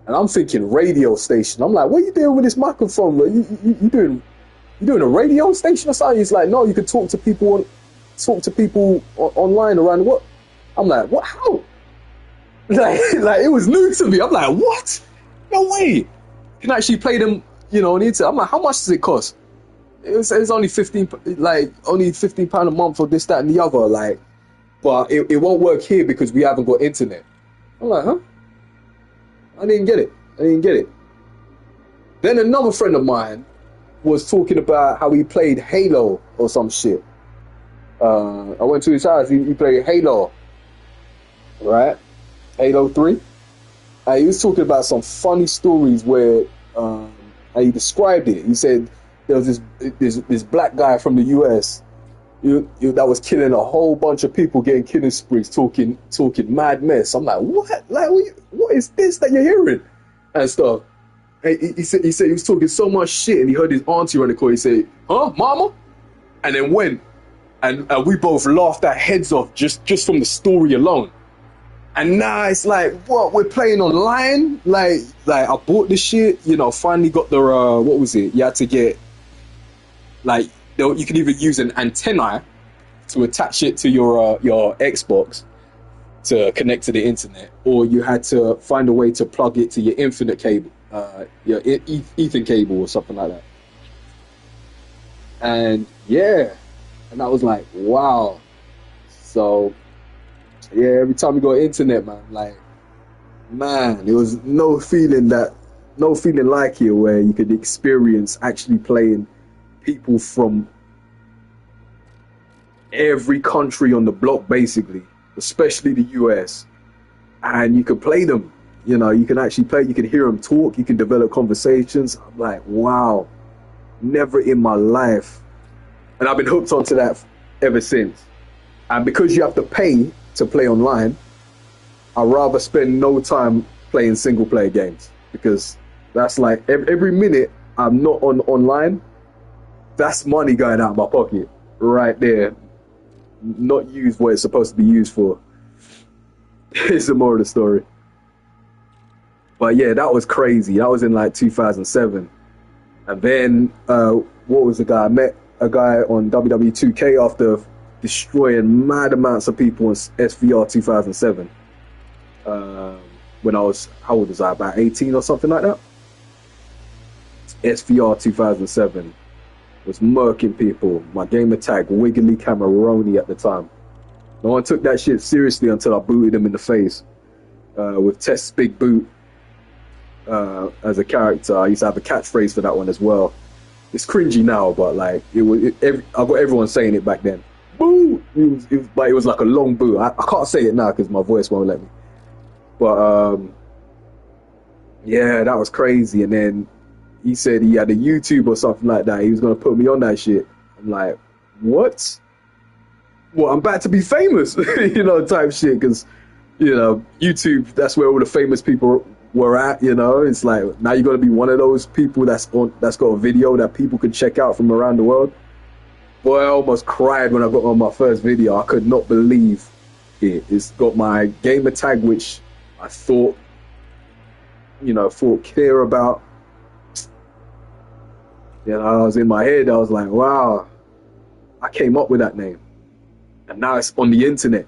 Speaker 2: and I'm thinking radio station. I'm like, what are you doing with this microphone? Like, you doing a radio station or something? He's like, no, you can talk to people online around the world. I'm like, what? How? Like it was new to me. I'm like, what? No way. You can actually play them, on the internet. I'm like, how much does it cost? It's only £15 a month for this, that, and the other. Like, but it won't work here because we haven't got internet. I'm like, huh? I didn't get it. Then another friend of mine was talking about how he played Halo or some shit. I went to his house. He played Halo, right? Halo 3. And he was talking about some funny stories where, and he described it. He said there was this black guy from the US that was killing a whole bunch of people, getting killing sprees, talking mad mess. I'm like, what? Like, what is this that you're hearing and stuff? And he said he was talking so much shit, and he heard his auntie on the call. He said, "Huh, mama?" And then went, and we both laughed our heads off just from the story alone. And now it's like, what? We're playing online? Like I bought this shit, finally got the what was it? You had to get like, you can either use an antenna to attach it to your Xbox to connect to the internet, or you had to find a way to plug it to your Ethernet cable, your Ethernet cable or something like that. And yeah, and I was like, wow. So yeah, every time we got internet, man, there was no feeling like it where you could experience actually playing people from every country on the block, basically, especially the US, and you can play them. You can actually play. You can hear them talk. You can develop conversations. I'm like, wow, never in my life. And I've been hooked onto that ever since. And because you have to pay to play online, I'd rather spend no time playing single player games, because that's like every minute I'm not online, that's money going out of my pocket right there, not used what it's supposed to be used for. It's the moral of the story. But yeah, that was crazy. That was in like 2007. And then what was the guy? I met a guy on WWE2K after destroying mad amounts of people in SVR 2007. When I was, how old was I? About 18 or something like that. SVR 2007 was murking people. My gamer tag, Wiggly Cameroni at the time. No one took that shit seriously until I booted him in the face with Test's Big Boot as a character. I used to have a catchphrase for that one as well. It's cringy now, but like I got everyone saying it back then. Boo! It was like a long boo. I can't say it now because my voice won't let me. But yeah, that was crazy. And then he said he had a YouTube or something like that. He was gonna put me on that shit. I'm like, what? Well, I'm about to be famous, type shit. Because YouTube, that's where all the famous people were at. It's like, now you're gonna be one of those people that's got a video that people could check out from around the world. Boy, I almost cried when I got on my first video. I could not believe it. It's got my gamer tag, which I thought clear about.
Speaker 5: You know, I was in my head, I was like, wow, I came up with that name. And now it's on the internet,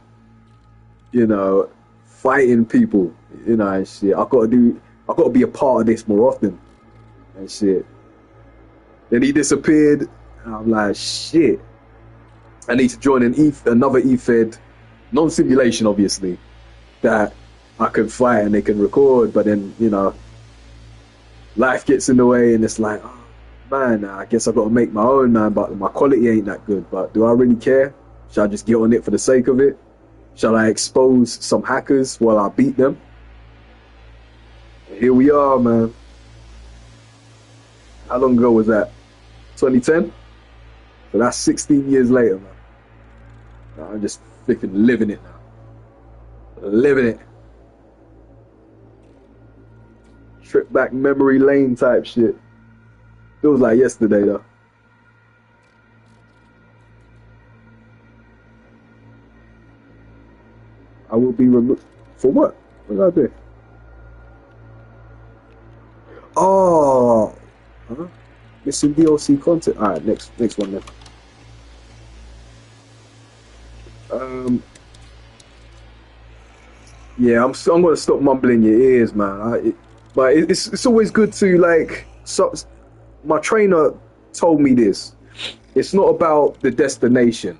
Speaker 5: you know, fighting people, you know, and shit. I gotta be a part of this more often and shit. Then he disappeared, and I'm like, shit. I need to join another EFED, non-simulation obviously, that I can fight and they can record, but then, you know, life gets in the way and it's like, oh, man, I guess I got to make my own, man, but my quality ain't that good. But do I really care? Should I just get on it for the sake of it? Shall I expose some hackers while I beat them? Here we are, man. How long ago was that? 2010? So that's 16 years later, man. I'm just freaking living it now. Living it. Trip back memory lane type shit. Feels like yesterday, though. I will be removed. For what? What did I do? Oh. Huh? Missing DLC content. Alright, next one then. Yeah, I'm gonna stop mumbling your ears, man. But it's always good to, like, so my trainer told me this. It's not about the destination.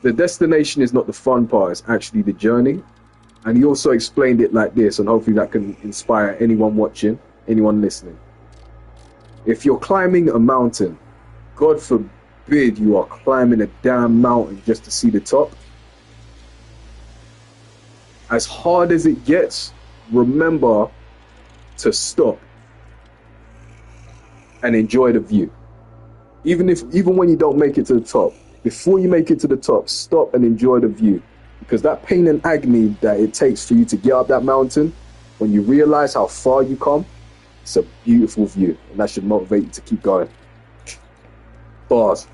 Speaker 5: The destination is not the fun part, it's actually the journey. And he also explained it like this, and hopefully that can inspire anyone watching, anyone listening. If you're climbing a mountain, God forbid you are climbing a damn mountain just to see the top. As hard as it gets, remember to stop and enjoy the view. Even when you don't make it to the top, before you make it to the top, stop and enjoy the view. Because that pain and agony that it takes for you to get up that mountain, when you realize how far you come, it's a beautiful view, and that should motivate you to keep going. Bars.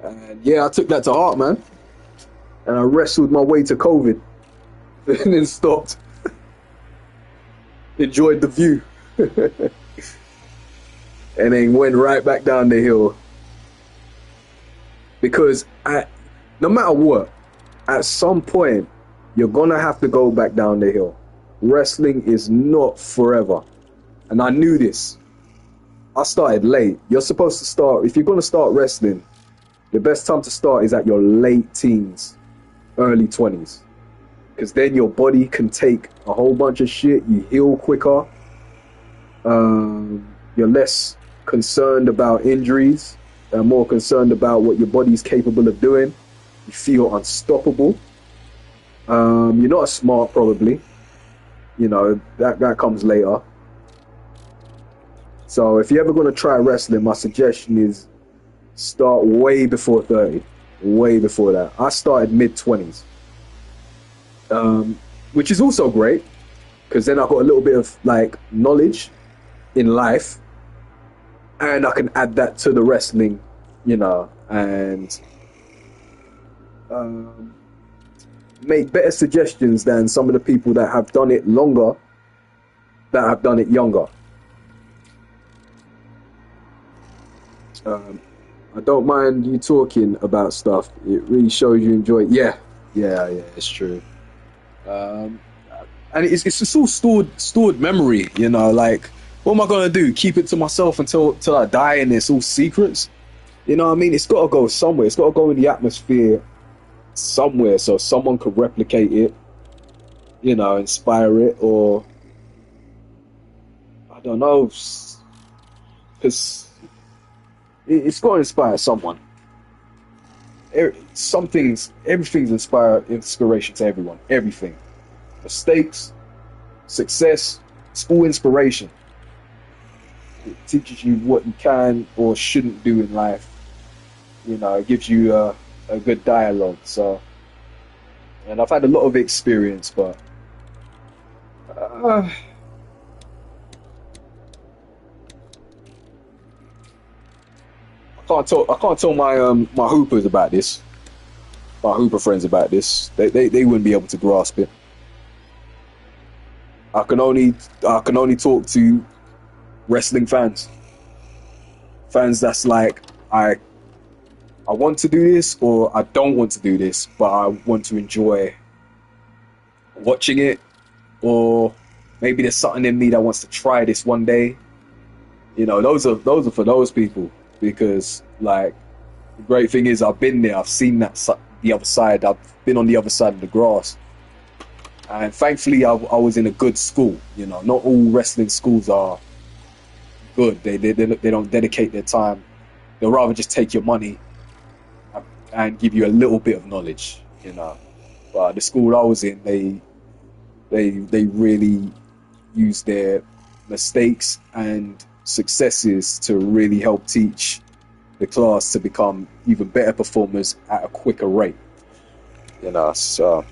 Speaker 5: And yeah, I took that to heart, man. And I wrestled my way to COVID and then stopped. Enjoyed the view. And then went right back down the hill. Because no matter what, at some point, you're going to have to go back down the hill. Wrestling is not forever. And I knew this. I started late. You're supposed to start, if you're going to start wrestling, the best time to start is at your late teens, early 20s. Because then your body can take a whole bunch of shit. You heal quicker. You're less concerned about injuries. And more concerned about what your body's capable of doing. You feel unstoppable. You're not as smart, probably. You know, that comes later. So if you're ever going to try wrestling, my suggestion is start way before 30. Way before that. I started mid-20s. Which is also great, because then I got a little bit of, like, knowledge in life, and I can add that to the wrestling, you know, and make better suggestions than some of the people that have done it longer, that have done it younger. I don't mind you talking about stuff. It really shows you enjoy it. Yeah, it's true. And it's just all stored memory, you know, like, what am I gonna do? Keep it to myself until I die and it's all secrets? You know what I mean? It's gotta go somewhere. It's gotta go in the atmosphere somewhere so someone could replicate it, you know, inspire it, or I don't know, because it's got to inspire someone. Everything's inspiration to everyone. Everything. Mistakes, success, it's all inspiration. It teaches you what you can or shouldn't do in life. You know, it gives you a good dialogue. So, and I've had a lot of experience, but I can't tell my my hoopers about this. My hooper friends about this. They wouldn't be able to grasp it. I can only talk to wrestling fans. Fans that's like, I want to do this, or I don't want to do this, but I want to enjoy watching it, or maybe there's something in me that wants to try this one day. You know, those are for those people, because like the great thing is I've been there, I've seen the other side, I've been on the other side of the grass, and thankfully I was in a good school. You know, not all wrestling schools are good. They don't dedicate their time. They'll rather just take your money and give you a little bit of knowledge. You know, but the school I was in, they really use their mistakes and successes to really help teach the class to become even better performers at a quicker rate. You know, so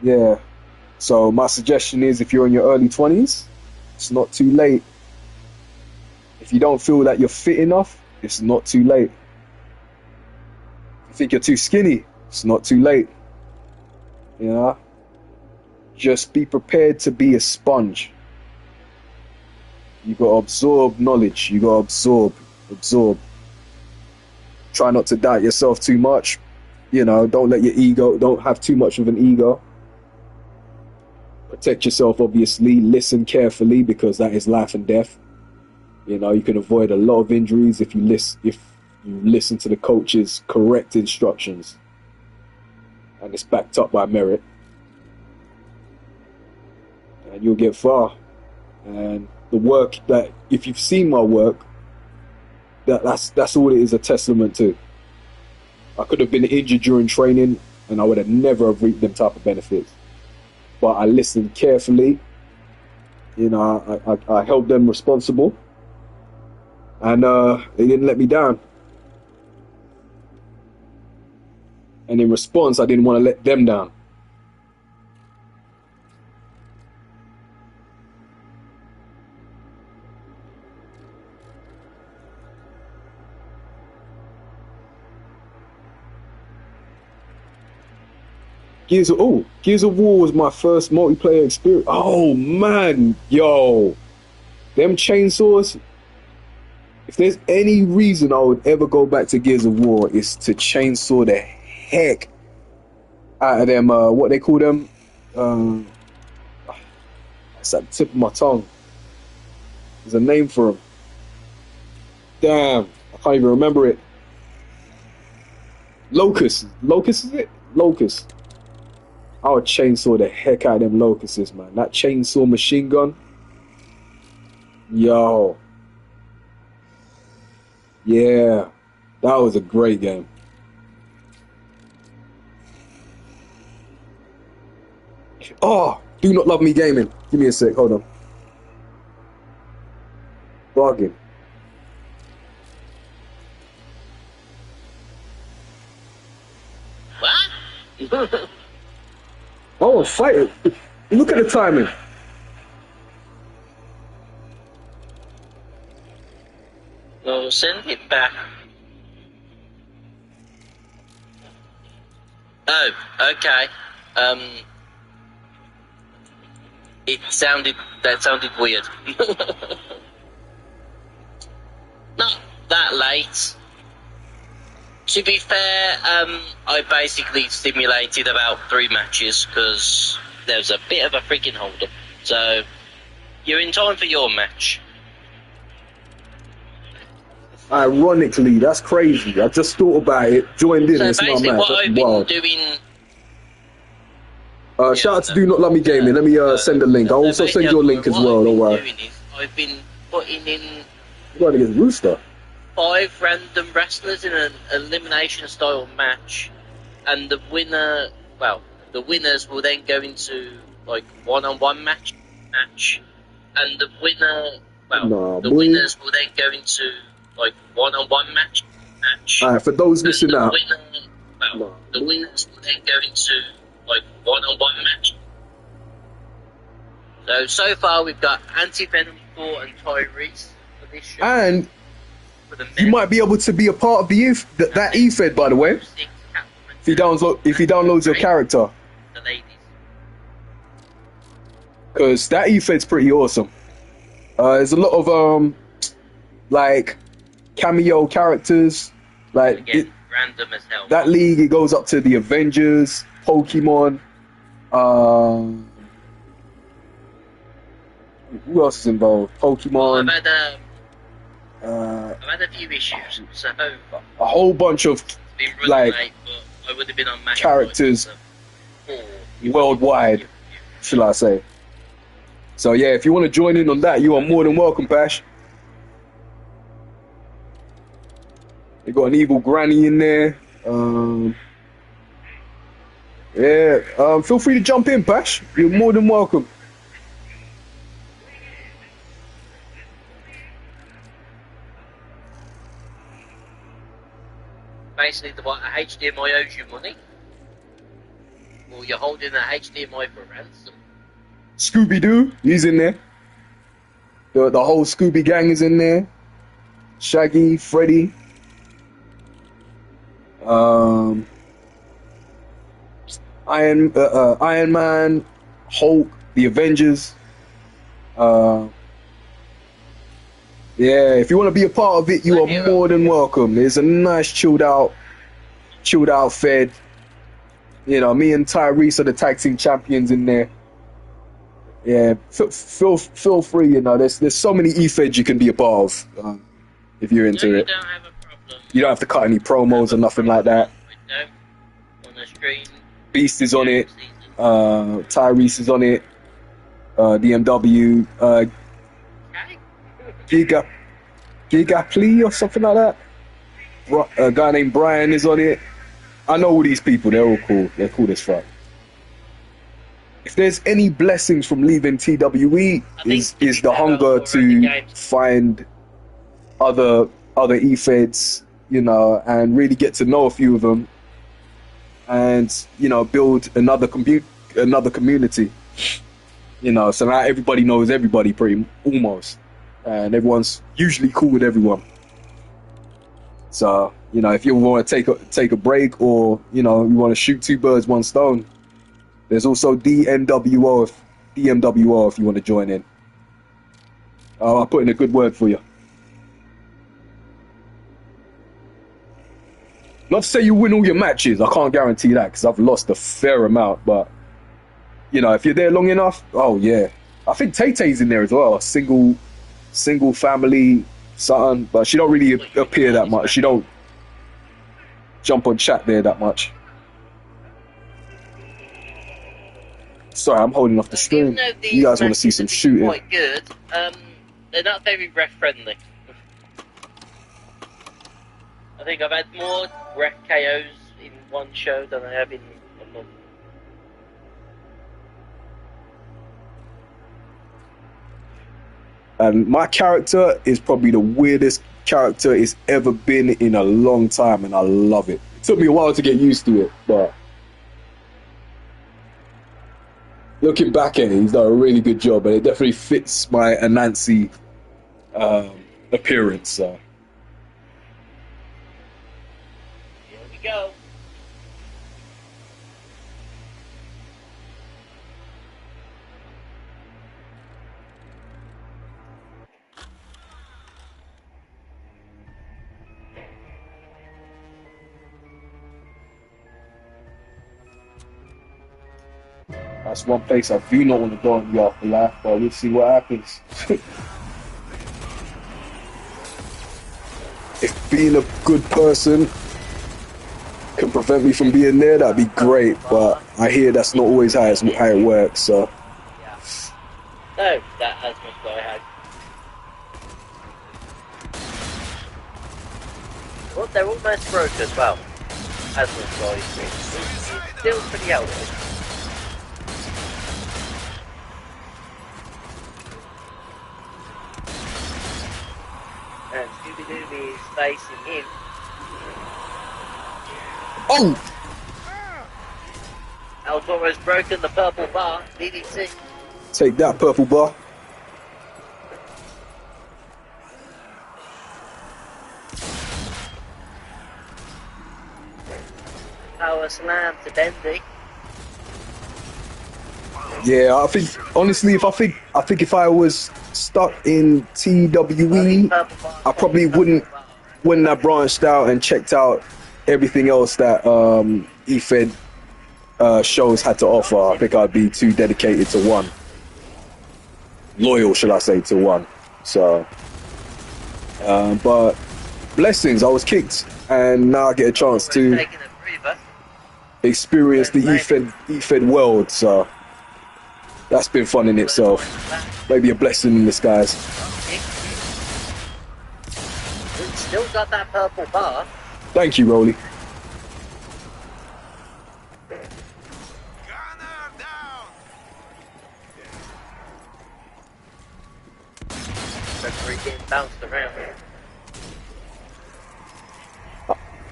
Speaker 5: yeah. So my suggestion is, if you're in your early 20s, it's not too late. If you don't feel that you're fit enough, it's not too late. If you think you're too skinny, it's not too late. You know? Just be prepared to be a sponge. You gotta absorb knowledge. You gotta absorb. Try not to doubt yourself too much. You know, don't have too much of an ego. Protect yourself, obviously. Listen carefully, because that is life and death. You know, you can avoid a lot of injuries if you listen to the coach's correct instructions, and it's backed up by merit, and you'll get far. And the work that, if you've seen my work, that's all it is a testament to. I could have been injured during training, and I would have never have reaped them type of benefits. But I listened carefully. You know, I held them responsible, and they didn't let me down. And in response, I didn't want to let them down. Gears of War was my first multiplayer experience. Oh man, yo, them chainsaws. If there's any reason I would ever go back to Gears of War, is to chainsaw the heck out of them. What they call them? It's at the tip of my tongue. There's a name for them. Damn, I can't even remember it. Locust is it? Locust. I would chainsaw the heck out of them locusts, man. That chainsaw machine gun. Yo. Yeah. That was a great game. Oh, Do Not Love Me Gaming. Give me a sec, hold on. Bargain.
Speaker 7: What?
Speaker 5: Oh, fight it. Look at the timing.
Speaker 7: Well, send it back. Oh, okay. That sounded weird. Not that late. To be fair, I basically simulated about 3 matches because there was a bit of a freaking hold-up. So, you're in time for your match.
Speaker 5: Ironically, that's crazy. I just thought about it, joined in,
Speaker 7: So
Speaker 5: and it's not
Speaker 7: basically
Speaker 5: mad.
Speaker 7: what
Speaker 5: That's
Speaker 7: I've been
Speaker 5: wild.
Speaker 7: doing...
Speaker 5: Shout out to Do Not Love Me Gaming. Let me send a link. I'll also send you a link as well, don't worry.
Speaker 7: I've been putting in
Speaker 5: You're going against Rooster.
Speaker 7: 5 random wrestlers in an elimination style match, and the winner, well, the winners will then go into like one-on-one match, and the winner, well, the winners will then go into like one-on-one match.
Speaker 5: Alright, for those missing out.
Speaker 7: The winners will then go into like one-on-one match. So far we've got Anti-Venom Thor and Tyrese for this show.
Speaker 5: And
Speaker 7: For the
Speaker 5: you might be able to be a part of the that E-Fed, by the way. If he downloads your character.
Speaker 7: The ladies.
Speaker 5: Because that E-Fed's pretty awesome. There's a lot of like cameo characters. Like
Speaker 7: Again, random as hell.
Speaker 5: that league, it goes up to the Avengers, Pokemon. Who else is involved? Pokemon.
Speaker 7: I've had a few issues, so
Speaker 5: A whole bunch of
Speaker 7: been running
Speaker 5: like
Speaker 7: late, but I would have been on match
Speaker 5: characters
Speaker 7: points
Speaker 5: worldwide, shall I say. So yeah, if you want to join in on that, you are more than welcome, Pash. They got an evil granny in there. Feel free to jump in, Pash. You're more than welcome.
Speaker 7: Basically, the HDMI owes you money, or you're holding a HDMI for ransom.
Speaker 5: Scooby-Doo, he's in there. The whole Scooby gang is in there. Shaggy, Freddy. Iron Man, Hulk, the Avengers. Yeah, if you want to be a part of it, you are more than welcome. There's a nice chilled out Fed. You know, me and Tyrese are the tag team champions in there. Yeah, feel free. You know, there's so many E-Feds you can be a part of if you're into it.
Speaker 7: You don't have a problem.
Speaker 5: You don't have to cut any promos or nothing like that.
Speaker 7: On the screen.
Speaker 5: Beast is on it. Tyrese is on it. DMW. Gigaply or something like that. A guy named Brian is on it. I know all these people. They're all cool. They're cool as fuck. If there's any blessings from leaving TWE, is the hunger to find other E-Feds, you know, and really get to know a few of them, and you know, build another community. You know, so now everybody knows everybody pretty almost. And everyone's usually cool with everyone. So, you know, if you want to take a break, or, you know, you want to shoot two birds, one stone, there's also DMWO if you want to join in. I'll put in a good word for you. Not to say you win all your matches. I can't guarantee that because I've lost a fair amount. But, you know, if you're there long enough, oh, yeah. I think Tay-Tay's in there as well. Single family something, but she don't really appear that much. She don't jump on chat there that much. Sorry, I'm holding off the screen. You guys want to see some shooting?
Speaker 7: Quite good. They're not very ref friendly. I think I've had more ref KOs in one show than I have in a month.
Speaker 5: And my character is probably the weirdest character it's ever been in a long time, and I love it. It took me a while to get used to it, but looking back at it, he's done a really good job, and it definitely fits my Anansi appearance. So.
Speaker 7: Here we go.
Speaker 5: That's one place I do not want to go in the afterlife, but we'll see what happens. If being a good person can prevent me from being there, that'd be great, but I hear that's not always how it works, so.
Speaker 7: No, that has much what I had. Well, they're almost broke as well. As much what it's still pretty healthy. And Scooby-Doo is facing him.
Speaker 5: Oh!
Speaker 7: Altauru's broken the purple bar. DDC.
Speaker 5: Take that, purple bar.
Speaker 7: Power slam to Bendy.
Speaker 5: Yeah, I think honestly, I think if I was stuck in TWE, I probably wouldn't have branched out and checked out everything else that EFED shows had to offer. I think I'd be too dedicated to one, loyal, should I say, to one. So, but blessings, I was kicked, and now I get a chance to experience the EFED world. So that's been fun in itself. Maybe a blessing in disguise.
Speaker 7: Still got that purple bar.
Speaker 5: Thank you, Rolly.
Speaker 7: Getting bounced around.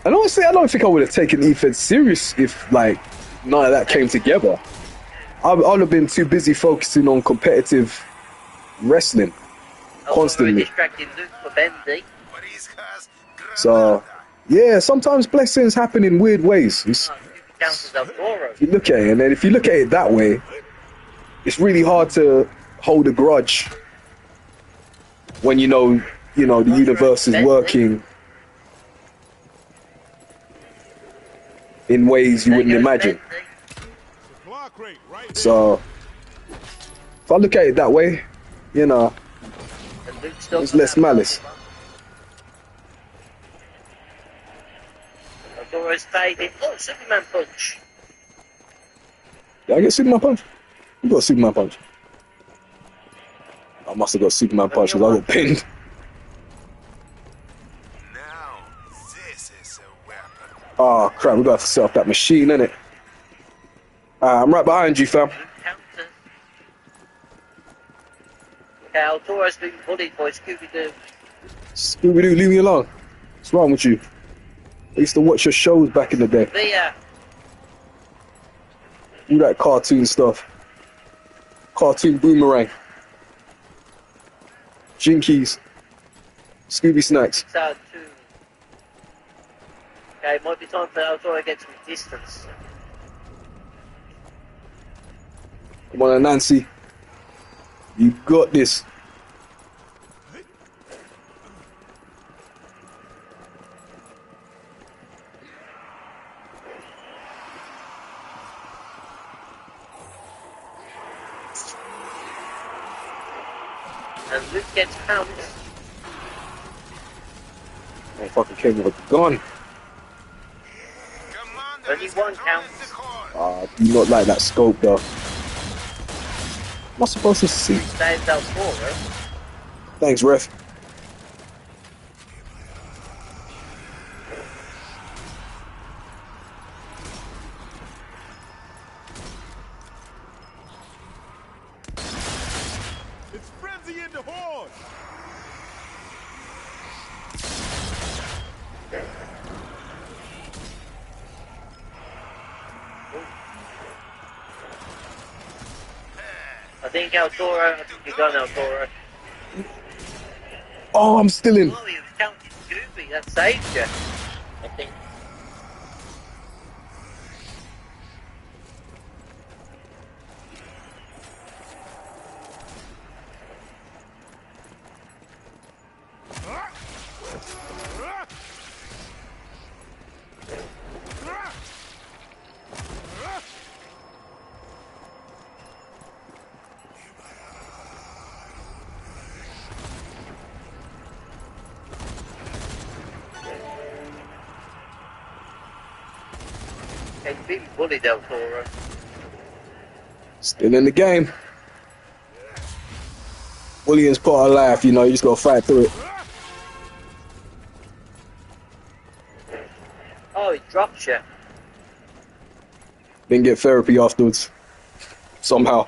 Speaker 5: And honestly, I don't think I would have taken EFED serious if like none of that came together. I'd have been too busy focusing on competitive wrestling constantly.
Speaker 7: Distracting Luke for Bendy.
Speaker 5: So yeah, sometimes blessings happen in weird ways. If you look at it, and then if you look at it that way, it's really hard to hold a grudge when you know the universe is working in ways you wouldn't imagine. So if I look at it that way, there's less malice.
Speaker 7: Oh, Superman punch.
Speaker 5: Did I get Superman punch? You got Superman punch. I must have got Superman punch because I got pinned.
Speaker 1: Now, this is a weapon.
Speaker 5: Oh crap, we got to set up that machine, innit? I'm right behind you, fam.
Speaker 7: ELTAURUS being bullied by Scooby-Doo.
Speaker 5: Scooby-Doo, leave me alone. What's wrong with you? I used to watch your shows back in the day. All that cartoon stuff. Cartoon Boomerang. Jinkies. Scooby Snacks.
Speaker 7: Okay, it might be time for ELTAURUS to get some distance.
Speaker 5: Come on, Nancy. You got this.
Speaker 7: And Luke gets pounced.
Speaker 5: I fucking came with a gun.
Speaker 7: Only one counts.
Speaker 5: I do not like that scope though. Am I supposed to see?
Speaker 7: Saves ELTAURUS.
Speaker 5: Thanks, ref.
Speaker 1: It's frenzy in the horde.
Speaker 7: I think ELTAURUS. I think you got ELTAURUS.
Speaker 5: Oh, I'm still in.
Speaker 7: Oh, he was counting Scooby. That saved you. I think. He's being bullied, ELTAURUS.
Speaker 5: Still in the game. Williams part of life, you just gotta fight through it.
Speaker 7: Oh, he dropped you.
Speaker 5: Then get therapy afterwards. Somehow.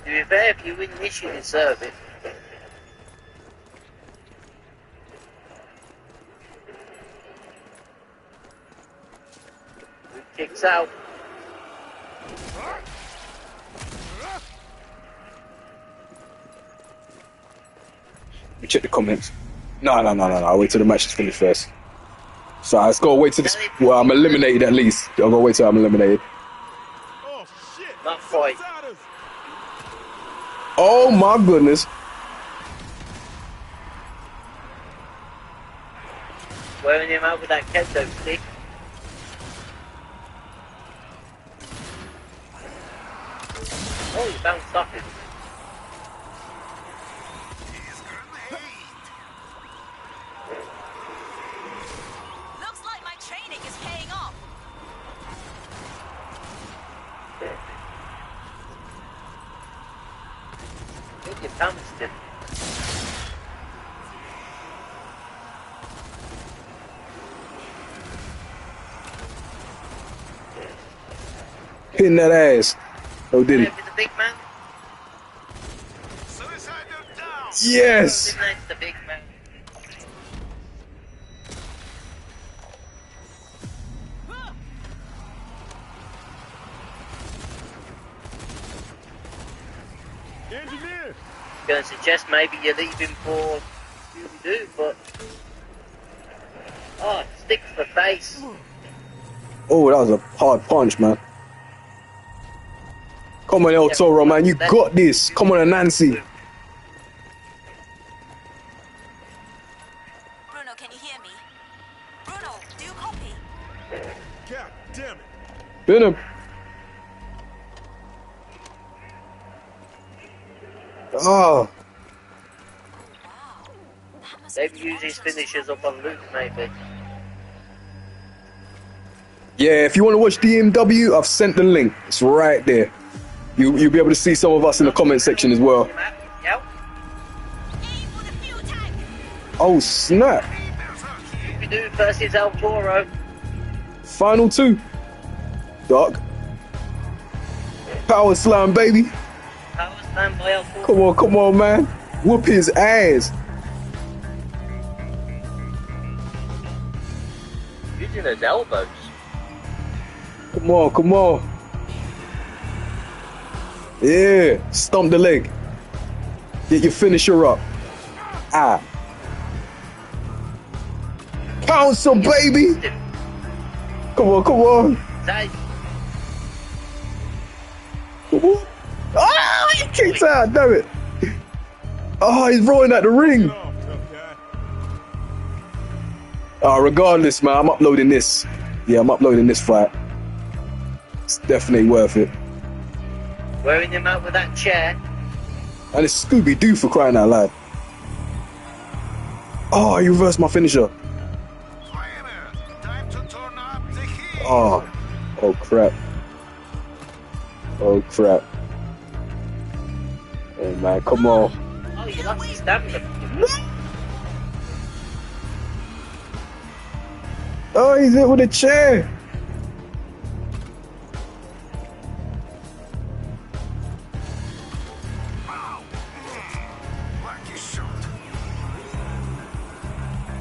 Speaker 7: To be fair, if you win this, you deserve it. Luke kicks out.
Speaker 5: Let me check the comments. No. I'll wait till the match is finished first. So let's go wait till this. Well, I'm eliminated at least. I'll go wait till I'm eliminated.
Speaker 1: Oh, shit.
Speaker 7: Not quite.
Speaker 1: Outsiders.
Speaker 5: Oh my goodness.
Speaker 7: Wearing him out with that kendo stick. Oh, he bounced off him.
Speaker 8: Looks like my training is paying off.
Speaker 7: I think he bounced him.
Speaker 5: Hitting that ass. Oh, did he?
Speaker 7: With the big man.
Speaker 6: Suicidal down.
Speaker 5: Yes.
Speaker 7: Nice, the big man.
Speaker 1: Engineer.
Speaker 7: Gonna suggest maybe you leave him for Scooby-Doo, but oh, stick to the face.
Speaker 5: Oh, that was a hard punch, man. Come on, El Toro, man. You got this. Come on, Nancy.
Speaker 8: Bruno, can you hear me? Bruno, do you copy?
Speaker 1: God damn it.
Speaker 5: Venom. Oh.
Speaker 8: Wow. That must
Speaker 7: Maybe
Speaker 8: be
Speaker 7: use his
Speaker 8: torturous.
Speaker 7: finishers up on Luke, maybe.
Speaker 5: Yeah, if you want to watch DMW, I've sent the link. It's right there. You'll be able to see some of us in the comment section as well.
Speaker 7: Yep.
Speaker 8: Aim for the fuel tank.
Speaker 5: Oh, snap.
Speaker 7: Scooby-Doo versus El Toro.
Speaker 5: Final two. Doc. Power slam, baby.
Speaker 7: Power slam by El Toro.
Speaker 5: Come on, man. Whoop his ass.
Speaker 7: Using his elbows.
Speaker 5: Come on. Yeah, stomp the leg. Get your finisher up. Ah. Pound some, baby. Come on.
Speaker 7: That
Speaker 5: Come on. Ah, he kicked out, damn it. Oh, he's rolling at the ring.
Speaker 1: Get off, tough guy.
Speaker 5: Regardless, man, I'm uploading this. Yeah, I'm uploading this fight. It's definitely worth it.
Speaker 7: wearing him out with that chair.
Speaker 5: And it's Scooby-Doo for crying out loud. Oh, he reversed my finisher.
Speaker 6: Time to turn up the heat.
Speaker 5: Oh crap. Oh crap. Hey man, come on.
Speaker 7: Oh, you lost his stamina.
Speaker 5: Oh, he's hit with a chair.
Speaker 6: Lucky shot.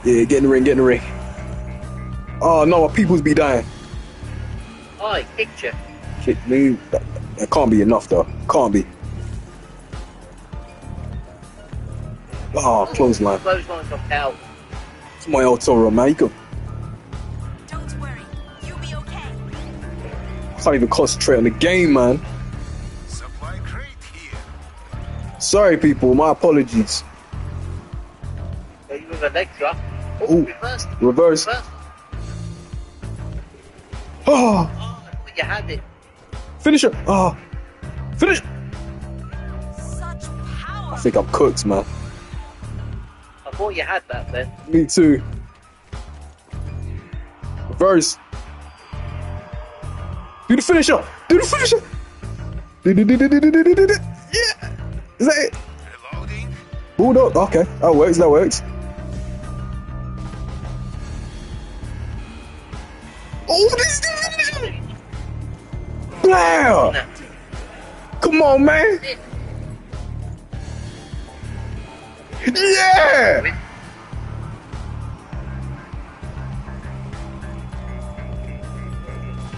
Speaker 5: Yeah, get in the ring. Oh no, my peoples be dying.
Speaker 7: Oh, he kicked you.
Speaker 5: Shit, me. That can't be enough though. Can't be. Oh, clothesline.
Speaker 7: Clothesline got out.
Speaker 5: It's my El Toro, man. You can,
Speaker 8: Don't worry, you'll be okay.
Speaker 5: can't even concentrate on the game, man.
Speaker 6: Supply crate here.
Speaker 5: Sorry, people. My apologies.
Speaker 7: So you with a leg drop. Oh,
Speaker 5: Ooh,
Speaker 7: reversed.
Speaker 5: reverse.
Speaker 7: Reversed.
Speaker 5: Oh,
Speaker 7: Oh, I thought you had it.
Speaker 5: finisher. Oh, finish.
Speaker 8: Such power.
Speaker 5: I think I'm cooked, man.
Speaker 7: I thought you had that then.
Speaker 5: Me too. Reverse. Do the finisher. Do the finisher. Do. Yeah. Is that it?
Speaker 6: Reloading.
Speaker 5: Bulldog. Okay, that works. Oh, this is the finisher. Blam.
Speaker 7: No.
Speaker 5: Come on, man. Yeah.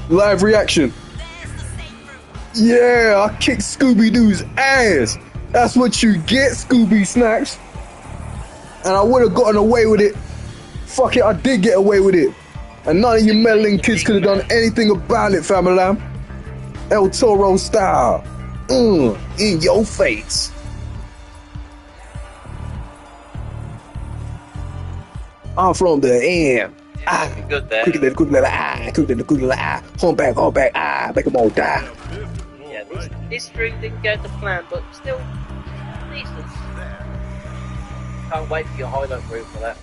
Speaker 5: Live reaction.
Speaker 8: There's the safe room.
Speaker 5: Yeah, I kicked Scooby-Doo's ass. That's what you get, Scooby Snacks. And I would have gotten away with it. Fuck it, I did get away with it. And none of you meddling kids could have done anything about it, family. El Toro style. In your face. I'm from the end.
Speaker 7: Good there.
Speaker 5: Quickly, hold back, make them all die.
Speaker 7: Yeah, this stream didn't go to plan, but still decent. Can't wait for your highlight reel for that.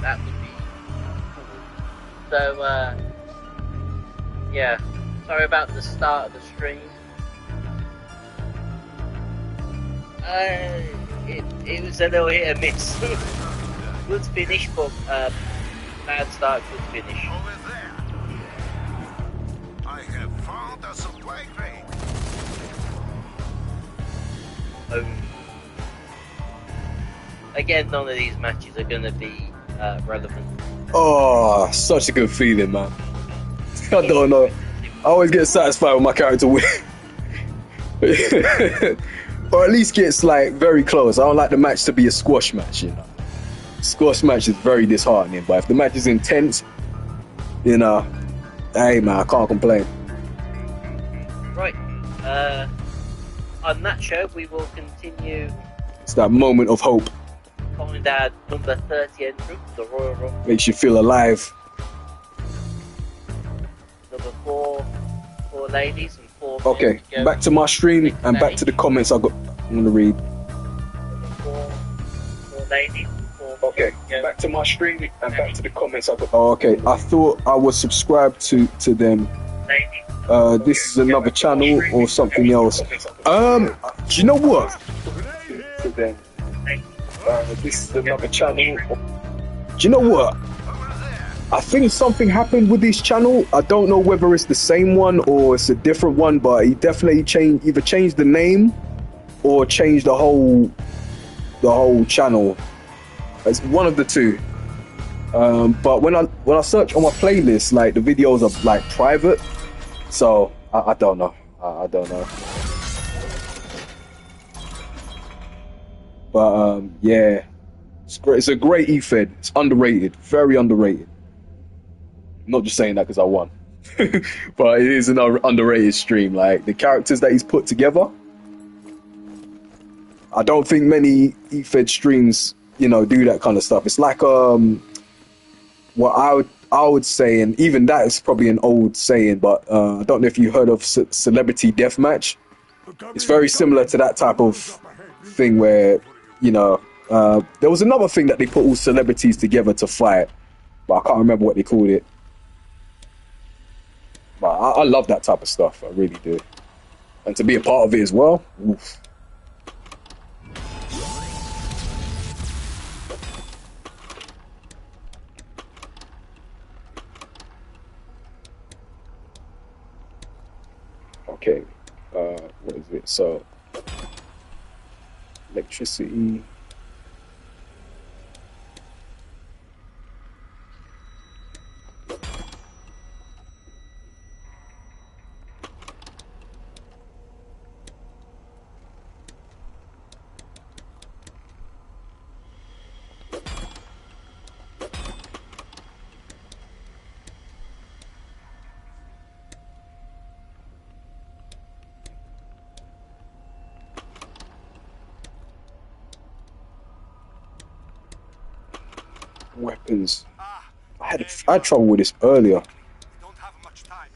Speaker 7: That would be cool. So, yeah. Sorry about the start of the stream. It was a little hit and miss. Good finish, but bad start, good finish.
Speaker 6: Over there. I have found a supply crate.
Speaker 7: Again, none of these matches are going to be relevant.
Speaker 5: Oh, such a good feeling, man. I don't know. I always get satisfied when my character wins. Or at least gets like very close. I don't like the match to be a squash match, you know. Squash match is very disheartening, but if the match is intense, you know, hey man, I can't complain.
Speaker 7: Right. On that show, we will continue.
Speaker 5: It's that moment of hope.
Speaker 7: Find our number 30 entrant, the Royal Rumble.
Speaker 5: Makes you feel alive.
Speaker 7: Number 4 ladies and 4
Speaker 5: Okay,
Speaker 7: men.
Speaker 5: back to my stream and back to the comments I'm gonna read.
Speaker 7: Number 4 ladies and 4
Speaker 5: Okay,
Speaker 7: men.
Speaker 5: back to my stream and back to the comments I've got. Oh, okay, I thought I was subscribed to them. This is another channel or something else. Do you know what? To them. This is another channel. Do you know what? I think something happened with this channel. I don't know whether it's the same one or it's a different one, but he definitely either changed the name or changed the whole channel. It's one of the two. But when I search on my playlist, like the videos are like private, so I don't know. I don't know. But yeah, it's great. It's a great E-Fed. It's underrated, very underrated. I'm not just saying that because I won, but it is an underrated stream. Like the characters that he's put together, I don't think many E-Fed streams, you know, do that kind of stuff. It's like what I would say, and even that is probably an old saying, but I don't know if you heard of celebrity deathmatch. It's very similar to that type of thing where, you know, there was another thing that they put all celebrities together to fight, but I can't remember what they called it. But I love that type of stuff. I really do. And to be a part of it as well. Oof. Okay. What is it? So, electricity. Weapons. I had trouble with this earlier.
Speaker 6: Don't have much time.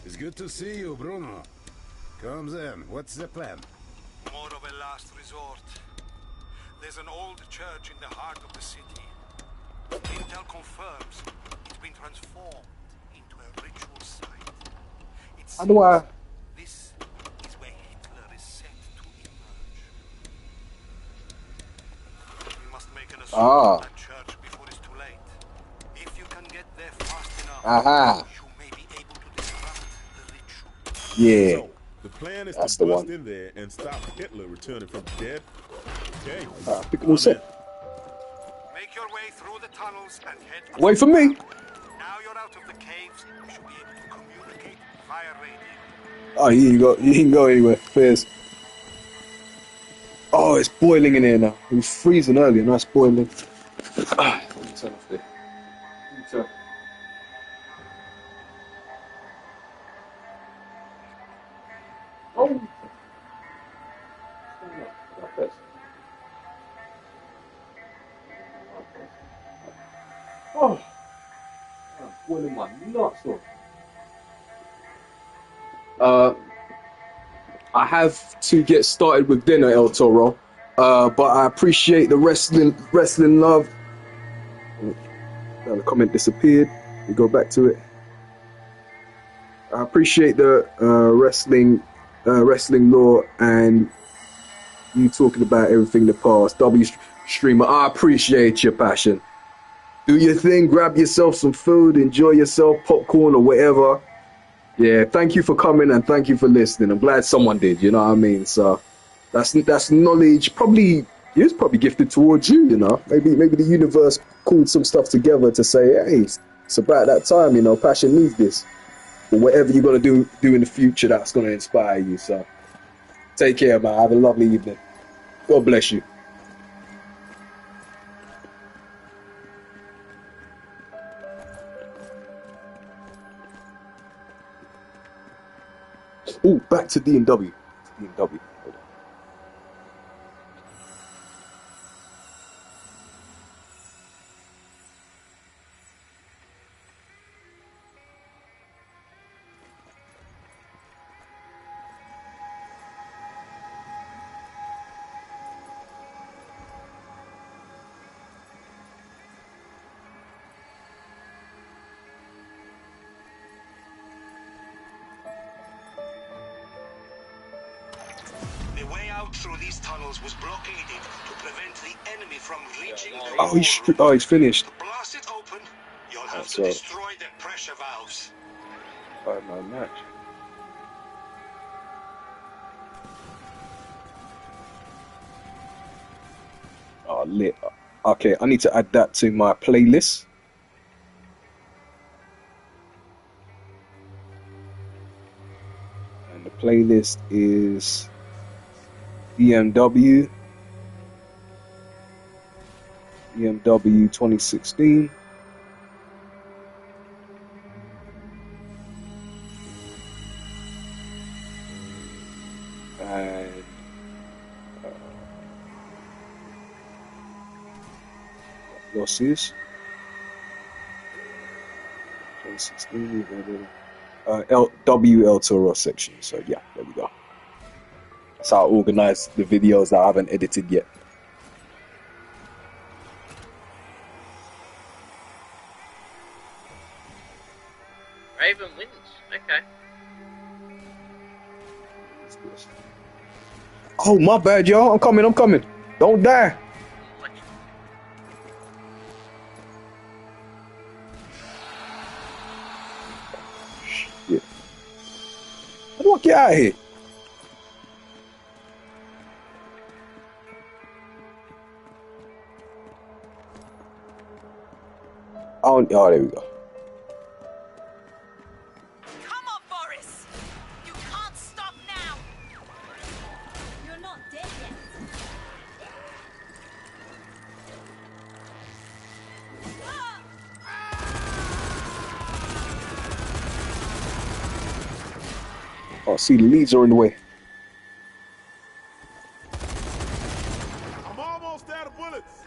Speaker 3: It's good to see you, Bruno. Come then, what's the plan?
Speaker 6: More of a last resort. There's an old church in the heart of the city. Intel confirms it's been transformed into a ritual site. It's
Speaker 5: How do I?
Speaker 6: This is where Hitler is set to emerge. We must make an assault on that church before it's too late. If you can get there fast enough, you may be able to disrupt the ritual.
Speaker 5: Yeah.
Speaker 3: So, the plan is
Speaker 5: That's
Speaker 3: to
Speaker 5: the
Speaker 3: bust
Speaker 5: one.
Speaker 3: in there and stop Hitler returning from the dead. Okay.
Speaker 5: Pick them all set.
Speaker 6: Make your way through the tunnels and head
Speaker 5: Wait for me.
Speaker 6: Now you're out of the caves, you should be able to communicate via radio.
Speaker 5: Oh, you can go anywhere. Fierce. Oh, it's boiling in here now. It was freezing earlier, now it's boiling. Ah, let me turn off there. Let me turn. Oh. Oh. I'm boiling my nuts off. I have to get started with dinner, El Toro. But I appreciate the wrestling love. The comment disappeared. We go back to it. I appreciate the wrestling lore and you talking about everything in the past. W streamer, I appreciate your passion. Do your thing, grab yourself some food, enjoy yourself, popcorn or whatever. Yeah, thank you for coming and thank you for listening. I'm glad someone did, you know what I mean? So that's knowledge probably is probably gifted towards you, you know. Maybe the universe called some stuff together to say, hey, it's about that time, you know, passion needs this. Or whatever you're gonna do in the future that's gonna inspire you. So take care, man. Have a lovely evening. God bless you. Oh, back to D&W. D&W.
Speaker 6: The way out through these tunnels was blockaded to prevent the enemy from reaching the
Speaker 5: He's finished.
Speaker 6: To blast it open, you'll have
Speaker 5: That's
Speaker 6: to
Speaker 5: right.
Speaker 6: destroy the pressure valves.
Speaker 5: 5-9 match. Oh, lit. Okay, I need to add that to my playlist. And the playlist is BMW 2016. And losses 2016 El Toro section. So yeah, there we go. That's how I organize the videos that I haven't edited yet.
Speaker 7: Raven wins. Okay.
Speaker 5: Oh, my bad, y'all. I'm coming. Don't die. Shit. How do I get out of here? Oh, there we go.
Speaker 8: Come on, Boris! You can't stop now! You're not dead yet.
Speaker 5: Oh, see, the leads are in the way.
Speaker 1: I'm almost out of bullets.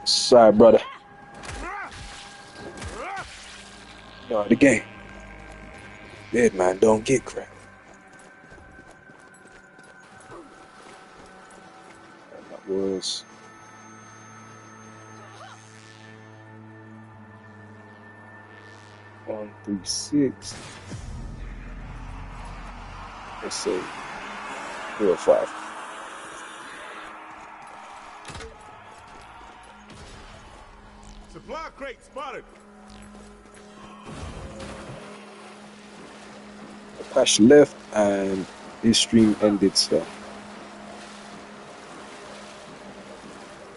Speaker 5: Sorry, brother. No, the game. Dead man don't get crap. And that was... One, 3, 6. Let's see. 4 or 5.
Speaker 1: Supply crate spotted.
Speaker 5: Apache left and his stream ended, so.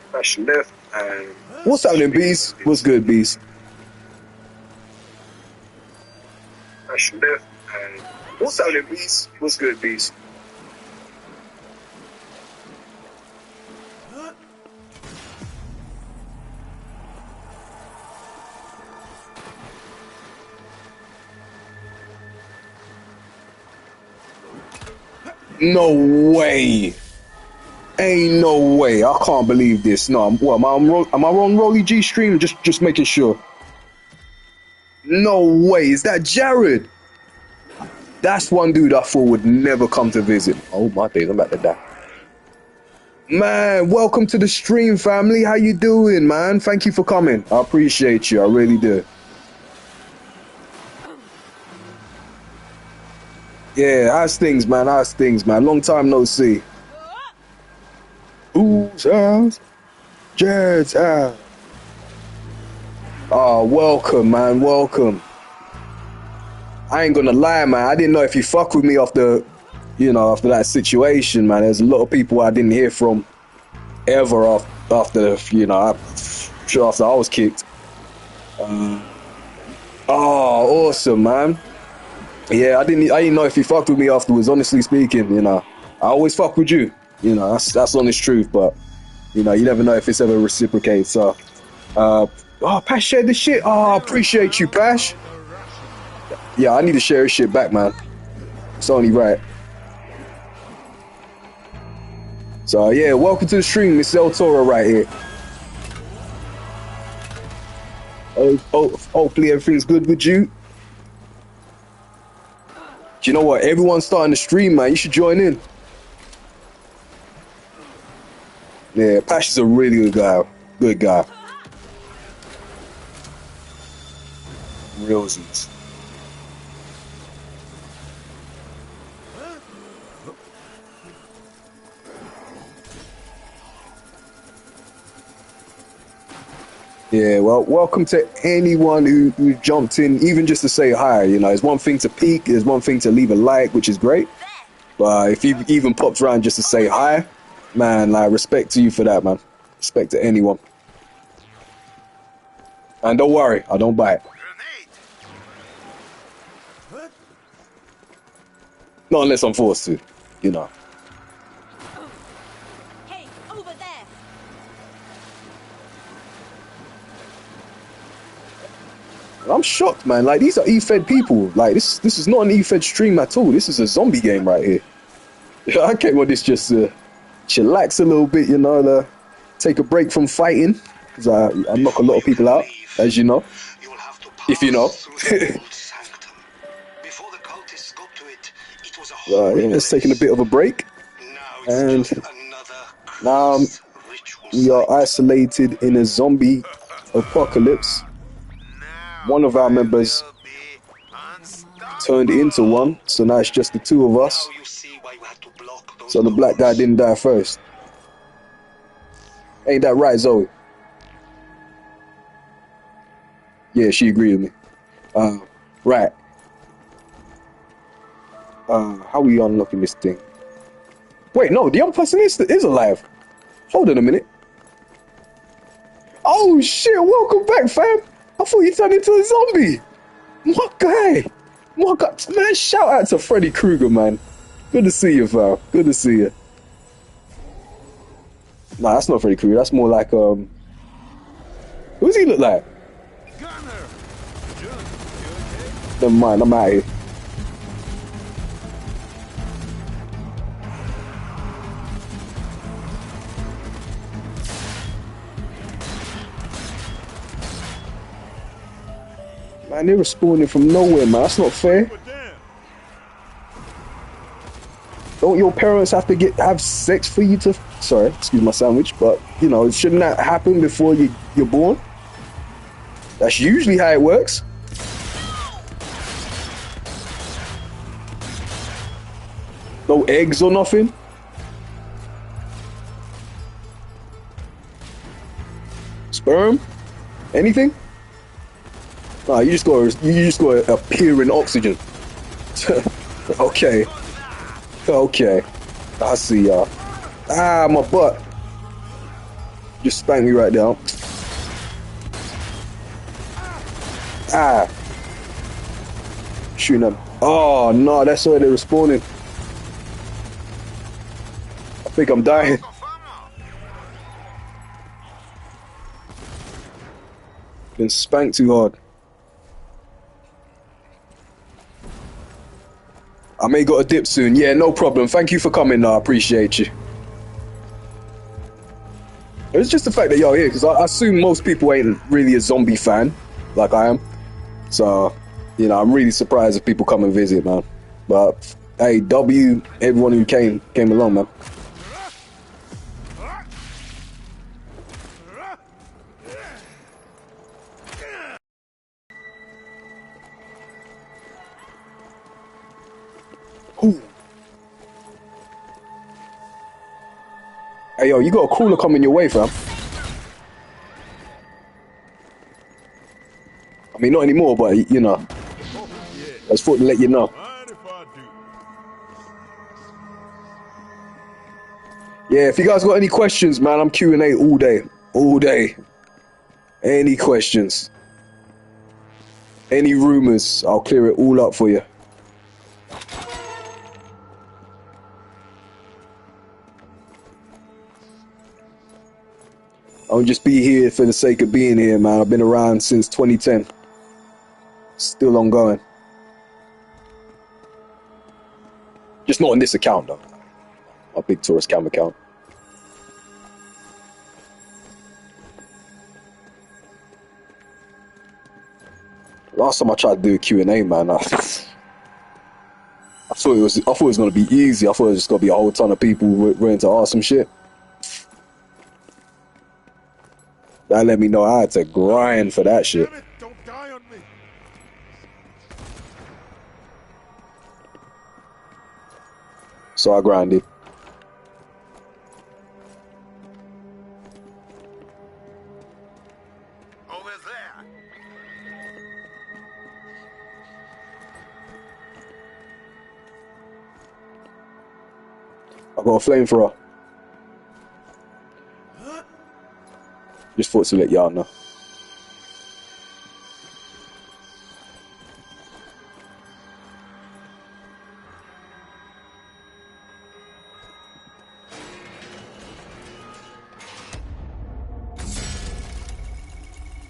Speaker 5: Apache left What's happening, Bees? What's good, Bees? What's happening, Bees? What's good, Bees? No way. Ain't no way. I can't believe this. No, am I wrong, Rolly G stream? Just making sure. No way. Is that Jared? That's one dude I thought would never come to visit. Oh my days, I'm about to die. Man, welcome to the stream, family. How you doing, man? Thank you for coming. I appreciate you. I really do. Yeah, how's things, man? How's things, man? Long time no see. Whose house? Jared's house. Oh, welcome, man. Welcome. I ain't gonna lie, man. I didn't know if you fuck with me after, after that situation, man. There's a lot of people I didn't hear from ever after after I was kicked. Oh, awesome, man. Yeah, I didn't know if you fucked with me afterwards. Honestly speaking, I always fuck with you. That's honest truth. But you never know if it's ever reciprocated. So, Pash shared the shit. Oh, I appreciate you, Pash. Yeah, I need to share his shit back, man. It's only right. So yeah, welcome to the stream, Miss El Toro right here. Hopefully everything's good with you. Do you know what? Everyone's starting to stream, man. You should join in. Yeah, Pash is a really good guy. Good guy. Realsies. Yeah, well, welcome to anyone who jumped in, even just to say hi. It's one thing to peek, there's one thing to leave a like, which is great. But if you even popped around just to say hi, man, like, respect to you for that, man. Respect to anyone. And don't worry, I don't bite. Not unless I'm forced to,
Speaker 8: Hey, over there.
Speaker 5: I'm shocked, man. Like, these are E-Fed people. Like, this is not an E-Fed stream at all. This is a zombie game right here. I came on this just to chillax a little bit, take a break from fighting, because I knock a lot of people out, as you know. If you know. Yeah, it's taking a bit of a break. And now we are isolated in a zombie apocalypse. One of our members turned into one, so now it's just the two of us. So the black guy didn't die first. Ain't that right, Zoe? Yeah, she agreed with me. Right. How are we unlocking this thing? Wait, no, the other person is alive. Hold on a minute. Oh shit, welcome back, fam. I thought you turned into a zombie. My guy. Man, shout out to Freddy Krueger, man. Good to see you, fam. Good to see you. Nah, that's not Freddy Krueger. That's more like, who does he look like? Never mind, I'm out here. Man, they were spawning from nowhere, man. That's not fair. Don't your parents have to have sex for you to... Sorry, excuse my sandwich, but, shouldn't that happen before you're born? That's usually how it works. No eggs or nothing? Sperm? Anything? Nah, you just gotta appear in oxygen. Okay. I see y'all. Ah, my butt. Just spank me right now. Ah. Shooting them. Oh, no, that's why they were spawning. I think I'm dying. Been spanked too hard. I may got a dip soon. Yeah, no problem. Thank you for coming. I appreciate you. It's just the fact that y'all here, because I assume most people ain't really a zombie fan like I am. So, you know, I'm really surprised if people come and visit, man. But hey, everyone who came along, man. Ooh. Hey, yo, you got a crawler coming your way, fam. I mean, not anymore, but, you know. I just thought to let you know. Yeah, if you guys got any questions, man, I'm Q&A all day. All day. Any questions? Any rumors? I'll clear it all up for you. I won't just be here for the sake of being here, man. I've been around since 2010. Still ongoing. Just not on this account, though. My big tourist cam account. Last time I tried to do a Q&A, man, I thought it was gonna be easy. I thought it was just gonna be a whole ton of people willing to ask some shit. That let me know I had to grind for that shit.
Speaker 1: Don't die on me.
Speaker 5: So I grinded.
Speaker 1: Over there.
Speaker 5: I got a flamethrower. Just thought to let y'all know.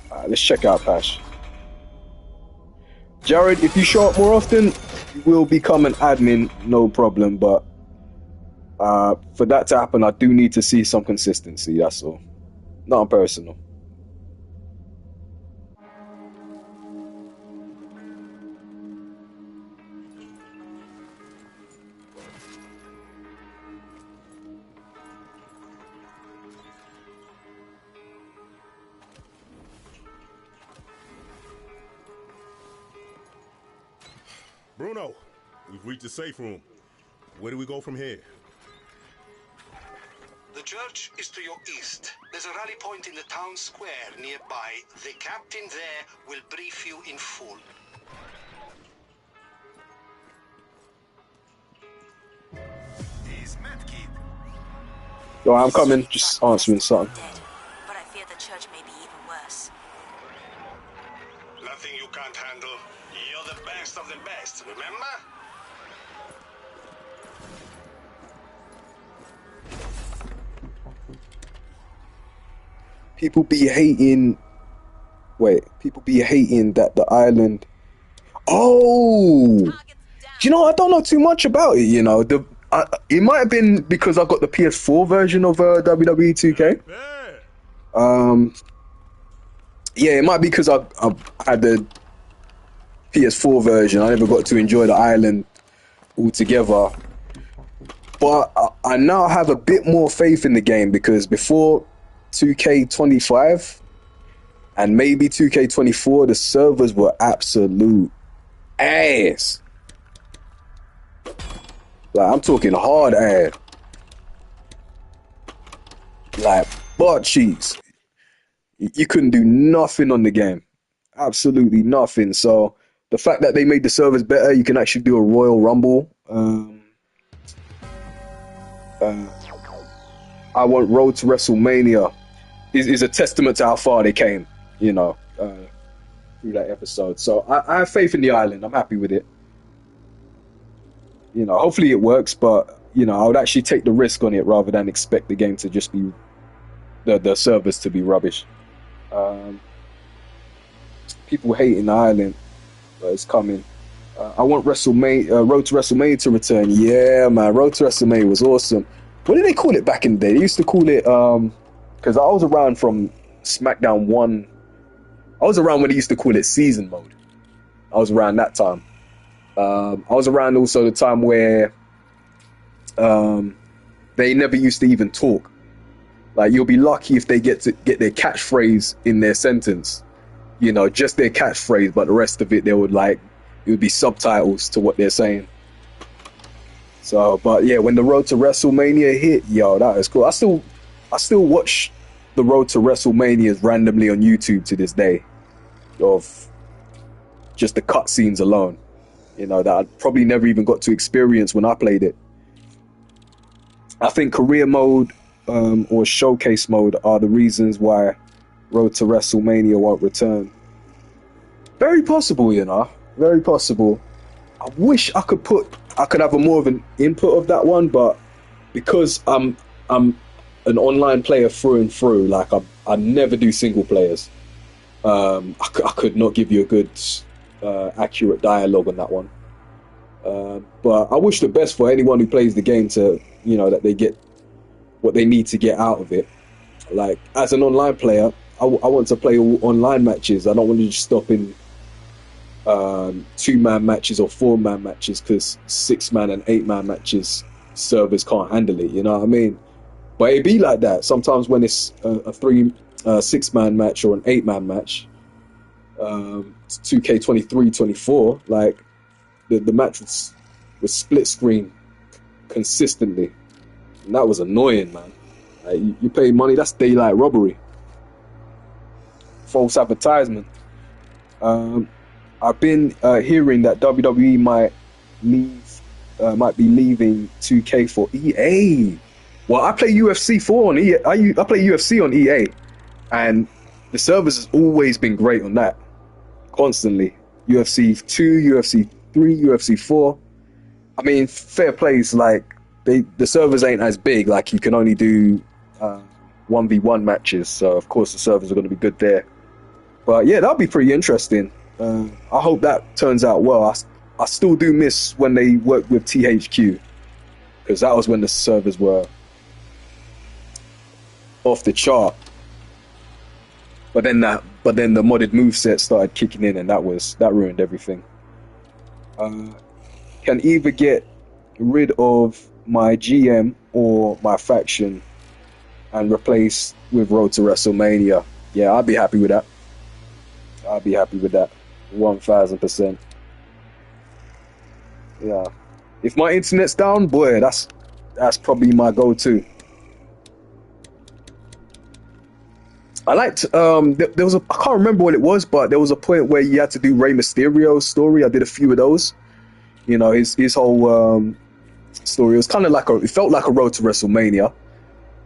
Speaker 5: Alright, let's check out Pash. Jared, if you show up more often, you will become an admin, no problem, but for that to happen, I do need to see some consistency, that's all. Not personal.
Speaker 3: Bruno, we've reached the safe room. Where do we go from here?
Speaker 6: The church is to your east. There's a rally point in the town square nearby. The captain there will brief you in full.
Speaker 5: Yo, I'm coming, just answering something.
Speaker 8: But I fear the church may be even worse.
Speaker 6: Nothing you can't handle. You're the best of the best, remember?
Speaker 5: People be hating. Wait, people be hating that the island. Oh, do you know? I don't know too much about it. You know, it might have been because I got the PS4 version of WWE 2K. Yeah, it might be because I had the PS4 version. I never got to enjoy the island altogether. But I now have a bit more faith in the game because before 2K25 and maybe 2K24, the servers were absolute ass. Like, I'm talking hard ass. Like, butt cheeks. You couldn't do nothing on the game. Absolutely nothing. So the fact that they made the servers better, you can actually do a Royal Rumble. I want Road to WrestleMania is a testament to how far they came, you know, through that episode. So I have faith in the island. I'm happy with it. You know, hopefully it works, but you know, I would actually take the risk on it rather than expect the game to just be the servers to be rubbish. People hating the island, but it's coming. I want WrestleMania, Road to WrestleMania to return. Yeah, man, Road to WrestleMania was awesome. What did they call it back in the day? They used to call it, because I was around from SmackDown 1. I was around when they used to call it season mode. I was around that time. I was around also the time where they never used to even talk. Like, you'll be lucky if they get their catchphrase in their sentence. You know, just their catchphrase, but the rest of it, it would be subtitles to what they're saying. So, but yeah, when the Road to WrestleMania hit, yo, that was cool. I still watch the Road to WrestleManias randomly on YouTube to this day, of just the cutscenes alone. You know, that I probably never even got to experience when I played it. I think career mode or showcase mode are the reasons why Road to WrestleMania won't return. Very possible, you know. Very possible. I wish I could have a more of an input of that one, but because I'm an online player through and through, like I never do single players. I could not give you a good accurate dialogue on that one. But I wish the best for anyone who plays the game, to, you know, that they get what they need to get out of it. Like, as an online player, I want to play all online matches. I don't want to just stop in 2-man matches or 4-man matches, because 6-man and 8-man matches servers can't handle it, you know what I mean? But it be like that sometimes when it's a 6-man match or an 8-man match. 2K23-24, like the match was split screen consistently, and that was annoying, man. Like, you pay money, that's daylight robbery, false advertisement. I've been hearing that WWE might be leaving 2K for EA. Well, I play UFC 4 on EA. I play UFC on EA, and the servers has always been great on that. Constantly, UFC 2, UFC 3, UFC 4. I mean, fair plays, like the servers ain't as big. Like, you can only do 1v1 matches, so of course the servers are going to be good there. But yeah, that'll be pretty interesting. I hope that turns out well. I still do miss when they worked with THQ, because that was when the servers were off the chart. But then the modded moveset started kicking in, and that ruined everything. Can either get rid of my GM or my faction and replace with Road to WrestleMania. Yeah, I'd be happy with that. 1000%. Yeah. If my internet's down, boy, that's probably my go-to. I liked there was I can't remember what it was, but there was a point where you had to do Rey Mysterio's story. I did a few of those. You know, his whole story. It was kind of like it felt like a Road to WrestleMania.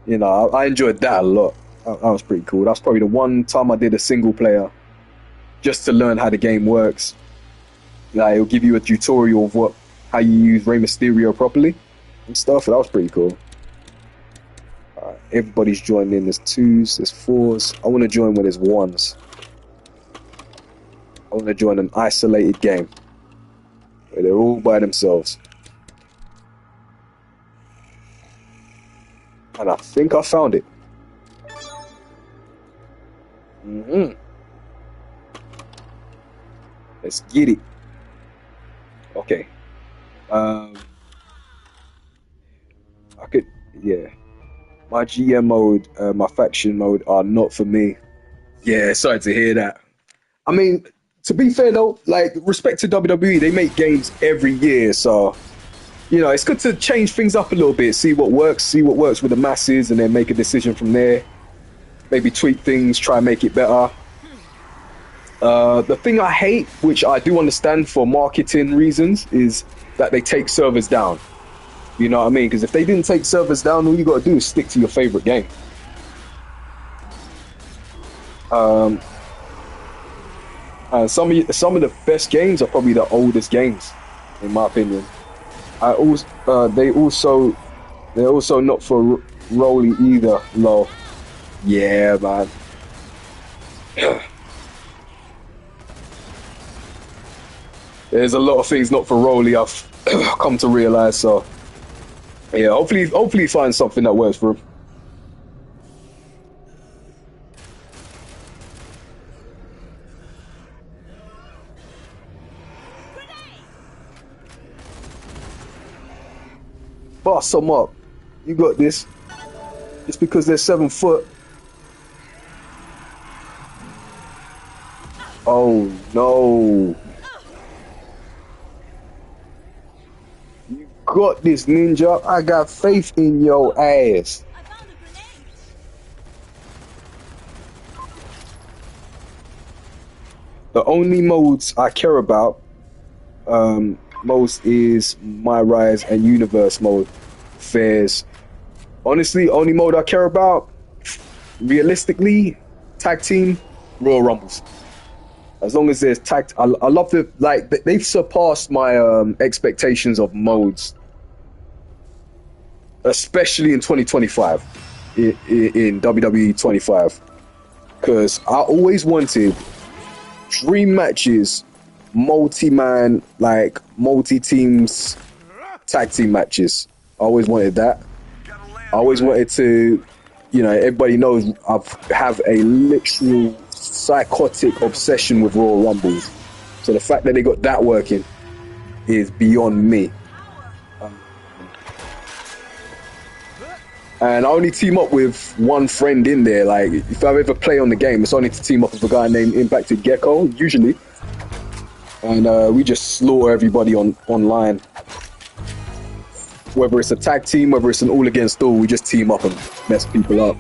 Speaker 5: You know, I enjoyed that a lot. That was pretty cool. That's probably the one time I did a single player, just to learn how the game works. Like, it'll give you a tutorial of how you use Rey Mysterio properly and stuff. That was pretty cool. Everybody's joined in. There's 2s, there's 4s. I want to join when there's 1s. I want to join an isolated game where they're all by themselves. And I think I found it. Let's get it. Okay. I could, yeah. My GM mode, my faction mode are not for me. Yeah, sorry to hear that. I mean, to be fair though, like, respect to WWE, they make games every year, so, you know, it's good to change things up a little bit, see what works with the masses, and then make a decision from there. Maybe tweak things, try and make it better. The thing I hate, which I do understand for marketing reasons, is that they take servers down. You know what I mean? Because if they didn't take servers down, all you got to do is stick to your favorite game. And some of the best games are probably the oldest games, in my opinion. They're also not for rolling either. Lol. Yeah, man. There's a lot of things not for Rolly I've come to realize. So yeah, hopefully he finds something that works for him. Boss them up. You got this. Just because they're 7 foot. Oh no. You got this, ninja. I got faith in your ass. The only modes I care about most is My Rise and Universe mode. Honestly, only mode I care about, realistically, tag team, Royal Rumbles. As long as there's tag, I love the, like, they've surpassed my expectations of modes, especially in 2025, in WWE 25, because I always wanted dream matches, multi-man, like multi-teams tag team matches. I always wanted that. I always wanted to, you know, everybody knows I have a literal psychotic obsession with Royal Rumbles. So the fact that they got that working is beyond me. And I only team up with one friend in there. Like, if I ever play on the game, it's only to team up with a guy named Impacted Gecko, usually. And we just slaughter everybody online. Whether it's a tag team, whether it's an all against all, we just team up and mess people up.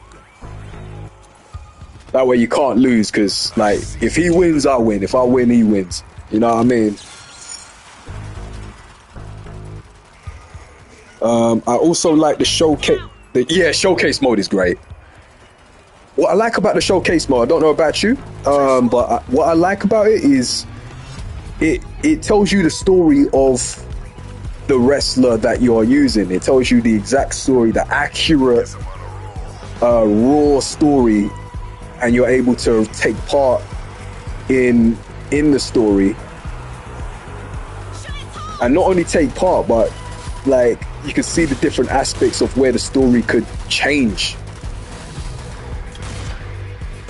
Speaker 5: That way you can't lose, because, like, if he wins, I win. If I win, he wins. You know what I mean? I also like the showcase. Showcase mode is great. What I like about the showcase mode, I don't know about you, but what I like about it is it tells you the story of the wrestler that you're using. It tells you the exact story, the accurate, raw story, and you're able to take part in the story. And not only take part, but like you can see the different aspects of where the story could change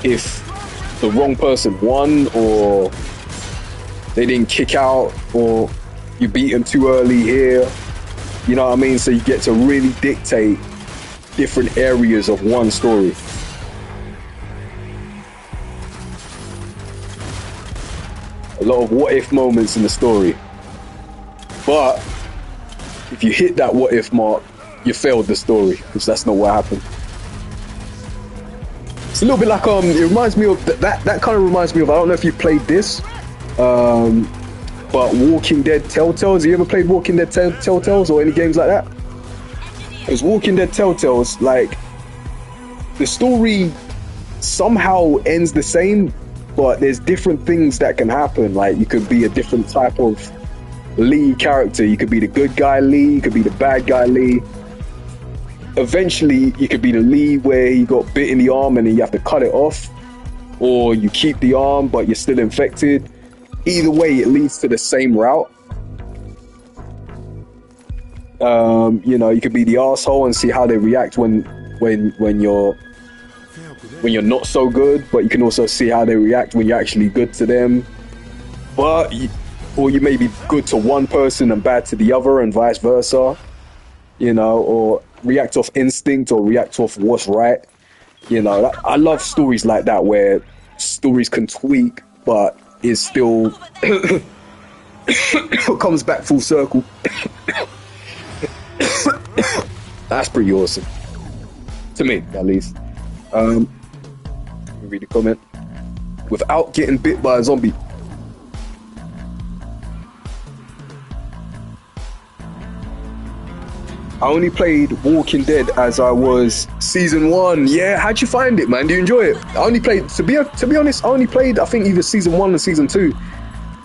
Speaker 5: if the wrong person won, or they didn't kick out, or you beat them too early here. You know what I mean? So you get to really dictate different areas of one story. A lot of what if moments in the story. But if you hit that what if mark, you failed the story, because that's not what happened. It's a little bit like it reminds me of that kind of reminds me of, I don't know if you played this, but Walking Dead Telltales. You ever played Walking Dead Telltales or any games like that? Because Walking Dead Telltales, like, the story somehow ends the same, but there's different things that can happen. Like, you could be a different type of Lee character. You could be the good guy Lee, you could be the bad guy Lee. Eventually you could be the Lee where he got bit in the arm and then you have to cut it off, or you keep the arm but you're still infected. Either way, it leads to the same route. You know, you could be the asshole and see how they react when you're not so good, but you can also see how they react when you're actually good to them. Or you may be good to one person and bad to the other, and vice versa, you know, or react off instinct or react off what's right. You know, I love stories like that, where stories can tweak, but is still comes back full circle. That's pretty awesome. To me, at least. Let me read the comment. Without getting bit by a zombie. I only played Walking Dead as I was season 1. Yeah, how'd you find it, man? Do you enjoy it? I only played, to be honest, I only played, I think, either season 1 or season 2.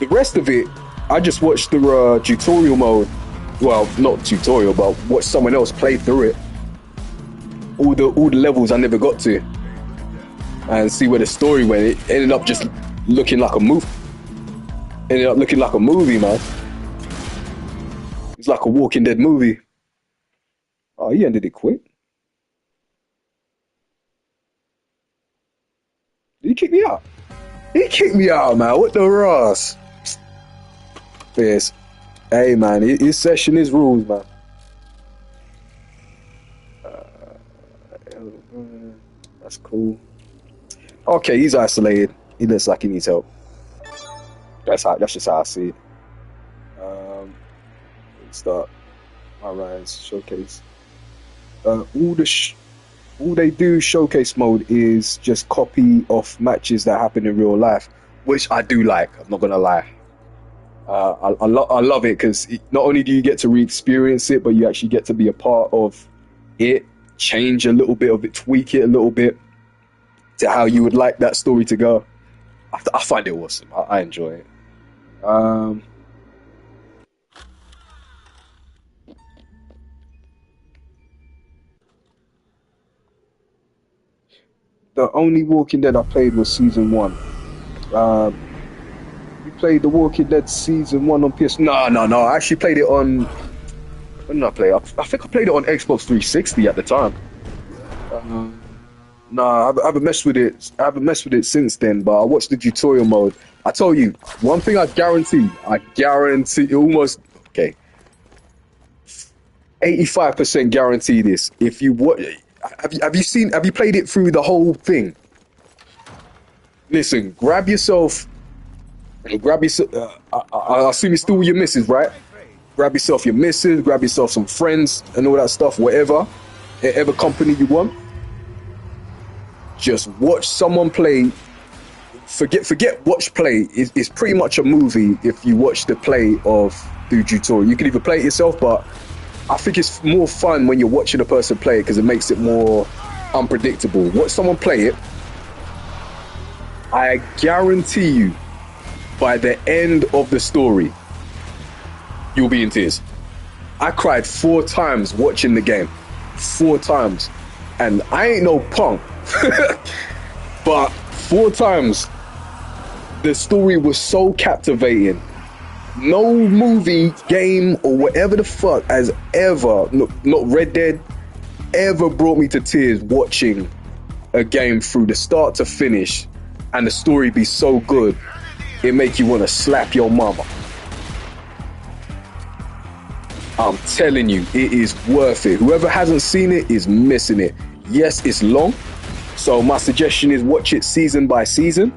Speaker 5: The rest of it, I just watched the tutorial mode. Well, not tutorial, but watched someone else play through it. All the levels I never got to, and see where the story went. It ended up just looking like a movie. Ended up looking like a movie, man. It's like a Walking Dead movie. Oh, he ended it quick. Did he kick me out? He kicked me out, man. What the Ross? Fierce. Hey, man. His session is rules, man. That's cool. Okay, he's isolated. He looks like he needs help. That's just how I see it. Let's start. Alright, showcase. All they do showcase mode is just copy off matches that happen in real life, which I do like. I'm not gonna lie. I love it because not only do you get to re-experience it, but you actually get to be a part of it, change a little bit of it, tweak it a little bit to how you would like that story to go. I find it awesome. I enjoy it. The only Walking Dead I played was season 1. You played the Walking Dead season 1 on PS? No. I actually played it on. When did I play? I think I played it on Xbox 360 at the time. No, I haven't messed with it. I haven't messed with it since then. But I watched the tutorial mode. I tell you, one thing I guarantee almost, okay, 85% guarantee this. If you watch. Have you played it through the whole thing? Listen, grab yourself. I assume it's still your missus, right? Grab yourself your missus, grab yourself some friends and all that stuff, whatever company you want. Just watch someone play. Forget watch play. It's pretty much a movie if you watch the play of the tutorial. You can either play it yourself, but I think it's more fun when you're watching a person play it because it makes it more unpredictable. Watch someone play it. I guarantee you, by the end of the story, you'll be in tears. I cried 4 times watching the game. 4 times. And I ain't no punk. But 4 times, the story was so captivating. No movie, game, or whatever the fuck has ever, not Red Dead, ever brought me to tears watching a game through the start to finish and the story be so good, it make you want to slap your mama. I'm telling you, it is worth it. Whoever hasn't seen it is missing it. Yes, it's long, so my suggestion is watch it season by season.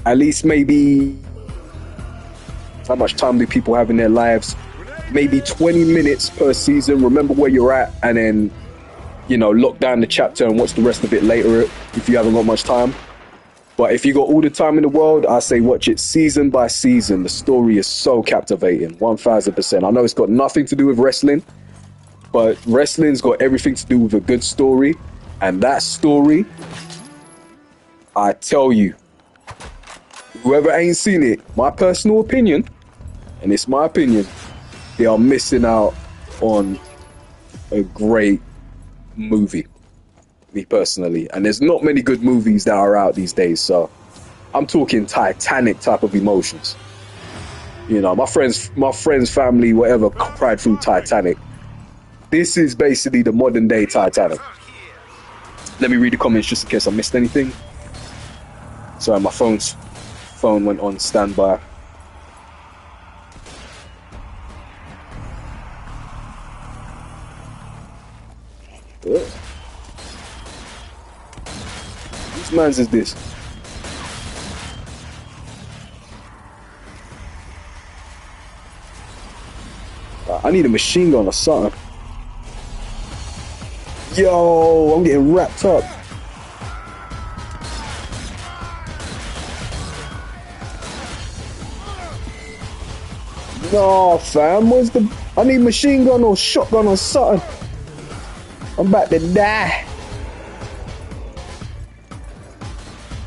Speaker 5: At least maybe... How much time do people have in their lives? Maybe 20 minutes per season. Remember where you're at, and then, lock down the chapter and watch the rest of it later if you haven't got much time. But if you got all the time in the world, I say watch it season by season. The story is so captivating, 1000%. I know it's got nothing to do with wrestling, but wrestling's got everything to do with a good story. And that story, I tell you, whoever ain't seen it, my personal opinion, and it's my opinion, they are missing out on a great movie, me personally. And there's not many good movies that are out these days, so I'm talking Titanic type of emotions. My friends, family, whatever, cried through Titanic. This is basically the modern day Titanic. Let me read the comments just in case I missed anything. Sorry, my phone went on standby. Whose man's is this? I need a machine gun or something. Yo, I'm getting wrapped up. No, fam, I need machine gun or shotgun or something. I'm about to die.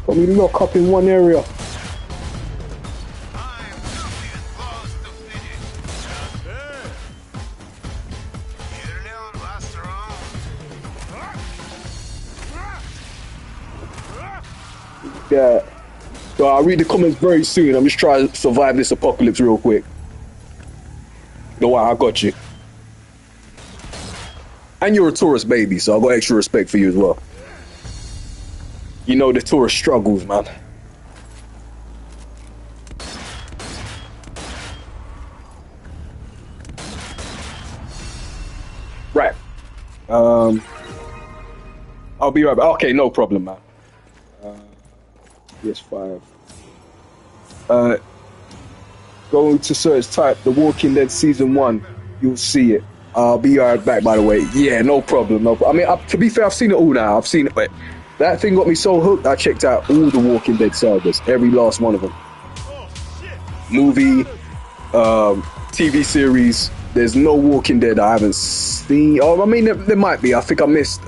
Speaker 5: Got me locked up in one area. Yeah. So I'll read the comments very soon. I'm just trying to survive this apocalypse real quick. Don't worry, I got you. And you're a tourist, baby, so I've got extra respect for you as well. You know the tourist struggles, man. Right. I'll be right back. Okay, no problem, man. PS5. Go to search, type The Walking Dead Season 1. You'll see it. I'll be right back, by the way. Yeah, no problem. No problem. I mean, to be fair, I've seen it all now. I've seen it, but that thing got me so hooked, I checked out all the Walking Dead sagas. Every last one of them. Movie, TV series. There's no Walking Dead I haven't seen. Oh, I mean, there might be. I think I missed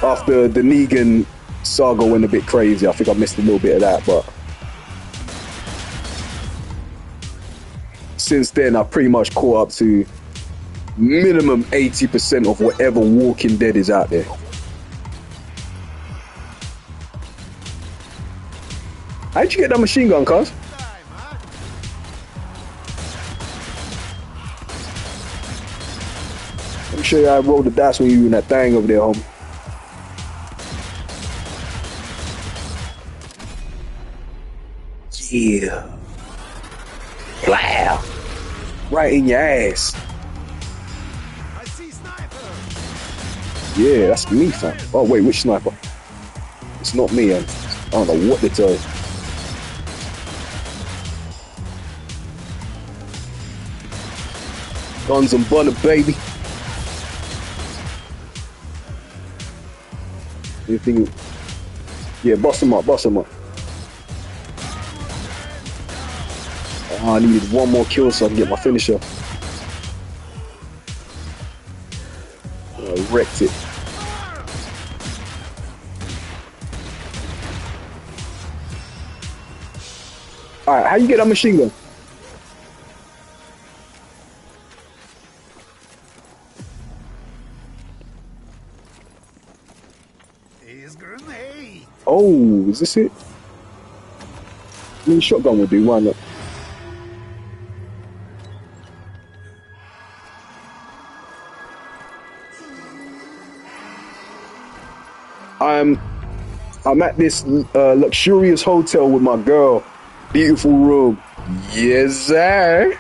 Speaker 5: after the Negan saga went a bit crazy. I think I missed a little bit of that, but since then I pretty much caught up to minimum 80% of whatever Walking Dead is out there. How'd you get that machine gun, cuz? Let me show you how I rolled the dice when you were in that thing over there, homie. Yeah. Wow. Right in your ass.
Speaker 1: I see sniper.
Speaker 5: Yeah, that's me, fam. Oh, wait, which sniper? It's not me, I don't know what to tell you. Guns and butter, baby. Anything? Yeah, bust him up, bust him up. Oh, I needed one more kill so I can get my finisher. I wrecked it. Alright, how you get that machine gun? Oh, is this it? I mean, shotgun will do, why not? I'm at this luxurious hotel with my girl. Beautiful room. Yes, sir.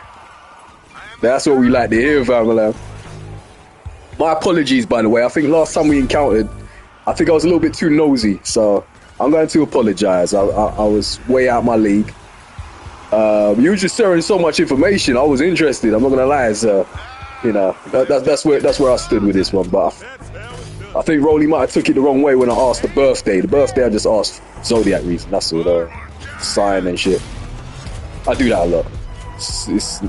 Speaker 5: That's what we like to hear, family. My apologies, by the way. I think last time we encountered, I think I was a little bit too nosy, so I'm going to apologize. I was way out my league. You were just sharing so much information. I was interested. I'm not gonna lie. So, you know, that's where I stood with this one. But I think Rolly might have took it the wrong way when I asked the birthday. The birthday I just asked zodiac reason. That's all. Sign and shit. I do that a lot.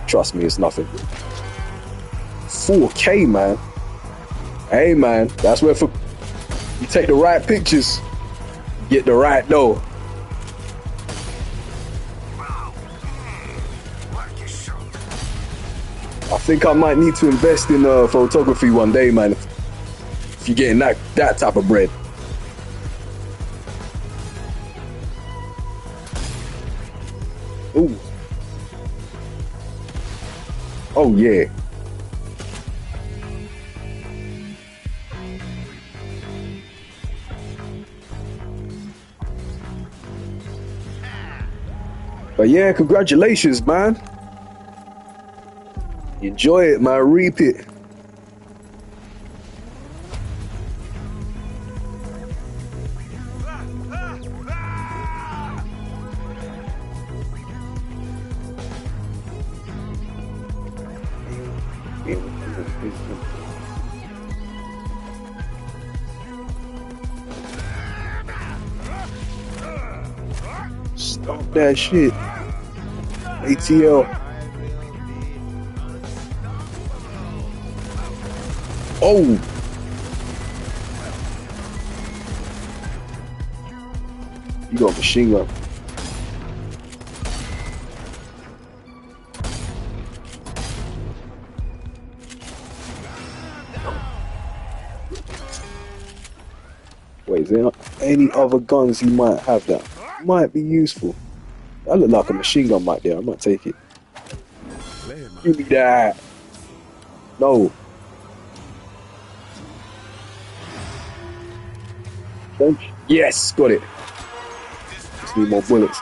Speaker 5: Trust me, it's nothing. 4K, man. Hey, man, that's where you take the right pictures, get the right dough. I think I might need to invest in photography one day, man. If you're getting that type of bread. Ooh. Oh yeah. But yeah, congratulations, man. Enjoy it, man. Reap it. Stop that shit. ATL. Oh! You got a machine gun. Wait, is there any other guns you might have that might be useful? That look like a machine gun right there. I might take it. Give me that. No. Don't you? Yes, got it. Just need more bullets.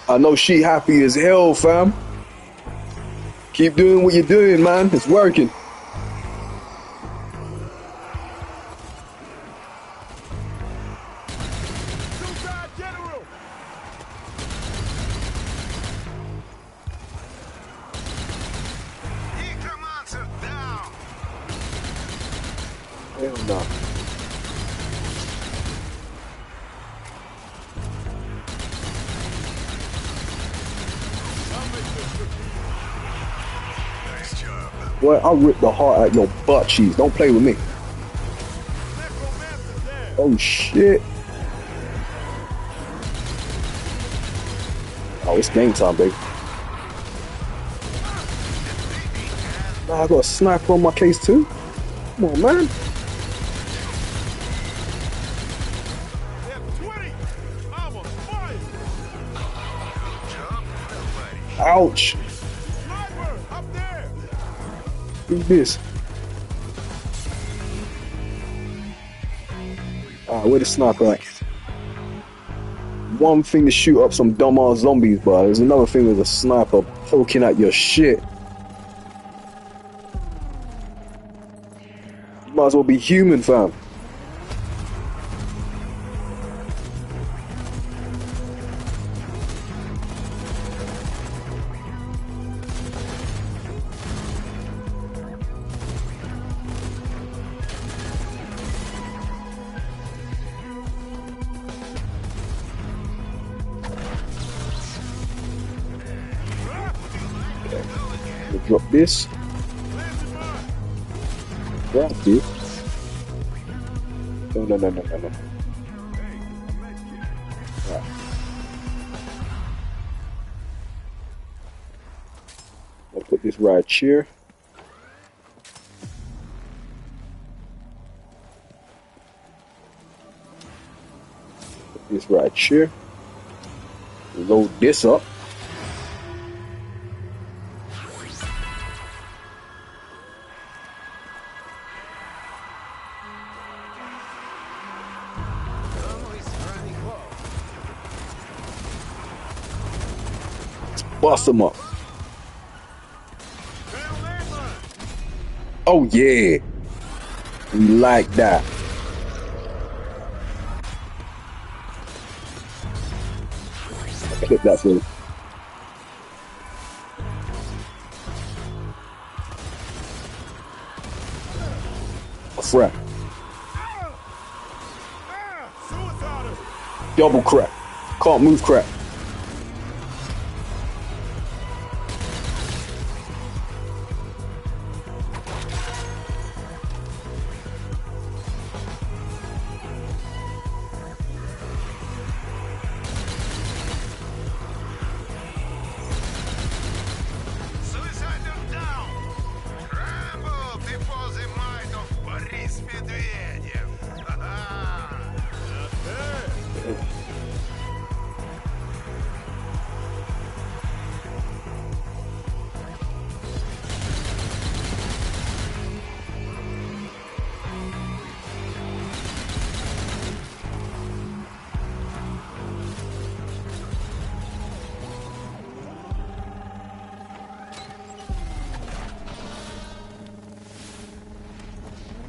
Speaker 5: I know she happy as hell, fam. Keep doing what you're doing, man. It's working.
Speaker 1: Suicide General!
Speaker 5: Hell no. Boy, I'll rip the heart out your butt cheeks. Don't play with me. Oh shit. Oh, it's game time, baby. Nah, I got a sniper on my case too. Come on, man. Ouch.
Speaker 1: Sniper, up there!
Speaker 5: Who's this? Where the sniper at? One thing to shoot up some dumbass zombies, but there's another thing with a sniper poking at your shit. You might as well be human, fam. Drop this. Grab it. No. Right. I'll put this right here. Put this right here. Load this up. Bust them up. Oh yeah, we like that. Clip that for you. A frag. Double crack. Can't move crack.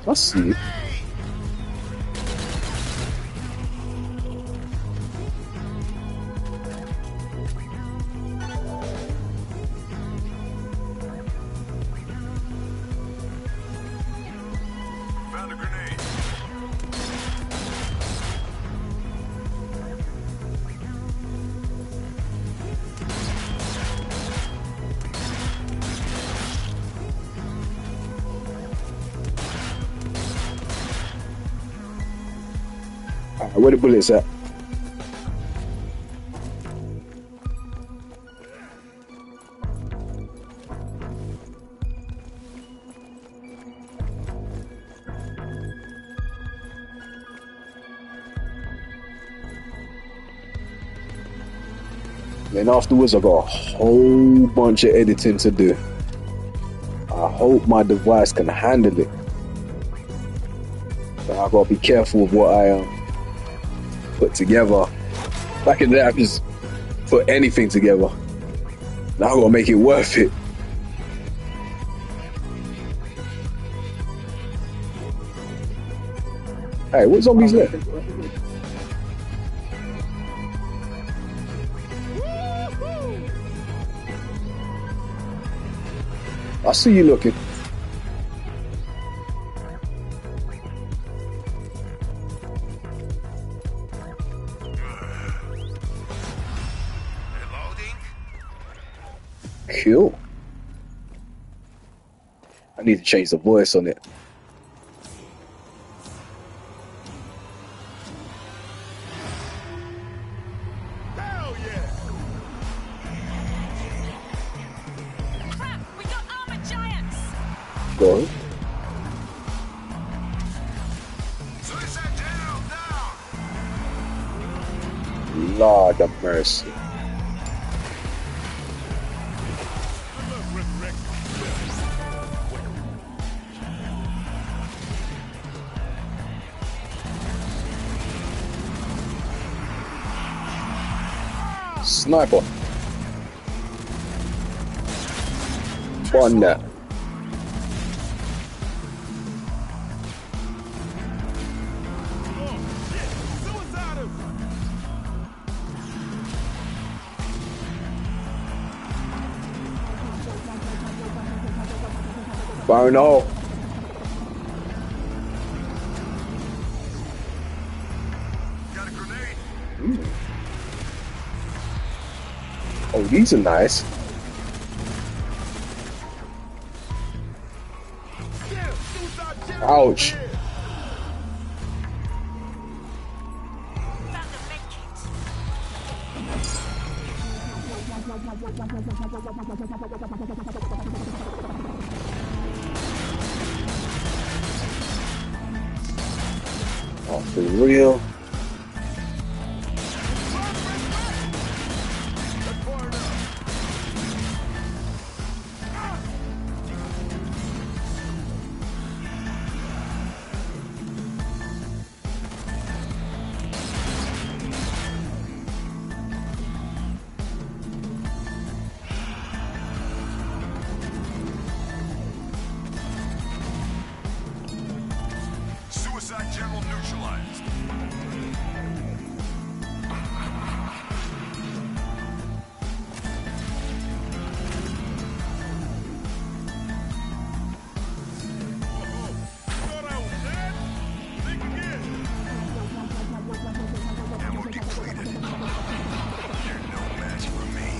Speaker 5: I see.
Speaker 3: Found a grenade.
Speaker 5: Alright, where the bullets at? Then afterwards, I got a whole bunch of editing to do. I hope my device can handle it. But I gotta be careful with what I put together. Back in the day, I just put anything together. Now I gotta make it worth it. Hey, what zombies left? I see you looking. Cool. I need to change the voice on it.
Speaker 1: Hell yeah!
Speaker 8: Crap, we got armored giants!
Speaker 5: Go ahead. Lord have mercy. Sniper. One that. Fire in the hole.
Speaker 3: Got a grenade.
Speaker 5: Oh, these are nice. Ouch.
Speaker 8: Found the med kit.
Speaker 5: Oh, for real?
Speaker 3: Suicide general neutralized.
Speaker 1: Thought I was dead? Think again.
Speaker 3: Ammo depleted. You're no match for me.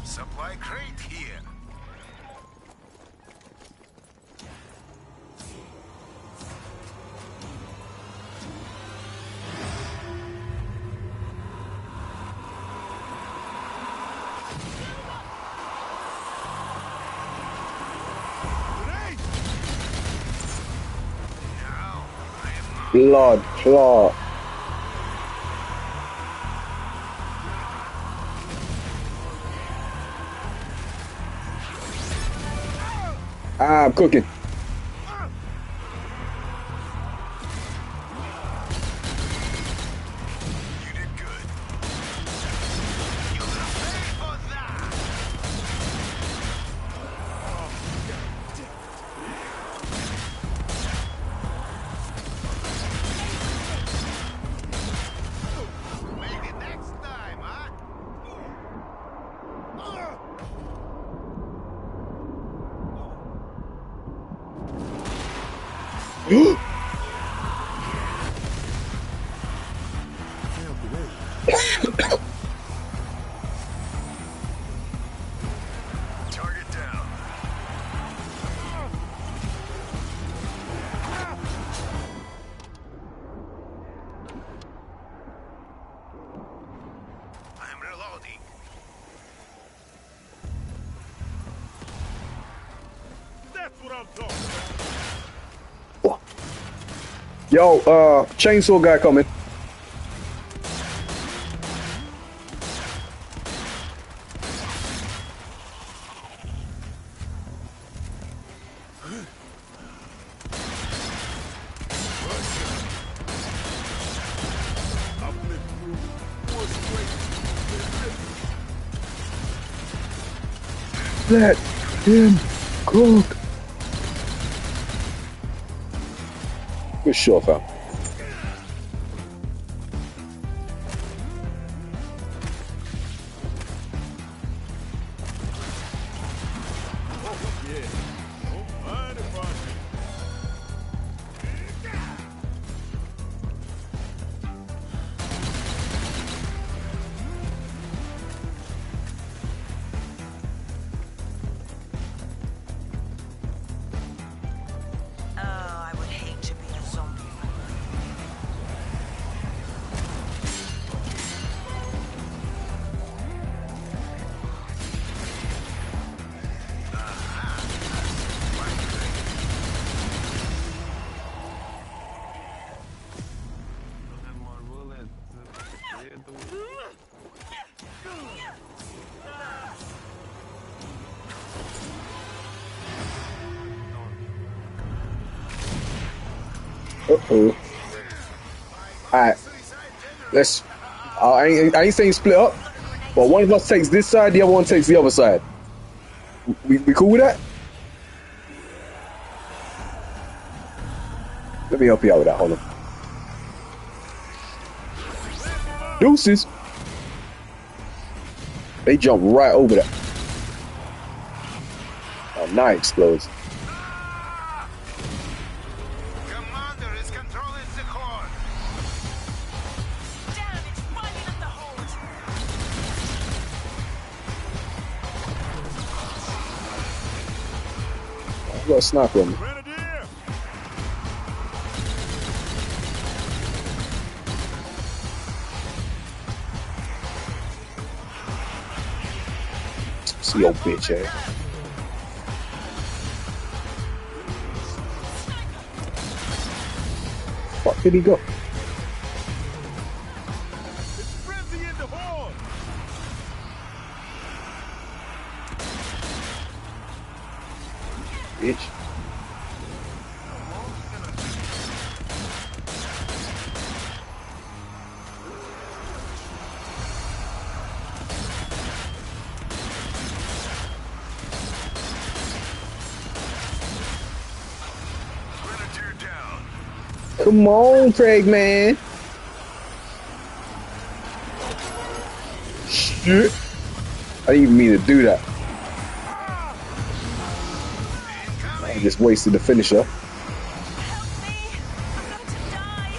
Speaker 3: Supply crate here.
Speaker 5: Blood clot. Ah, I'm cooking.
Speaker 3: You did good. You're gonna pay for that. Maybe next time, huh? Target down.
Speaker 5: Yo, chainsaw guy coming. Let him cook. Good shot, fam.
Speaker 8: I would hate to be a zombie.
Speaker 5: Uh-oh. Alright. Let's... I ain't saying split up, but one of us takes this side, the other one takes the other side. We cool with that? Let me help you out with that, hold on. Deuces! They jump right over that. Oh, now it explodes.
Speaker 6: Commander is controlling the core.
Speaker 8: Damn, it's running at the hold.
Speaker 5: I've got a sniper on me.
Speaker 1: Grenadier!
Speaker 5: See your bitch ass. Fuck did he go?
Speaker 1: It's frenzy in the horde!
Speaker 5: Bitch.
Speaker 6: Grenadier down.
Speaker 5: Come on, Craig, man. Shit. I didn't even mean to do that. I just wasted the finisher.
Speaker 8: Help me! I'm going to die!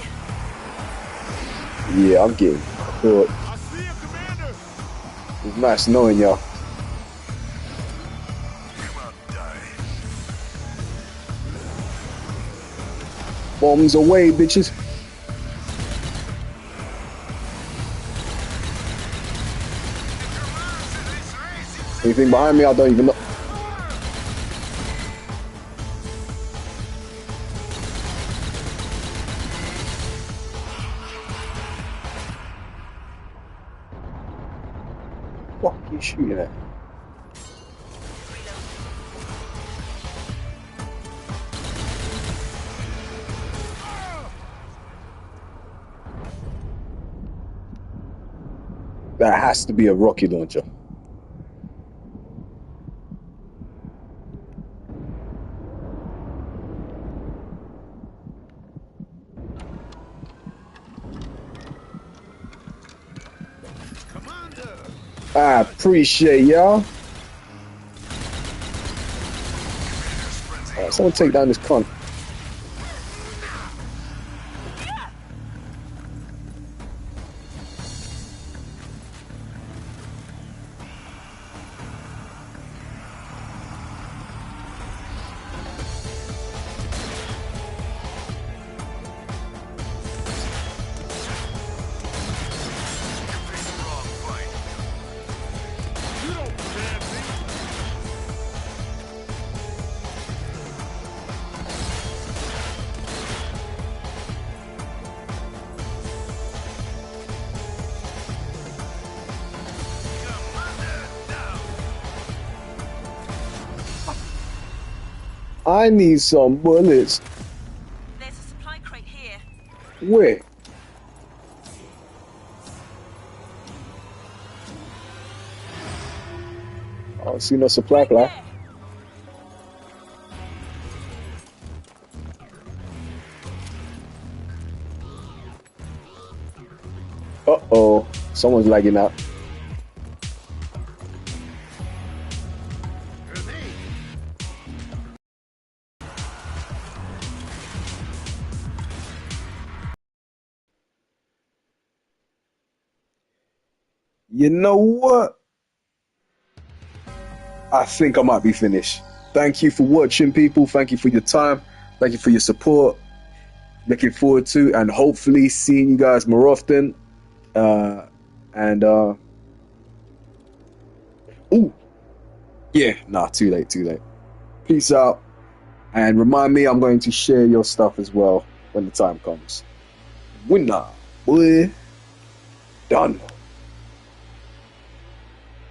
Speaker 5: Yeah, I'm getting caught.
Speaker 1: I see him, Commander!
Speaker 5: It's nice knowing y'all.
Speaker 6: Come out and die.
Speaker 5: Bombs away, bitches. Anything behind me? I don't even know. What are you shooting at? That has to be a rocket launcher.
Speaker 1: Commander!
Speaker 5: I appreciate y'all. Alright, someone take down this cunt.
Speaker 1: You don't command me!
Speaker 5: I need some bullets.
Speaker 8: There's a supply crate here.
Speaker 5: Where? I don't see no supply crate. Uh-oh. Someone's lagging out. You know what? I think I might be finished. Thank you for watching, people. Thank you for your time. Thank you for your support. Looking forward to and hopefully seeing you guys more often. Ooh. Yeah, nah, too late. Peace out. And remind me, I'm going to share your stuff as well when the time comes. Winner, boy. Done.